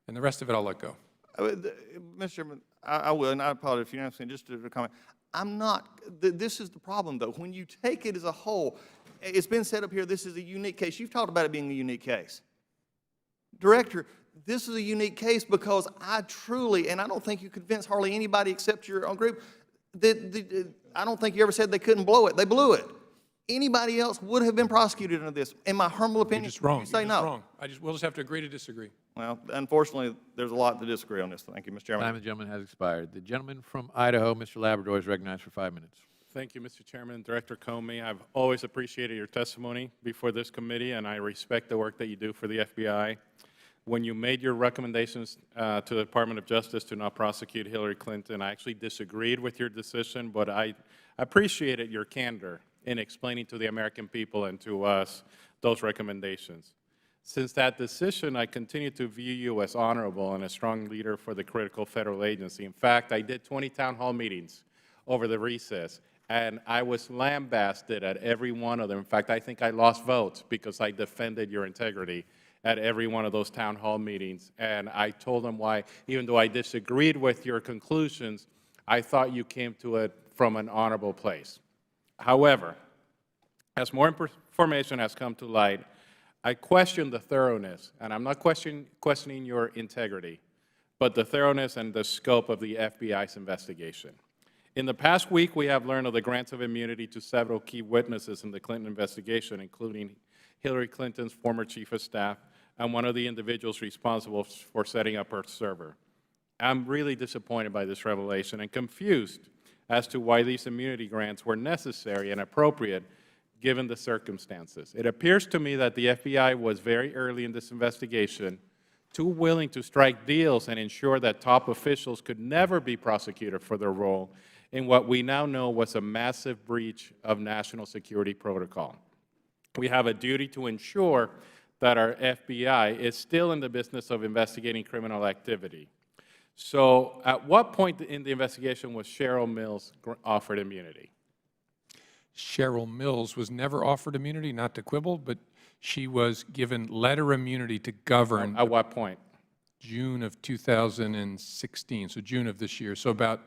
And the rest of it I'll let go. Mr. Chairman, I will, and I apologize if you're not saying, just to comment. I'm not, this is the problem, though. When you take it as a whole, it's been set up here, this is a unique case. You've talked about it being a unique case. Director, this is a unique case because I truly, and I don't think you convinced hardly anybody except your own group, that I don't think you ever said they couldn't blow it. They blew it. Anybody else would have been prosecuted under this. In my humble opinion, You're just wrong. you say You're no. just wrong. We'll just have to agree to disagree. Well, unfortunately, there's a lot to disagree on this. Thank you, Mr. Chairman. Time of the gentleman has expired. The gentleman from Idaho, Mr. Labrador, is recognized for 5 minutes. Thank you, Mr. Chairman. Director Comey, I've always appreciated your testimony before this committee, and I respect the work that you do for the FBI. When you made your recommendations to the Department of Justice to not prosecute Hillary Clinton, I actually disagreed with your decision, but I appreciated your candor in explaining to the American people and to us those recommendations. Since that decision, I continue to view you as honorable and a strong leader for the critical federal agency. In fact, I did 20 town hall meetings over the recess, and I was lambasted at every one of them. In fact, I think I lost votes because I defended your integrity at every one of those town hall meetings. And I told them why, even though I disagreed with your conclusions, I thought you came to it from an honorable place. However, as more information has come to light, I question the thoroughness, and I'm not questioning your integrity, but the thoroughness and the scope of the FBI's investigation. In the past week, we have learned of the grants of immunity to several key witnesses in the Clinton investigation, including Hillary Clinton's former chief of staff and one of the individuals responsible for setting up her server. I'm really disappointed by this revelation and confused as to why these immunity grants were necessary and appropriate given the circumstances. It appears to me that the FBI was very early in this investigation too willing to strike deals and ensure that top officials could never be prosecuted for their role in what we now know was a massive breach of national security protocol. We have a duty to ensure that our FBI is still in the business of investigating criminal activity. So at what point in the investigation was Cheryl Mills offered immunity? Cheryl Mills was never offered immunity, not to quibble, but she was given letter immunity to govern. At what point? June of 2016, so June of this year, so about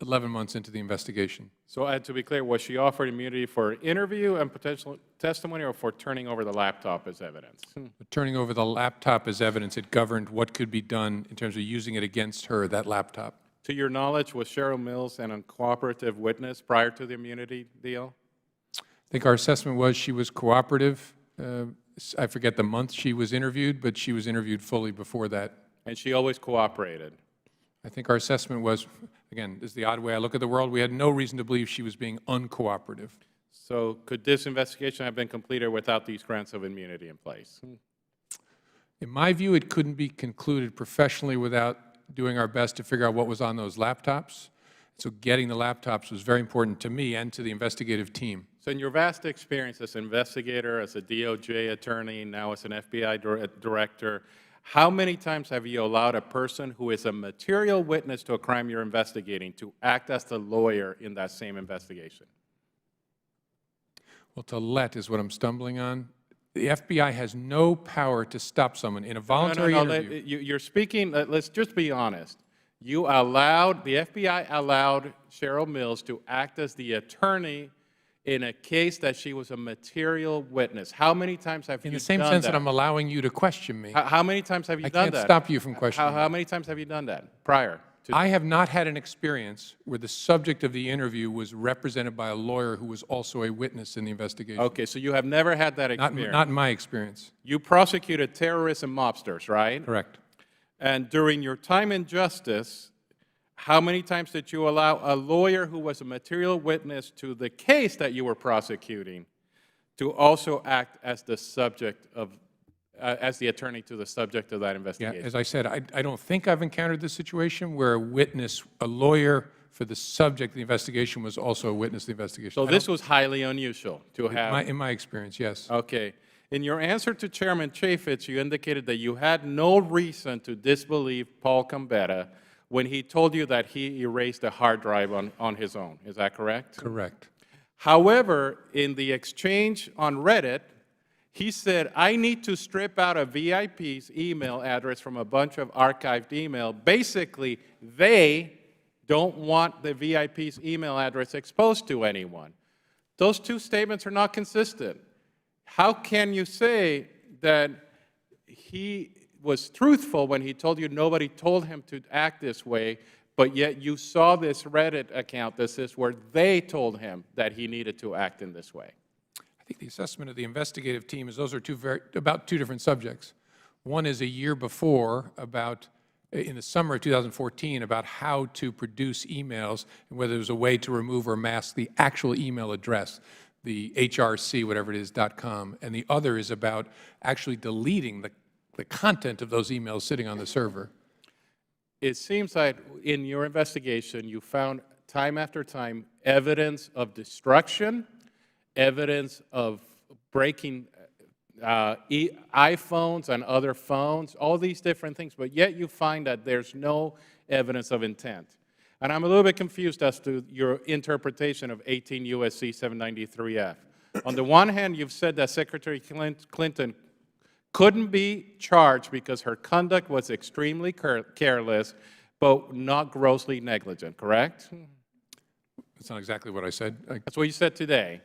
11 months into the investigation. So to be clear, was she offered immunity for interview and potential testimony or for turning over the laptop as evidence? Turning over the laptop as evidence, it governed what could be done in terms of using it against her, that laptop. To your knowledge, was Cheryl Mills an uncooperative witness prior to the immunity deal? I think our assessment was she was cooperative. I forget the month she was interviewed, but she was interviewed fully before that. And she always cooperated? I think our assessment was, Again, this is the odd way I look at the world. We had no reason to believe she was being uncooperative. So could this investigation have been completed without these grants of immunity in place? In my view, it couldn't be concluded professionally without doing our best to figure out what was on those laptops. So getting the laptops was very important to me and to the investigative team. So in your vast experience as an investigator, as a DOJ attorney, now as an FBI director, how many times have you allowed a person who is a material witness to a crime you're investigating to act as the lawyer in that same investigation? Well, to let is what I'm stumbling on. The FBI has no power to stop someone in a voluntary interview. You're speaking, let's just be honest. The FBI allowed Cheryl Mills to act as the attorney in a case that she was a material witness. How many times have you done that? In the same sense that I'm allowing you to question me. How many times have you done that? I can't stop you from questioning me. How many times have you done that prior? I have not had an experience where the subject of the interview was represented by a lawyer who was also a witness in the investigation. Okay, so you have never had that experience? Not in my experience. You prosecuted terrorists and mobsters, right? Correct. And during your time in justice, how many times did you allow a lawyer who was a material witness to the case that you were prosecuting to also act as the subject of as the attorney to the subject of that investigation? Yeah, as I said, I don't think I've encountered this situation where a lawyer for the subject of the investigation was also a witness to the investigation. So this was highly unusual to have? In my experience, yes. Okay. In your answer to Chairman Chaffetz, you indicated that you had no reason to disbelieve Paul Gambetta when he told you that he erased a hard drive on his own. Is that correct? Correct. However, in the exchange on Reddit, he said, I need to strip out a VIP's email address from a bunch of archived email. Basically, they don't want the VIP's email address exposed to anyone. Those two statements are not consistent. How can you say that he was truthful when he told you nobody told him to act this way, but yet you saw this Reddit account that says where they told him that he needed to act in this way? I think the assessment of the investigative team is those are about two different subjects. One is a year before, in the summer of 2014, about how to produce emails and whether there's a way to remove or mask the actual email address, the HRC, whatever it is, .com. And the other is about actually deleting the content of those emails sitting on the server. It seems like in your investigation, you found time after time evidence of destruction, evidence of breaking iPhones and other phones, all these different things, but yet you find that there's no evidence of intent. And I'm a little bit confused as to your interpretation of 18 U.S.C. 793F. On the one hand, you've said that Secretary Clinton couldn't be charged because her conduct was extremely careless, but not grossly negligent, correct? That's not exactly what I said. That's what you said today.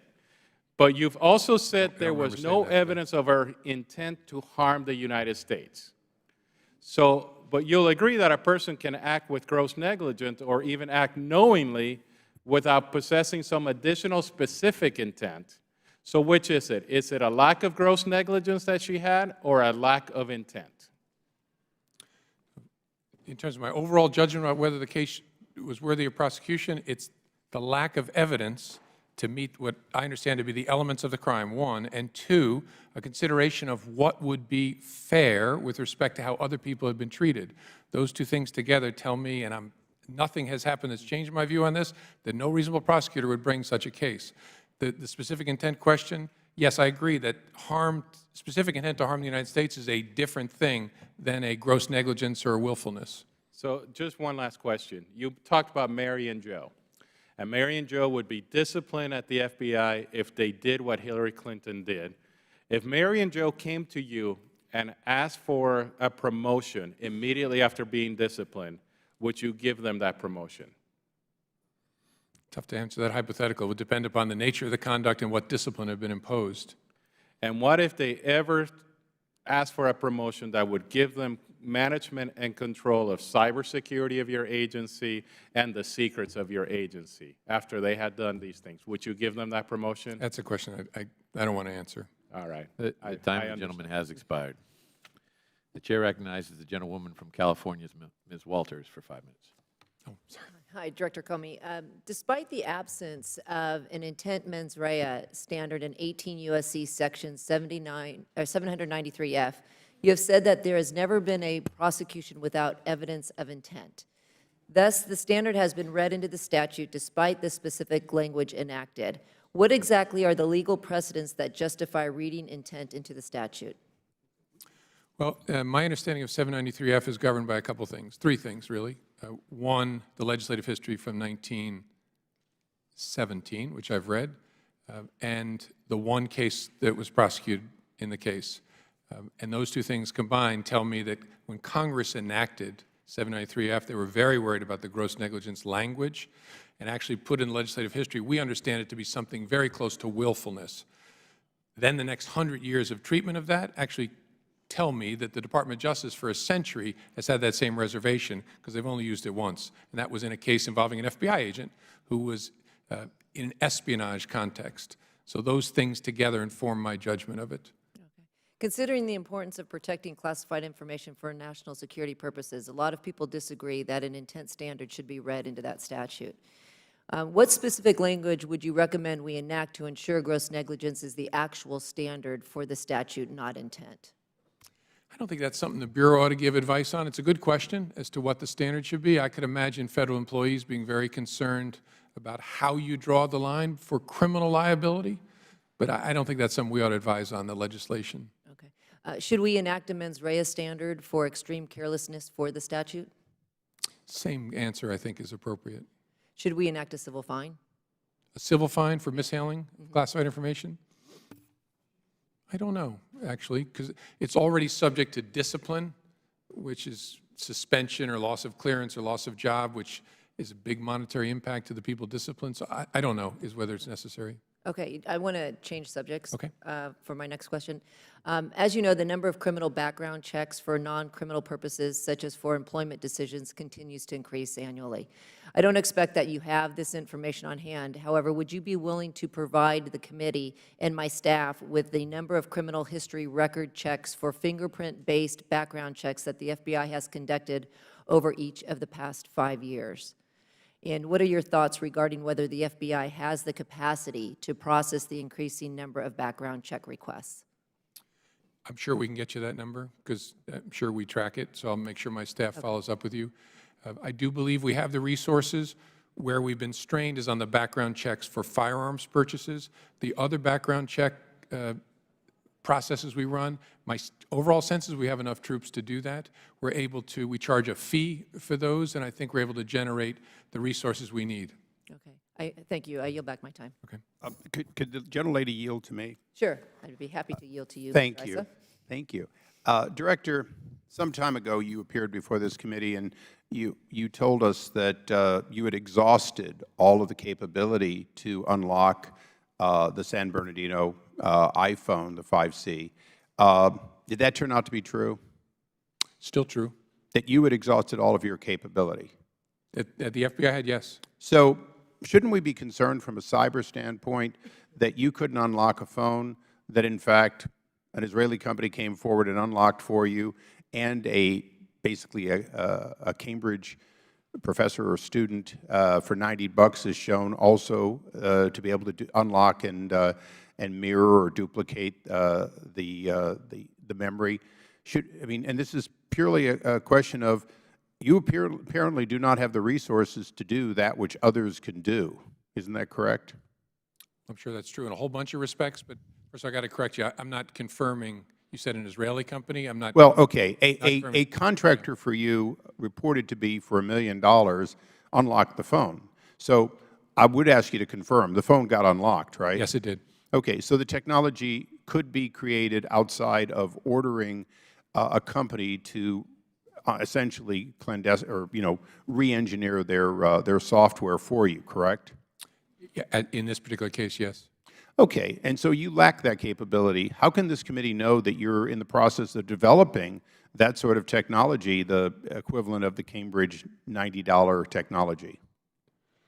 But you've also said there was no evidence of her intent to harm the United States. So, but you'll agree that a person can act with gross negligence or even act knowingly without possessing some additional specific intent. So which is it? Is it a lack of gross negligence that she had or a lack of intent? In terms of my overall judgment about whether the case was worthy of prosecution, it's the lack of evidence to meet what I understand to be the elements of the crime, one, and two, a consideration of what would be fair with respect to how other people have been treated. Those two things together tell me, and nothing has happened that's changed my view on this, that no reasonable prosecutor would bring such a case. The specific intent question, yes, I agree that specific intent to harm the United States is a different thing than a gross negligence or willfulness. So just one last question. You talked about Mary and Joe. And Mary and Joe would be disciplined at the FBI if they did what Hillary Clinton did. If Mary and Joe came to you and asked for a promotion immediately after being disciplined, would you give them that promotion? Tough to answer that hypothetical. It would depend upon the nature of the conduct and what discipline had been imposed. And what if they ever asked for a promotion that would give them management and control of cybersecurity of your agency and the secrets of your agency after they had done these things? Would you give them that promotion? That's a question I don't want to answer. All right. The time of the gentleman has expired. The chair recognizes the gentlewoman from California, Ms. Walters, for 5 minutes. Oh, sorry. Hi, Director Comey. Despite the absence of an intent mens rea standard in 18 U.S.C. Section 793F, you have said that there has never been a prosecution without evidence of intent. Thus, the standard has been read into the statute despite the specific language enacted. What exactly are the legal precedents that justify reading intent into the statute? Well, my understanding of 793F is governed by a couple things, three things, really. One, the legislative history from 1917, which I've read, and the one case that was prosecuted in the case. And those two things combined tell me that when Congress enacted 793F, they were very worried about the gross negligence language and actually put in legislative history, we understand it to be something very close to willfulness. Then the next 100 years of treatment of that actually tell me that the Department of Justice for a century has had that same reservation because they've only used it once. And that was in a case involving an FBI agent who was in an espionage context. So those things together inform my judgment of it. Considering the importance of protecting classified information for national security purposes, a lot of people disagree that an intent standard should be read into that statute. What specific language would you recommend we enact to ensure gross negligence is the actual standard for the statute, not intent? I don't think that's something the Bureau ought to give advice on. It's a good question as to what the standard should be. I could imagine federal employees being very concerned about how you draw the line for criminal liability, but I don't think that's something we ought to advise on, the legislation. Okay. Should we enact a mens rea standard for extreme carelessness for the statute? Same answer, I think, is appropriate. Should we enact a civil fine? A civil fine for mishandling classified information? I don't know, actually, because it's already subject to discipline, which is suspension or loss of clearance or loss of job, which is a big monetary impact to the people disciplined. So I don't know is whether it's necessary. Okay, I want to change subjects Okay. For my next question. As you know, the number of criminal background checks for non-criminal purposes, such as for employment decisions, continues to increase annually. I don't expect that you have this information on hand. However, would you be willing to provide the committee and my staff with the number of criminal history record checks for fingerprint-based background checks that the FBI has conducted over each of the past 5 years? And what are your thoughts regarding whether the FBI has the capacity to process the increasing number of background check requests? I'm sure we can get you that number because I'm sure we track it, so I'll make sure my staff follows up with you. I do believe we have the resources. Where we've been strained is on the background checks for firearms purchases. The other background check processes we run, my overall sense is we have enough troops to do that. We charge a fee for those, and I think we're able to generate the resources we need. Okay, thank you. I yield back my time. Okay. Could the gentlelady yield to me? Sure, I'd be happy to yield to you. Thank Mr. you. Issa. Thank you. Director, some time ago you appeared before this committee and you told us that you had exhausted all of the capability to unlock the San Bernardino iPhone, the 5C. Did that turn out to be true? Still true. That you had exhausted all of your capability? At the FBI head, yes. So shouldn't we be concerned from a cyber standpoint that you couldn't unlock a phone that, in fact, an Israeli company came forward and unlocked for you, and basically a Cambridge professor or student for $90 is shown also to be able to unlock and mirror or duplicate the memory? And this is purely a question of you apparently do not have the resources to do that which others can do. Isn't that correct? I'm sure that's true in a whole bunch of respects, but first I got to correct you. I'm not confirming. You said an Israeli company. I'm not. Well, okay. A contractor for you reported to be for $1 million unlocked the phone. So I would ask you to confirm the phone got unlocked, right? Yes, it did. Okay. So the technology could be created outside of ordering a company to essentially re-engineer their software for you, correct? Yeah, in this particular case, yes. Okay, and so you lack that capability. How can this committee know that you're in the process of developing that sort of technology, the equivalent of the Cambridge $90 technology?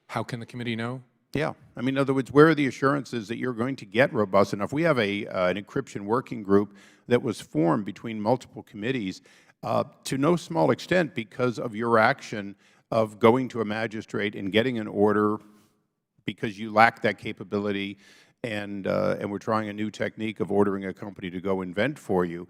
How can the committee know? Yeah. I mean, in other words, where are the assurances that you're going to get robust enough? We have an encryption working group that was formed between multiple committees to no small extent because of your action of going to a magistrate and getting an order because you lack that capability, and we're trying a new technique of ordering a company to go invent for you.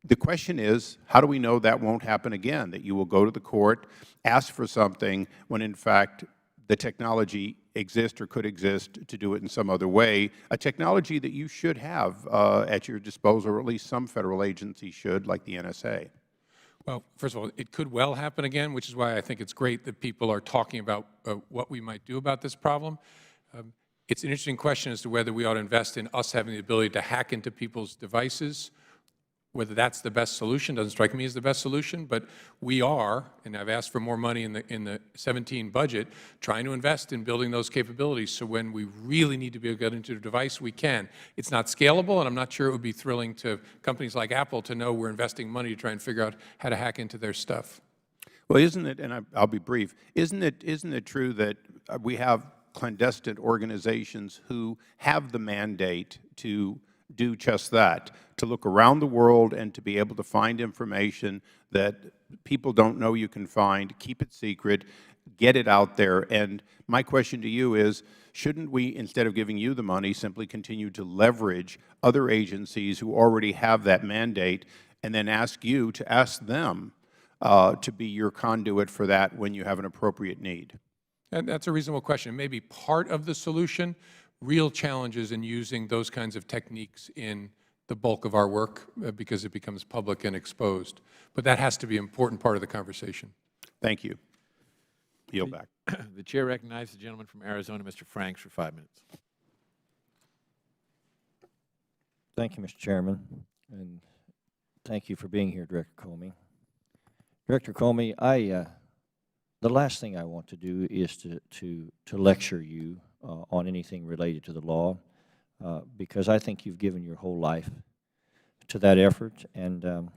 The question is, how do we know that won't happen again, that you will go to the court, ask for something, when in fact the technology exists or could exist to do it in some other way, a technology that you should have at your disposal, or at least some federal agency should, like the NSA? Well, first of all, it could well happen again, which is why I think it's great that people are talking about what we might do about this problem. It's an interesting question as to whether we ought to invest in us having the ability to hack into people's devices. Whether that's the best solution doesn't strike me as the best solution, but we are, and I've asked for more money in the 17 budget, trying to invest in building those capabilities so when we really need to be able to get into the device, we can. It's not scalable, and I'm not sure it would be thrilling to companies like Apple to know we're investing money to try and figure out how to hack into their stuff. Well, isn't it, and I'll be brief, isn't it true that we have clandestine organizations who have the mandate to do just that, to look around the world and to be able to find information that people don't know you can find, keep it secret, get it out there? And my question to you is, shouldn't we, instead of giving you the money, simply continue to leverage other agencies who already have that mandate and then ask you to ask them to be your conduit for that when you have an appropriate need? And that's a reasonable question. It may be part of the solution. Real challenges in using those kinds of techniques in the bulk of our work because it becomes public and exposed. But that has to be an important part of the conversation. Thank you. Yield back. The Chair recognizes the gentleman from Arizona, Mr. Franks, for 5 minutes. Thank you, Mr. Chairman, and thank you for being here, Director Comey. Director Comey, the last thing I want to do is to lecture you on anything related to the law, because I think you've given your whole life to that effort. And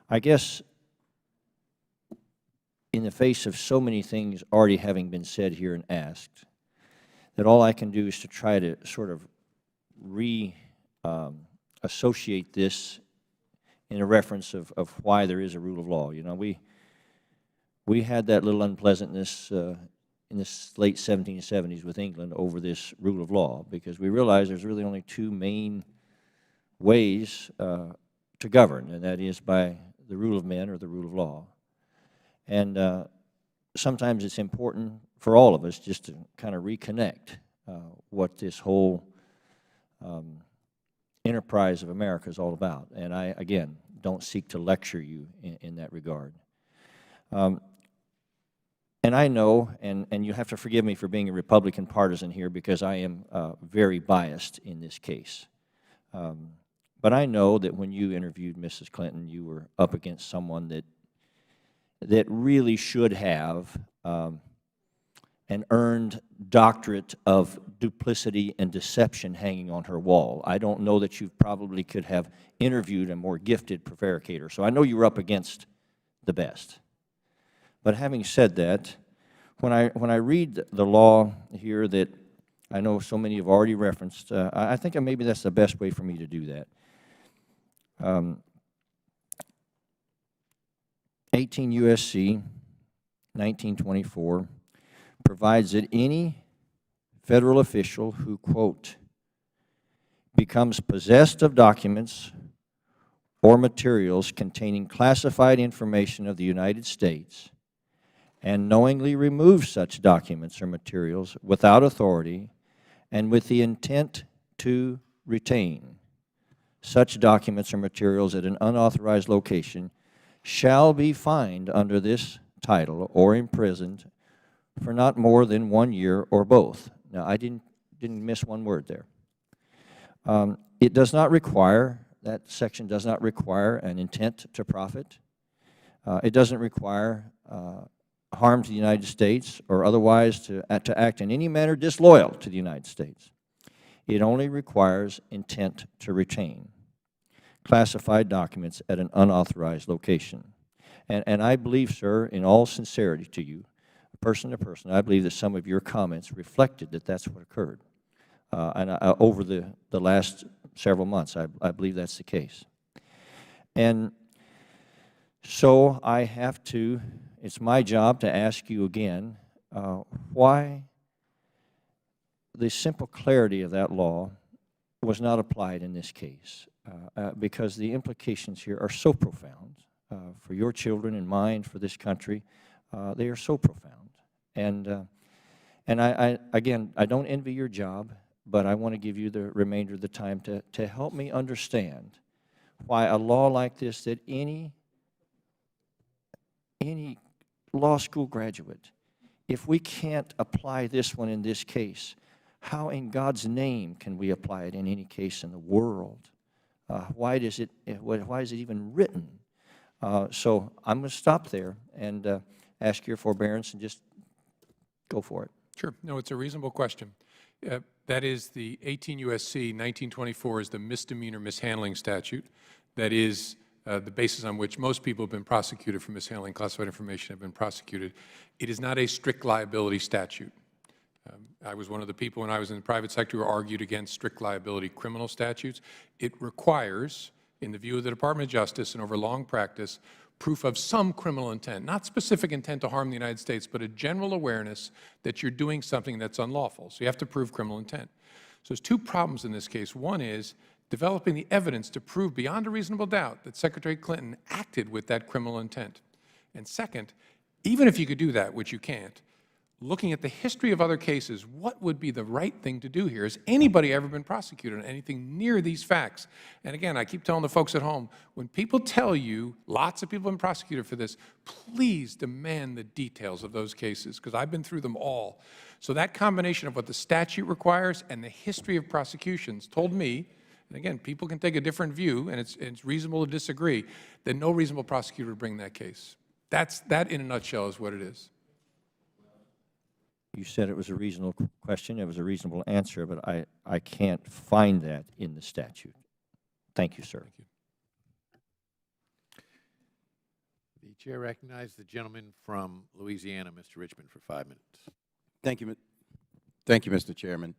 I guess in the face of so many things already having been said here and asked, that all I can do is to try to sort of associate this in a reference of why there is a rule of law. You know, we had that little unpleasantness in the late 1770s with England over this rule of law, because we realized there's really only two main ways to govern, and that is by the rule of men or the rule of law. And sometimes it's important for all of us just to kind of reconnect what this whole enterprise of America is all about. And I, again, don't seek to lecture you in that regard. And I know, and you have to forgive me for being a Republican partisan here, because I am very biased in this case. But I know that when you interviewed Mrs. Clinton, you were up against someone that really should have an earned doctorate of duplicity and deception hanging on her wall. I don't know that you probably could have interviewed a more gifted prevaricator. So I know you were up against the best. But having said that, when I read the law here that I know so many have already referenced, I think maybe that's the best way for me to do that. 18 U.S.C. 1924 provides that any federal official who, quote, becomes possessed of documents or materials containing classified information of the United States and knowingly removes such documents or materials without authority and with the intent to retain such documents or materials at an unauthorized location shall be fined under this title or imprisoned for not more than 1 year or both. Now, I didn't miss one word there. It does not require, that section does not require an intent to profit. It doesn't require harm to the United States or otherwise to act in any manner disloyal to the United States. It only requires intent to retain classified documents at an unauthorized location. And I believe, sir, in all sincerity to you, person to person, I believe that some of your comments reflected that that's what occurred. Over the last several months, I believe that's the case. And So I have to, it's my job to ask you again, why the simple clarity of that law was not applied in this case, because the implications here are so profound for your children and mine, for this country. They are so profound. And again, I don't envy your job, but I want to give you the remainder of the time to help me understand why a law like this that any law school graduate, if we can't apply this one in this case, how in God's name can we apply it in any case in the world? Why is it even written? So I'm going to stop there and ask your forbearance and just go for it. Sure. No, it's a reasonable question. That is the 18 U.S.C. 1924 is the misdemeanor mishandling statute. That is the basis on which most people have been prosecuted for mishandling classified information have been prosecuted. It is not a strict liability statute. I was one of the people when I was in the private sector who argued against strict liability criminal statutes. It requires, in the view of the Department of Justice and over long practice, proof of some criminal intent, not specific intent to harm the United States, but a general awareness that you're doing something that's unlawful. So you have to prove criminal intent. So there's two problems in this case. One is developing the evidence to prove beyond a reasonable doubt that Secretary Clinton acted with that criminal intent. And second, even if you could do that, which you can't, looking at the history of other cases, what would be the right thing to do here? Has anybody ever been prosecuted on anything near these facts? And again, I keep telling the folks at home, when people tell you lots of people have been prosecuted for this, please demand the details of those cases, because I've been through them all. So that combination of what the statute requires and the history of prosecutions told me, and again, people can take a different view, and it's reasonable to disagree, that no reasonable prosecutor would bring that case. That, in a nutshell, is what it is. You said it was a reasonable question, it was a reasonable answer, but I can't find that in the statute. Thank you, sir. Thank you. The chair recognizes the gentleman from Louisiana, Mr. Richmond, for 5 minutes. Thank you, Mr. Chairman.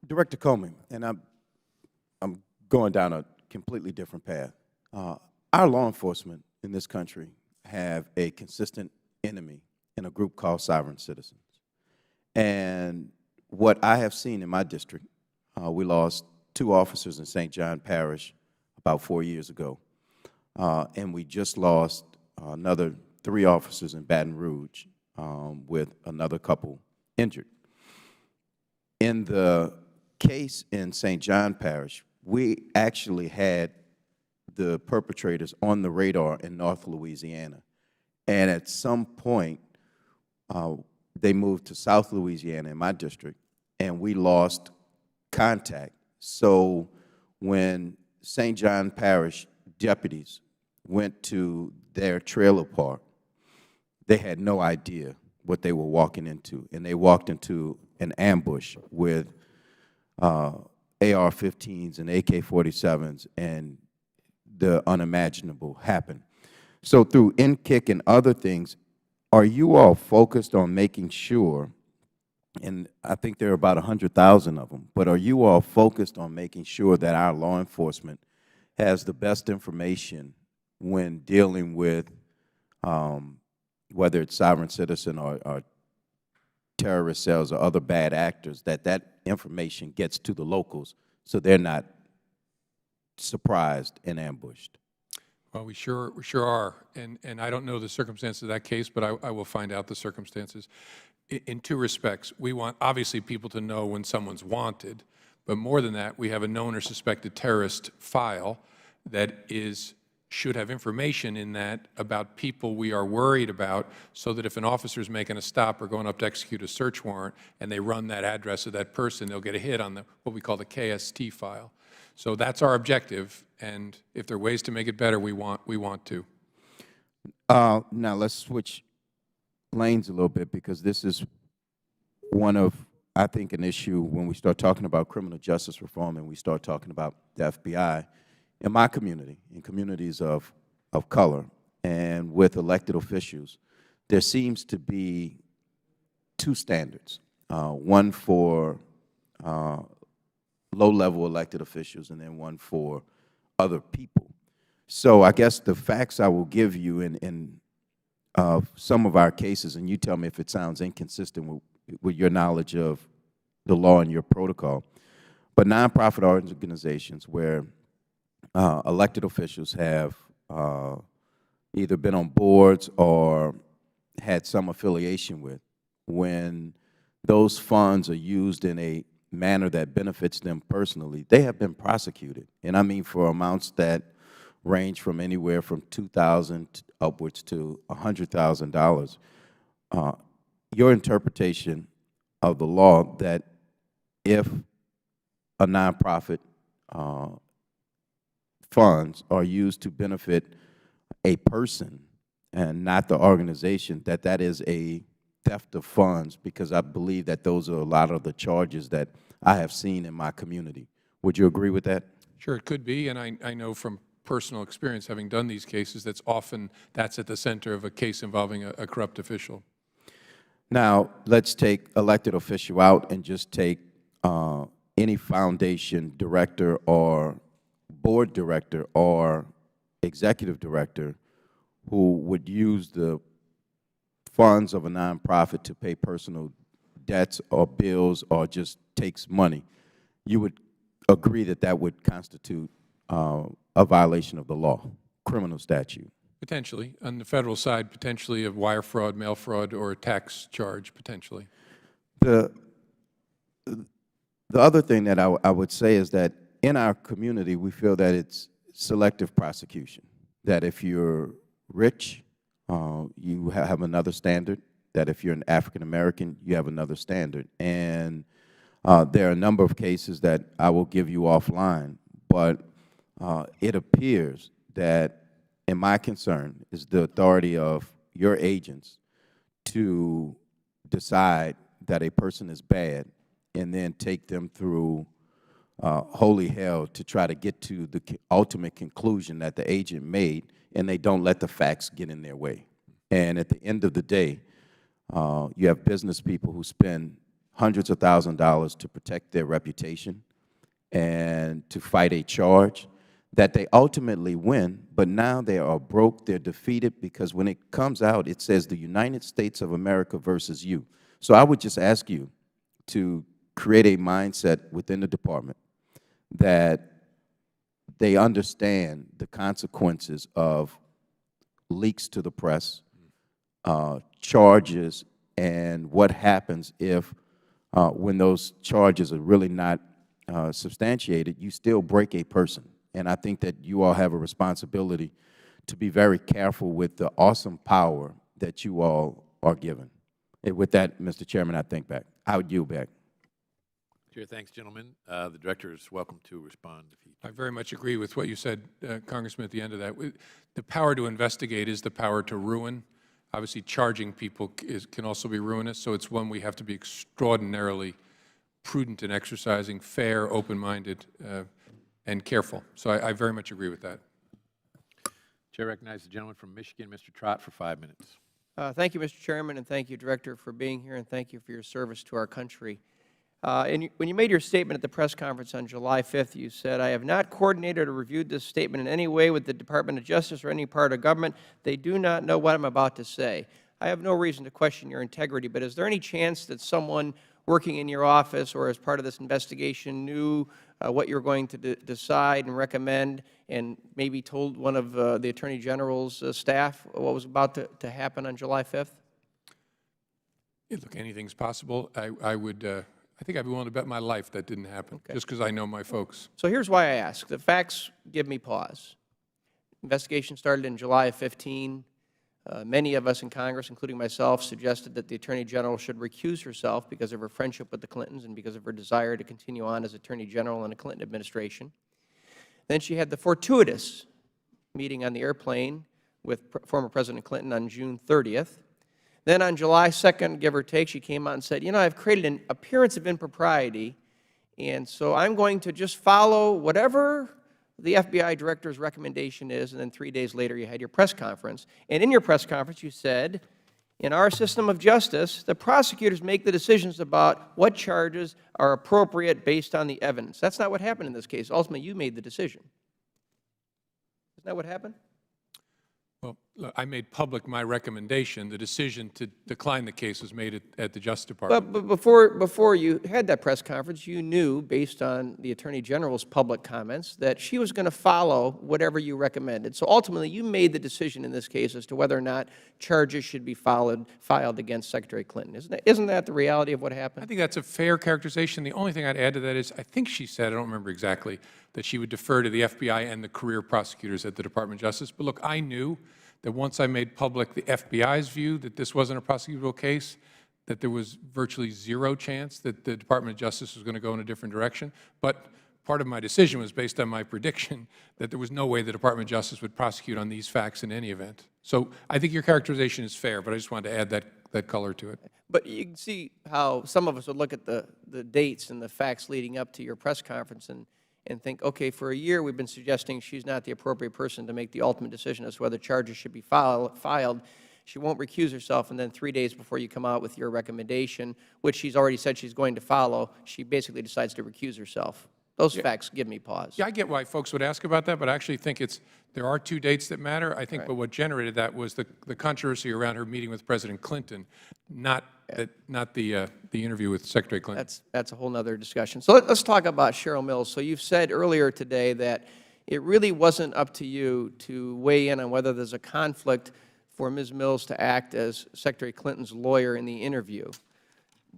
Director Comey, and I'm going down a completely different path. Our law enforcement in this country have a consistent enemy in a group called sovereign citizens. And what I have seen in my district, we lost 2 officers in St. John Parish about 4 years ago. And we just lost another 3 officers in Baton Rouge with another couple injured. In the case in St. John Parish, we actually had the perpetrators on the radar in North Louisiana. And at some point, they moved to South Louisiana in my district, and we lost contact. So when St. John Parish deputies went to their trailer park, they had no idea what they were walking into, and they walked into an ambush with AR-15s and AK-47s, and the unimaginable happened. So through NKIC and other things, are you all focused on making sure, and I think there are about 100,000 of them, but are you all focused on making sure that our law enforcement has the best information when dealing with whether it's sovereign citizen or terrorist cells or other bad actors, that that information gets to the locals so they're not surprised and ambushed? Well, we sure are, and I don't know the circumstances of that case, but I will find out the circumstances. In 2 respects, we want, obviously, people to know when someone's wanted, but more than that, we have a known or suspected terrorist file that should have information in that about people we are worried about, so that if an officer is making a stop or going up to execute a search warrant and they run that address of that person, they'll get a hit on what we call the KST file. So that's our objective, and if there are ways to make it better, we want to. Now let's switch lanes a little bit, because this is one of, I think, an issue when we start talking about criminal justice reform and we start talking about the FBI. In my community, in communities of color, and with elected officials, there seems to be 2 standards, one for low-level elected officials and then one for other people. So I guess the facts I will give you in some of our cases, and you tell me if it sounds inconsistent with your knowledge of the law and your protocol, but nonprofit organizations where elected officials have either been on boards or had some affiliation with, when those funds are used in a manner that benefits them personally, they have been prosecuted. And I mean for amounts that range from anywhere from $2,000 upwards to $100,000. Your interpretation of the law that if a nonprofit funds are used to benefit a person and not the organization, that is a theft of funds, because I believe that those are a lot of the charges that I have seen in my community. Would you agree with that? Sure, it could be, and I know from personal experience, having done these cases, that's often at the center of a case involving a corrupt official. Now, let's take elected official out and just take any foundation director or board director or executive director who would use the funds of a nonprofit to pay personal debts or bills or just takes money. You would agree that that would constitute a violation of the law, criminal statute? Potentially. On the Federal side, potentially of wire fraud, mail fraud, or a tax charge, potentially. The other thing that I would say is that in our community, we feel that it's selective prosecution, that if you're rich, you have another standard, that if you're an African American, you have another standard. And there are a number of cases that I will give you offline, but it appears that, and my concern is the authority of your agents to decide that a person is bad and then take them through holy hell to try to get to the ultimate conclusion that the agent made, and they don't let the facts get in their way. And at the end of the day, you have business people who spend hundreds of thousands of dollars to protect their reputation and to fight a charge that they ultimately win, but now they are broke, they're defeated, because when it comes out, it says the United States of America versus you. So I would just ask you to create a mindset within the department that they understand the consequences of leaks to the press, charges, and what happens if, when those charges are really not substantiated, you still break a person. And I think that you all have a responsibility to be very careful with the awesome power that you all are given. And with that, Mr. Chairman, I think back. I would yield back. Chair, thanks, gentlemen. The Director is welcome to respond. I very much agree with what you said, Congressman, at the end of that. The power to investigate is the power to ruin. Obviously, charging people can also be ruinous, so it's one we have to be extraordinarily prudent in exercising, fair, open-minded, and careful. So I very much agree with that. Chair recognizes the gentleman from Michigan, Mr. Trott, for 5 minutes. Thank you, Mr. Chairman, and thank you, Director, for being here, and thank you for your service to our country. When you made your statement at the press conference on July 5th, you said, "I have not coordinated or reviewed this statement in any way with the Department of Justice or any part of government. They do not know what I'm about to say." I have no reason to question your integrity, but is there any chance that someone working in your office or as part of this investigation knew what you're going to decide and recommend, and maybe told one of the Attorney General's staff what was about to happen on July 5th? Yeah, look, anything's possible. I think I'd be willing to bet my life that didn't happen, just because I know my folks. So here's why I ask. The facts give me pause. Investigation started in July of 15. Many of us in Congress, including myself, suggested that the Attorney General should recuse herself because of her friendship with the Clintons and because of her desire to continue on as Attorney General in the Clinton administration. Then she had the fortuitous meeting on the airplane with former President Clinton on June 30th. Then on July 2nd, give or take, she came out and said, "You know, I've created an appearance of impropriety, and so I'm going to just follow whatever the FBI director's recommendation is." And then 3 days later, you had your press conference. And in your press conference, you said, "In our system of justice, the prosecutors make the decisions about what charges are appropriate based on the evidence." That's not what happened in this case. Ultimately, you made the decision. Isn't that what happened? Well, look, I made public my recommendation. The decision to decline the case was made at the Justice Department. But before you had that press conference, you knew, based on the Attorney General's public comments, that she was going to follow whatever you recommended. So ultimately, you made the decision in this case as to whether or not charges should be filed against Secretary Clinton. Isn't that the reality of what happened? I think that's a fair characterization. The only thing I'd add to that is I think she said, I don't remember exactly, that she would defer to the FBI and the career prosecutors at the Department of Justice. But look, I knew that once I made public the FBI's view that this wasn't a prosecutable case, that there was virtually zero chance that the Department of Justice was going to go in a different direction. But part of my decision was based on my prediction that there was no way the Department of Justice would prosecute on these facts in any event. So I think your characterization is fair, but I just wanted to add that color to it. But you can see how some of us would look at the dates and the facts leading up to your press conference and think, okay, for a year we've been suggesting she's not the appropriate person to make the ultimate decision as to whether charges should be filed. She won't recuse herself, and then 3 days before you come out with your recommendation, which she's already said she's going to follow, she basically decides to recuse herself. Those facts give me pause. Yeah, I get why folks would ask about that, but I actually think there are two dates that matter. I think, but what generated that was the controversy around her meeting with President Clinton, not the interview with Secretary Clinton. That's a whole other discussion. So let's talk about Cheryl Mills. So you've said earlier today that it really wasn't up to you to weigh in on whether there's a conflict for Ms. Mills to act as Secretary Clinton's lawyer in the interview.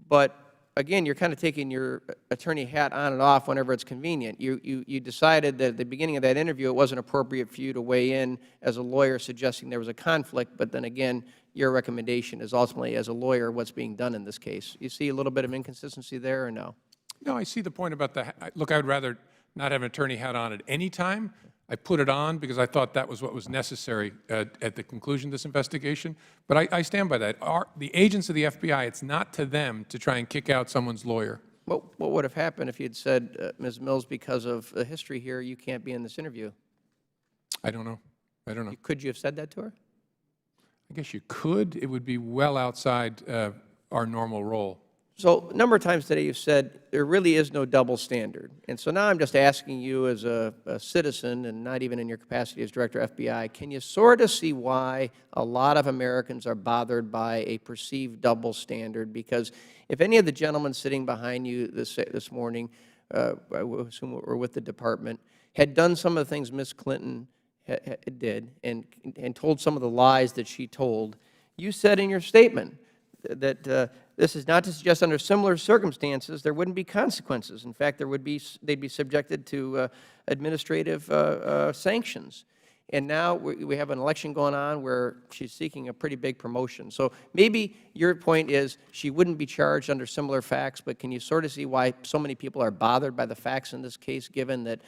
But again, you're kind of taking your attorney hat on and off whenever it's convenient. You decided that at the beginning of that interview it wasn't appropriate for you to weigh in as a lawyer suggesting there was a conflict, but then again, your recommendation is ultimately, as a lawyer, what's being done in this case. You see a little bit of inconsistency there, or no? No, I see the point about the look, I would rather not have an attorney hat on at any time. I put it on because I thought that was what was necessary at the conclusion of this investigation. But I stand by that. The agents of the FBI, it's not to them to try and kick out someone's lawyer. What would have happened if you had said, Ms. Mills, because of the history here, you can't be in this interview? I don't know. I don't know. Could you have said that to her? I guess you could. It would be well outside our normal role. So a number of times today you've said there really is no double standard. And so now I'm just asking you as a citizen, and not even in your capacity as Director of FBI, can you sort of see why a lot of Americans are bothered by a perceived double standard? Because if any of the gentlemen sitting behind you this morning, I assume were with the Department, had done some of the things Ms. Clinton did and told some of the lies that she told, you said in your statement that this is not to suggest under similar circumstances there wouldn't be consequences. In fact, they'd be subjected to administrative sanctions. And now we have an election going on where she's seeking a pretty big promotion. So maybe your point is she wouldn't be charged under similar facts, but can you sort of see why so many people are bothered by the facts in this case, given that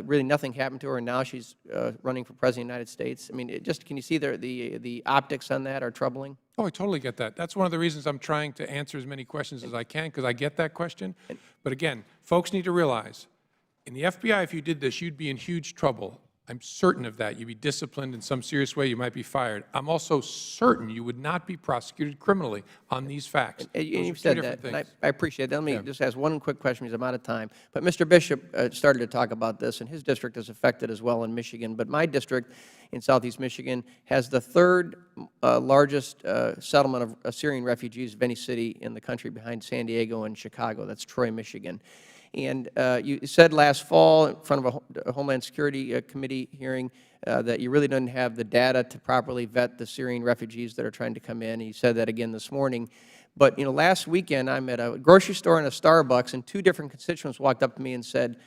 really nothing happened to her and now she's running for President of the United States? I mean, can you see the optics on that are troubling? Oh, I totally get that. That's one of the reasons I'm trying to answer as many questions as I can, because I get that question. But again, folks need to realize, in the FBI, if you did this, you'd be in huge trouble. I'm certain of that. You'd be disciplined in some serious way. You might be fired. I'm also certain you would not be prosecuted criminally on these facts. And you've said that, and I appreciate that. Let me just ask one quick question because I'm out of time. But Mr. Bishop started to talk about this, and his district is affected as well in Michigan. But my district in southeast Michigan has the third largest settlement of Syrian refugees of any city in the country, behind San Diego and Chicago. That's Troy, Michigan. And you said last fall in front of a Homeland Security Committee hearing that you really didn't have the data to properly vet the Syrian refugees that are trying to come in. And you said that again this morning. But last weekend I'm at a grocery store and a Starbucks, and two different constituents walked up to me and said,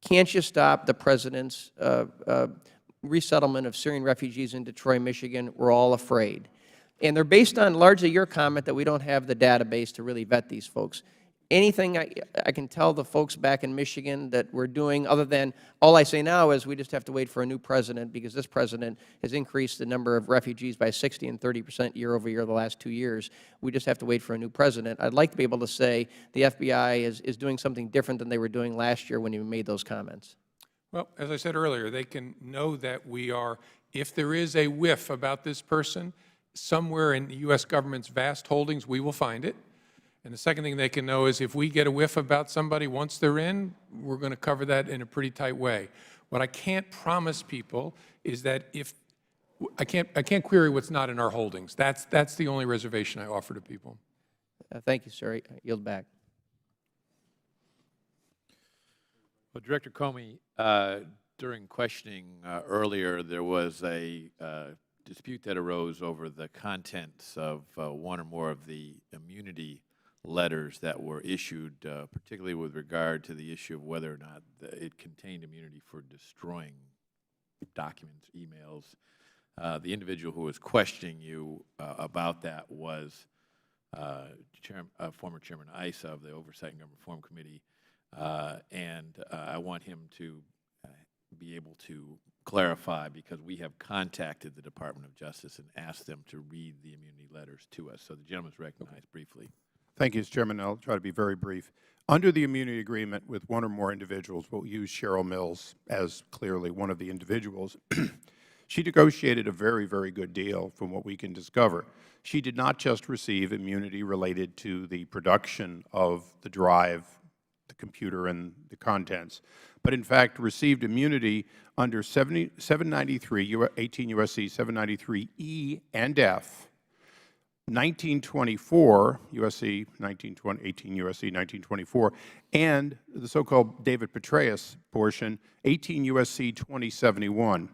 can't you stop the President's resettlement of Syrian refugees into Troy, Michigan? We're all afraid. And they're based on largely your comment that we don't have the database to really vet these folks. Anything I can tell the folks back in Michigan that we're doing, other than all I say now is we just have to wait for a new president, because this president has increased the number of refugees by 60% and 30% year over year the last 2 years. We just have to wait for a new president. I'd like to be able to say the FBI is doing something different than they were doing last year when you made those comments. Well, as I said earlier, they can know that we are, if there is a whiff about this person, somewhere in the U.S. government's vast holdings, we will find it. And the second thing they can know is if we get a whiff about somebody once they're in, we're going to cover that in a pretty tight way. What I can't promise people is that if, I can't query what's not in our holdings. That's the only reservation I offer to people. Thank you, sir. I yield back. Well, Director Comey, during questioning earlier, there was a dispute that arose over the contents of one or more of the immunity letters that were issued, particularly with regard to the issue of whether or not it contained immunity for destroying documents, emails. The individual who was questioning you about that was former Chairman Issa of the Oversight and Government Reform Committee, and I want him to be able to clarify, because we have contacted the Department of Justice and asked them to read the immunity letters to us. So the gentleman is recognized briefly. Thank you, Mr. Chairman. I'll try to be very brief. Under the immunity agreement with one or more individuals, we'll use Cheryl Mills as clearly one of the individuals. She negotiated a very, very good deal from what we can discover. She did not just receive immunity related to the production of the drive, the computer, and the contents, but in fact received immunity under 793, 18 U.S.C. 793E and F, 1924 U.S.C. 1920, 18 U.S.C. 1924, and the so-called David Petraeus portion, 18 U.S.C. 2071.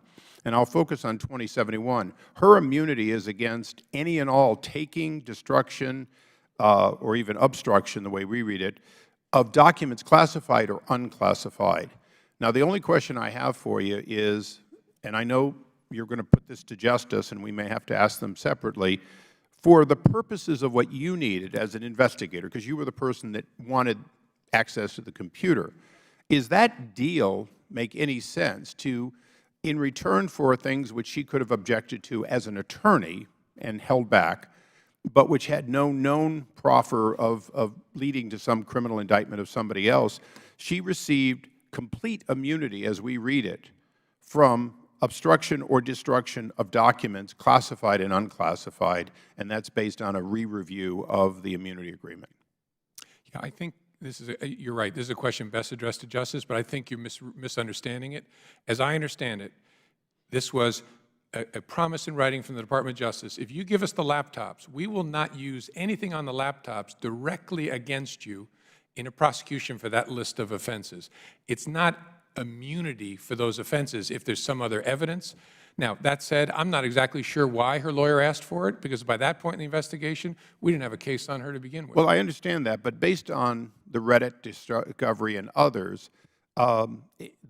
And I'll focus on 2071. Her immunity is against any and all taking, destruction, or even obstruction, the way we read it, of documents classified or unclassified. Now, the only question I have for you is, and I know you're going to put this to justice, and we may have to ask them separately, for the purposes of what you needed as an investigator, because you were the person that wanted access to the computer, is that deal make any sense to, in return for things which she could have objected to as an attorney and held back, but which had no known proffer of leading to some criminal indictment of somebody else, she received complete immunity, as we read it, from obstruction or destruction of documents classified and unclassified, and that's based on a re-review of the immunity agreement. Yeah, I think this is you're right. This is a question best addressed to Justice, but I think you're misunderstanding it. As I understand it, this was a promise in writing from the Department of Justice. If you give us the laptops, we will not use anything on the laptops directly against you in a prosecution for that list of offenses. It's not immunity for those offenses if there's some other evidence. Now, that said, I'm not exactly sure why her lawyer asked for it, because by that point in the investigation, we didn't have a case on her to begin with. Well, I understand that, but based on the Reddit discovery and others,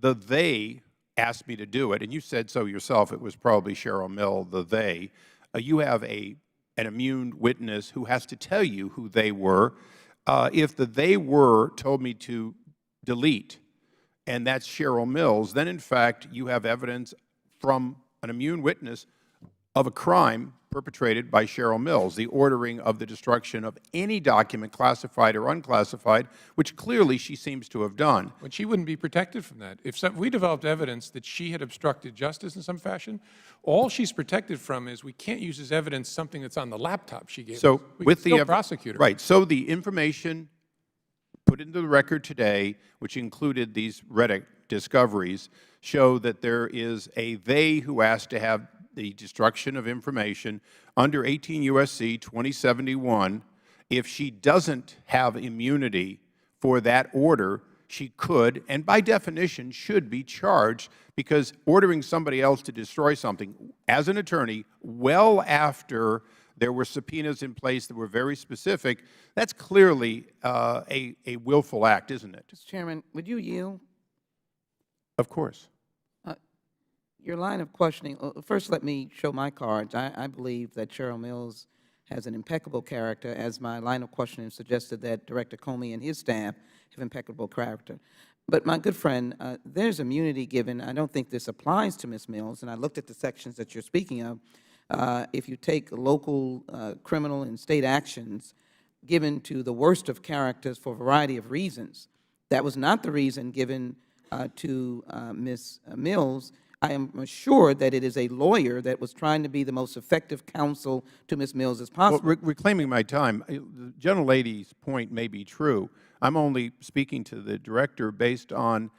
they asked me to do it, and you said so yourself, it was probably Cheryl Mill, they. You have an immune witness who has to tell you who they were. If they were told me to delete, and that's Cheryl Mills, then in fact you have evidence from an immune witness of a crime perpetrated by Cheryl Mills, the ordering of the destruction of any document classified or unclassified, which clearly she seems to have done. But she wouldn't be protected from that. If we developed evidence that she had obstructed justice in some fashion, all she's protected from is we can't use as evidence something that's on the laptop she gave us. We can still prosecute her. Right. So the information put into the record today, which included these Reddit discoveries, show that there is a they who asked to have the destruction of information under 18 U.S.C. 2071. If she doesn't have immunity for that order, she could, and by definition should be charged, because ordering somebody else to destroy something as an attorney well after there were subpoenas in place that were very specific, that's clearly a willful act, isn't it? Mr. Chairman, would you yield? Of course. Your line of questioning, first let me show my cards. I believe that Cheryl Mills has an impeccable character, as my line of questioning suggested that Director Comey and his staff have impeccable character. But my good friend, there's immunity given. I don't think this applies to Ms. Mills, and I looked at the sections that you're speaking of. If you take local criminal and state actions given to the worst of characters for a variety of reasons, that was not the reason given to Ms. Mills. I am assured that it is a lawyer that was trying to be the most effective counsel to Ms. Mills as possible. Well, reclaiming my time, the gentlelady's point may be true. I'm only speaking to the Director based on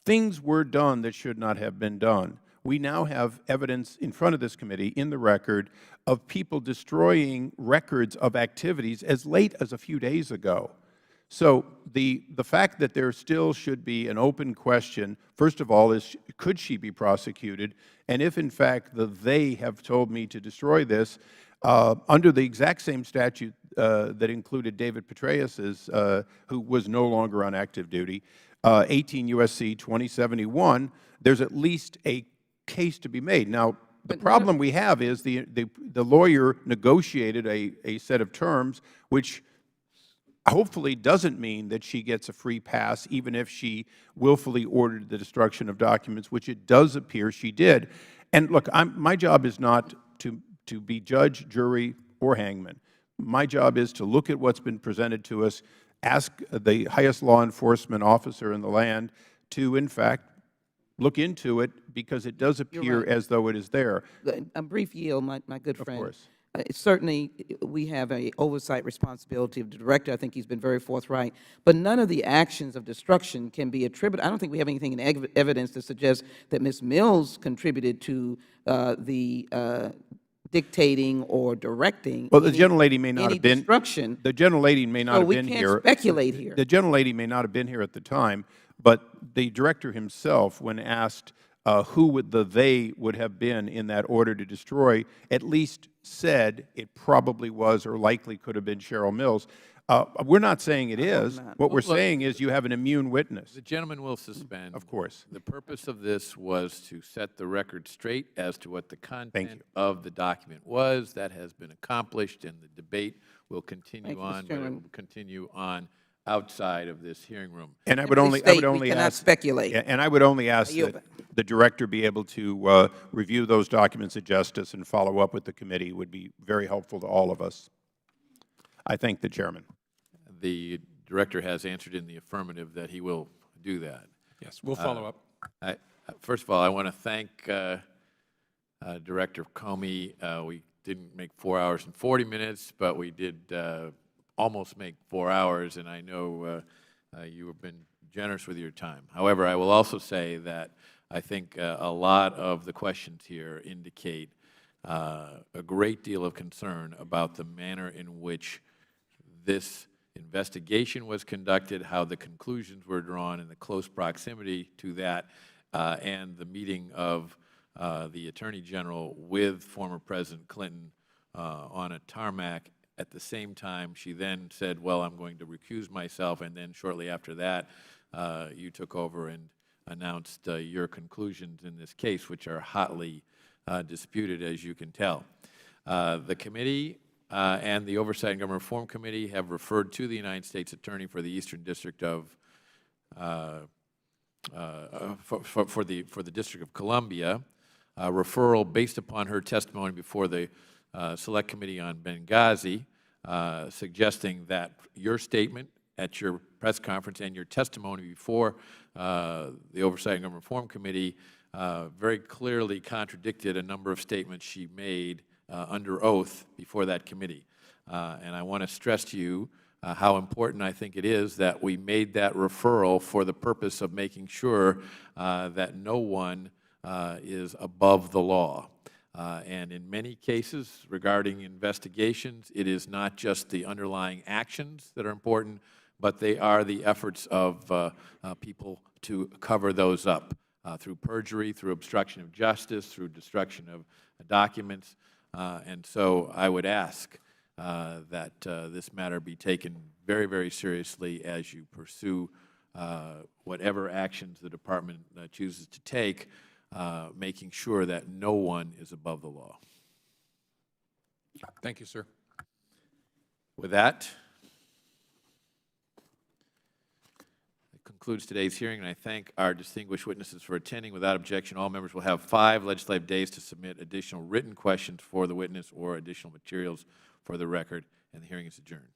things were done that should not have been done. We now have evidence in front of this committee, in the record, of people destroying records of activities as late as a few days ago. So the fact that there still should be an open question, first of all, is could she be prosecuted? And if, in fact, they have told me to destroy this, under the exact same statute that included David Petraeus's, who was no longer on active duty, 18 U.S.C. 2071, there's at least a case to be made. Now, the problem we have is the lawyer negotiated a set of terms which hopefully doesn't mean that she gets a free pass, even if she willfully ordered the destruction of documents, which it does appear she did. And look, my job is not to be judge, jury, or hangman. My job is to look at what's been presented to us, ask the highest law enforcement officer in the land to, in fact, look into it, because it does appear as though it is there. A brief yield, my good friend. Of course. Certainly, we have an oversight responsibility of the director. I think he's been very forthright. But none of the actions of destruction can be attributed. I don't think we have anything in evidence to suggest that Ms. Mills contributed to the dictating or directing. Well, the gentlelady may not have been. Destruction. The gentlelady may not have been here. So we can't speculate here. The gentlelady may not have been here at the time, but the director himself, when asked who would they would have been in that order to destroy, at least said it probably was or likely could have been Cheryl Mills. We're not saying it is. What we're saying is you have an immune witness. The gentleman will suspend. Of course. The purpose of this was to set the record straight as to what the content of the document was. That has been accomplished, and the debate will continue on, but it will continue on outside of this hearing room. And I would only ask, speculate. And I would only ask that the director be able to review those documents at justice and follow up with the committee. Would be very helpful to all of us. I thank the chairman. The director has answered in the affirmative that he will do that. Yes, we'll follow up. First of all, I want to thank Director Comey. We didn't make 4 hours and 40 minutes, but we did almost make 4 hours, and I know you have been generous with your time. However, I will also say that I think a lot of the questions here indicate a great deal of concern about the manner in which this investigation was conducted, how the conclusions were drawn, and the close proximity to that, and the meeting of the Attorney General with former President Clinton on a tarmac. At the same time, she then said, well, I'm going to recuse myself, and then shortly after that, you took over and announced your conclusions in this case, which are hotly disputed, as you can tell. The committee and the Oversight and Government Reform Committee have referred to the United States Attorney for the Eastern District of, for the District of Columbia, a referral based upon her testimony before the Select Committee on Benghazi, suggesting that your statement at your press conference and your testimony before the Oversight and Government Reform Committee very clearly contradicted a number of statements she made under oath before that committee. And I want to stress to you how important I think it is that we made that referral for the purpose of making sure that no one is above the law. And in many cases regarding investigations, it is not just the underlying actions that are important, but they are the efforts of people to cover those up through perjury, through obstruction of justice, through destruction of documents. And so I would ask that this matter be taken very, very seriously as you pursue whatever actions the Department chooses to take, making sure that no one is above the law. Thank you, sir. With that, concludes today's hearing, and I thank our distinguished witnesses for attending. Without objection, all members will have 5 legislative days to submit additional written questions for the witness or additional materials for the record, and the hearing is adjourned.